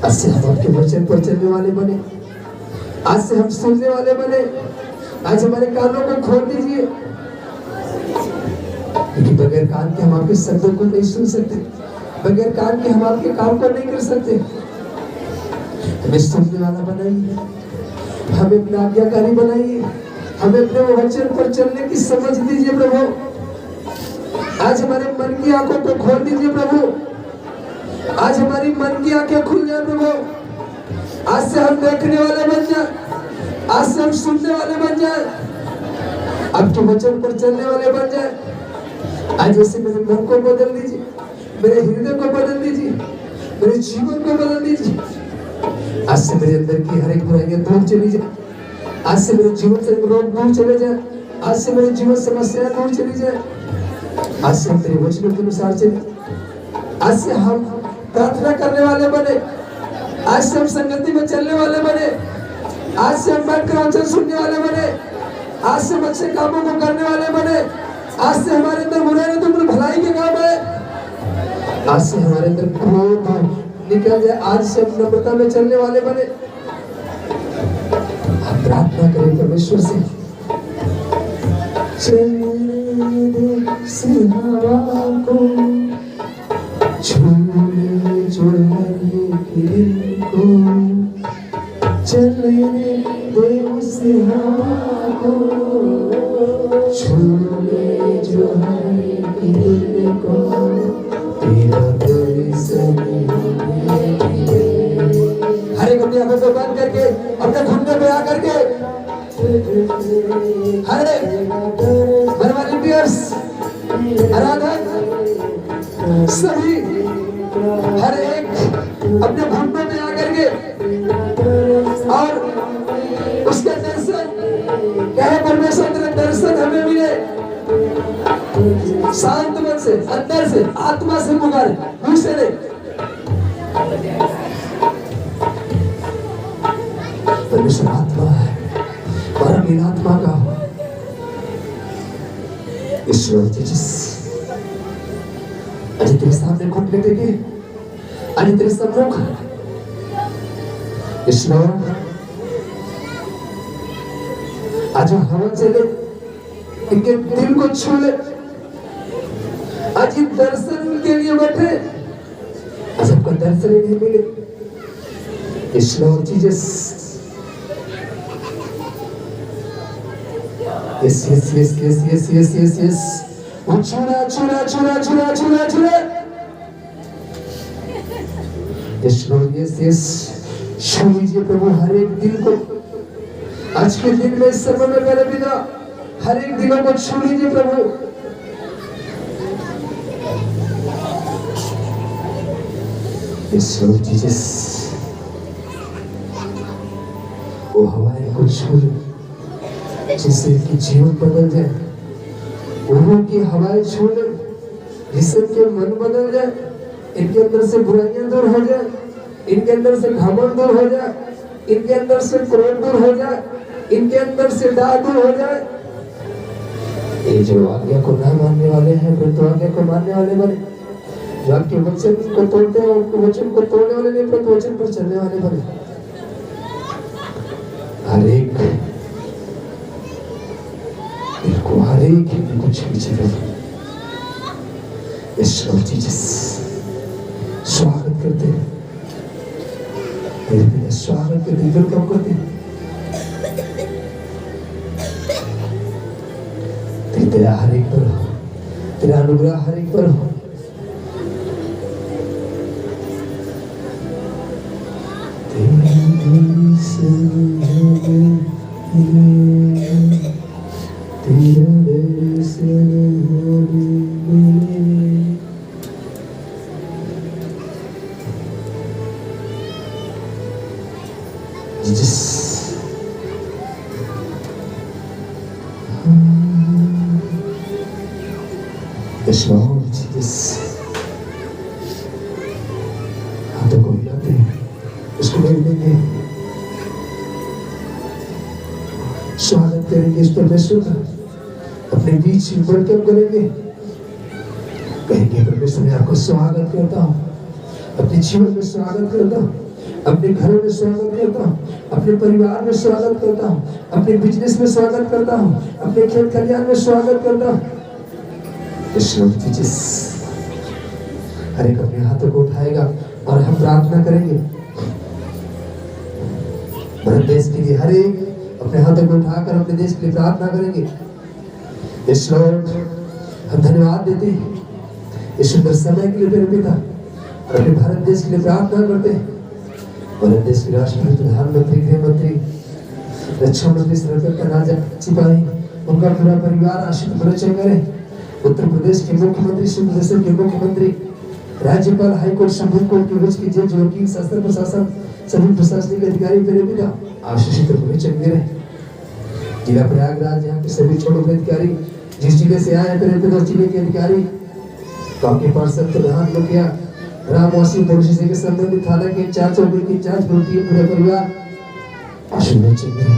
आज से हम आपके वचन पर चलने वाले बने, आज से हम सुनने वाले बने, आज हमारे कानों को खोल दीजिए, क्योंकि बगैर कान के हम आपके शब्दों को नहीं सुन सकते, बगैर कान के हम आपके काम को नहीं कर सकते। हमें सुनने वाला बनाइए, हमें अपना आज्ञाकारी बनाइए, हमें अपने वचन पर चलने की समझ दीजिए प्रभु, आज हमारे मन की आंखों को खोल दीजिए प्रभु, आज हमारी मन की आंखें खुल जाए प्रभु, आज से हम देखने वाले बन जाए, आज से हम सुनने वाले बन जाए, आपके वचन पर चलने वाले बन जाए। आज ऐसे मेरे मन को बदल दीजिए, मेरे हृदय को बदल दीजिए, मेरे जीवन को बदल दीजिए। आज से मेरे अंदर की हर एक बुराइयां दूर चली जाए, आज से मेरे जीवन से रोग दूर चले जाए, आज से मेरे जीवन समस्याएं दूर चली जाए, आज से हम तेरे वचनों के अनुसार चले, आज से हम प्रार्थना करने वाले बने, आज से हम संगति में चलने वाले बने, आज से हम बैठकर वचन सुनने वाले बने, आज से हम अच्छे कामों को करने वाले बने, आज से हमारे अंदर बुराई नहीं तो भलाई के काम है, आज से हमारे अंदर क्रोध निकल जाए, आज से हम नम्रता में चलने वाले बने। हम प्रार्थना करें परमेश्वर से, चलने दे सिहावा को, छूने जो है दिल को, चलने दे उस हवा को, छूने जो है दिल को, तेरा दर्शन हर एक अपनी आंखों को बंद करके अपने घुटने पे आकर के हर एक वॉलंटियर्स आराधक सभी हर एक अपने घुटनों पे आकर के और उसके दर्शन कहे परमेश्वर तेरे दर्शन हमें मिले, शांत मन से अंदर से आत्मा से पुकारे, मुंह से नहीं। परमेश्वर आत्मा है, परम आत्मा का ईश्वर तेजस आज तेरे सामने घुटने टेके, आज तेरे सम्मुख ईश्वर आज हवा चले, इनके दिल को छू ले, आज ये दर्शन के लिए बैठे, आज आपका दर्शन ही नहीं मिले। ईश्वर Jesus, yes yes yes yes yes yes yes yes, छुरा छुरा छुरा छुरा छुरा छुरा, ईश्वर यस यस, छू लीजिए प्रभु हर एक दिल को आज के दिन में, इस समय में मेरे बिना हर एक दिलों को छू लीजिए प्रभु। ईश्वर जीसस, वो हवाएं को छू ले जिससे इनकी जीवन बदल जाए, वो की हवाएं छू ले जिससे इनके मन बदल जाए, इनके अंदर से बुराइयां दूर हो जाए, इनके अंदर से घमंड दूर हो जाए, इनके अंदर से क्रोध दूर हो जाए, इनके अंदर से डाह दूर हो जाए। ये जो आज्ञा को ना मानने वाले हैं परंतु आज्ञा को मानने वाले बने, जो आपके वचन को तोड़ते हैं उनको वचन को तोड़ने वाले नहीं परंतु वचन पर चलने वाले बने। हर एक को छू लीजिए, ईश्वर जीसस स्वागत करते हैं, मेरे पिता स्वागत करते, वेलकम करते हैं। तेरी दया हर एक पर हो, तेरा अनुग्रह हर एक पर हो। Yes, Lord Jesus. हाथों को मिलाते हैं, उसको मिल देंगे, स्वागत करेंगे इस परमेश्वर का, अपने बीच में वेलकम करेंगे, कहेंगे परमेश्वर मैं आपको स्वागत करता हूँ, अपने जीवन में स्वागत करता हूँ, अपने घरों में स्वागत करता हूँ, अपने परिवार में स्वागत करता हूँ, अपने बिजनेस में स्वागत करता हूँ, अपने खेत खलियान में स्वागत करता हूँ। हर एक अपने हाथों को उठाएगा और हम प्रार्थना करेंगे भारत देश के लिए। हर एक अपने हाथों को उठाकर अपने देश के लिए प्रार्थना करेंगे। यस लॉर्ड, हम धन्यवाद देते हैं इस सुंदर समय के लिए तेरे पिता, और अपने भारत देश के लिए प्रार्थना करते हैं। भारत देश के राष्ट्रपति, प्रधानमंत्री, गृह मंत्री, रक्षा मंत्री, सरकार राजा, सिपाही, उनका पूरा परिवार आश्रित बच्चे करें। उत्तर प्रदेश के मुख्यमंत्री, प्रदेश के मुख्यमंत्री, राज्यपाल, हाईकोर्ट, सुप्रीम कोर्ट के जज, वकील, शासन प्रशासन, सभी प्रशासनिक अधिकारी तेरे पिता आशीषित रहे। जिला प्रयागराज, यहाँ के सभी छोटे अधिकारी, जिस जिले से आए तेरे पिता, जिले के अधिकारी, गाँव के पार्षद, प्रधान, मुखिया, ग्रामवासी, पड़ोसी के संबंधित थाना के इंचार्ज, चौकी के इंचार्ज, पूरे परिवार आशीर्वाद रहे।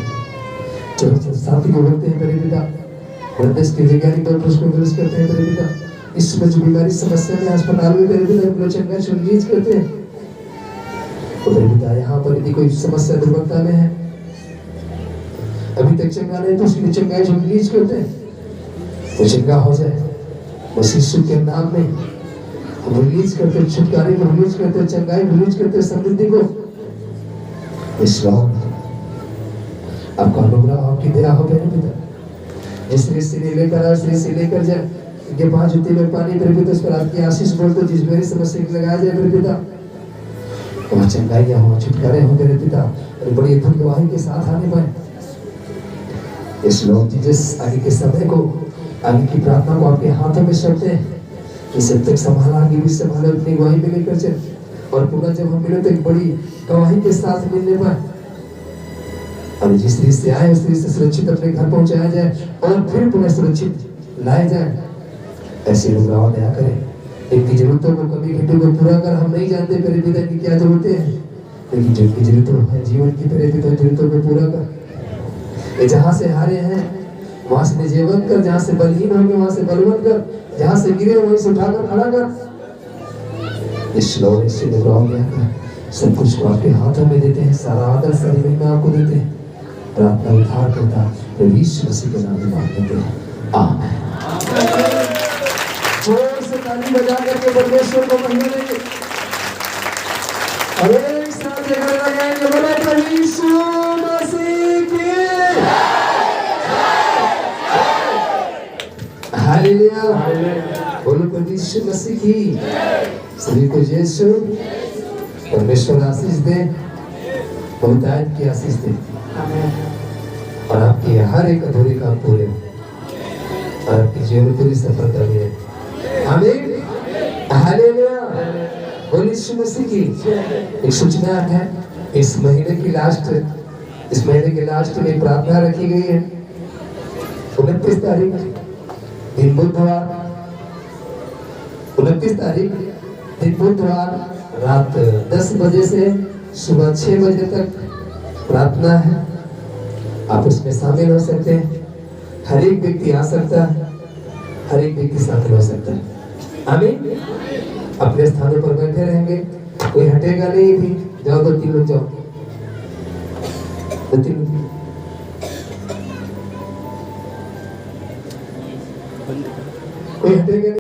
चलो साथी को बोलते हैं तेरे पिता, देश के वैज्ञानिक डॉक्टर्स को विरोध करते हैं तेरे पिता, इस समय जो बीमारी समस्या में अस्पताल में तेरे पिता चंगाई रिलीज करते हैं। तेरे पिता यहाँ पर यदि कोई समस्या दुर्बलता में है, अभी तक चंगा नहीं, तो उसके लिए चंगाई रिलीज करते हैं, वो चंगा हो जाए मसीह के नाम में। हम रिलीज करते हैं, छुटकारे को रिलीज करते हैं, चंगाई रिलीज करते हैं, समृद्धि को। इस लॉर्ड आपका अनुग्रह, आपकी दया हो तेरे पिता, जिस से लेकर आज से लेकर जाए ये 5 जूते में पानी तेरे पिता, उस पर आपकी आशीष बोलते, जिस मेरी समस्या को लगाया जाए तेरे पिता, वहाँ चंगाइयाँ हो, छुटकारे हो तेरे पिता, और बड़ी अद्भुत गवाही के साथ आने पाए। इस लॉर्ड जीसस आगे के समय को, आगे की प्रार्थना को आपके हाथों में सौंपते हैं, इसे तक संभाला, आगे भी संभाले, अपनी गवाही में लेकर चले, और पूरा जब हम मिले तो एक बड़ी गवाही के साथ मिलने पाए, और जिस तरीके से आए उस तरीके से सुरक्षित अपने घर पहुंचाया जाए और फिर पुनः सुरक्षित लाया जाए। ऐसे लोग राव दया करें। एक की जरूरतों को, कमी घटों को पूरा कर, हम नहीं जानते तेरे पिता की क्या जरूरतें हैं, लेकिन जिनकी जरूरतों है जीवन की, तेरे पिता जरूरतों को पूरा कर। ये जहाँ से हारे हैं वहाँ से निजीवन कर, जहाँ से बलहीन होंगे वहाँ से बलवंत कर, जहाँ से गिरे वहीं से उठाकर खड़ा कर। इस लॉर्ड इससे लोग राव दया कर, सब कुछ को आपके हाथों में देते हैं, सारा आदर सारी महिमा आपको देते हैं। प्रार्थना उद्धार करता प्रभु यीशु मसीह के नाम में मांगते हैं, आमीन। जोर से ताली बजा करके परमेश्वर को महिमा देंगे, और एक साथ लगाएंगे, बोले प्रभु यीशु मसीह की हालेलुया, बोलो प्रभु यीशु मसीह की। सभी को यीशु परमेश्वर आशीष दे, बहुतायत की आशीष दे, और आपकी हर एक अधूरी काम पूरे हो, और आपकी जीवन पूरी सफलता मिले, आमीन, हालेलुया। बोलो यीशु मसीह की। एक सूचना है, इस महीने की लास्ट में प्रार्थना रखी गई है, 29 तारीख दिन बुधवार, 29 तारीख दिन बुधवार रात 10 बजे से सुबह 6 बजे तक प्रार्थना है। आप उसमें शामिल हो सकते हैं, हर एक व्यक्ति आ सकता है, हर एक व्यक्ति शामिल हो सकता है, आमीन। अपने स्थानों पर बैठे रहेंगे, कोई हटेगा नहीं भी, जाओ 2-3 लोग जाओ, 2-3 लोग, कोई हटेगा नहीं।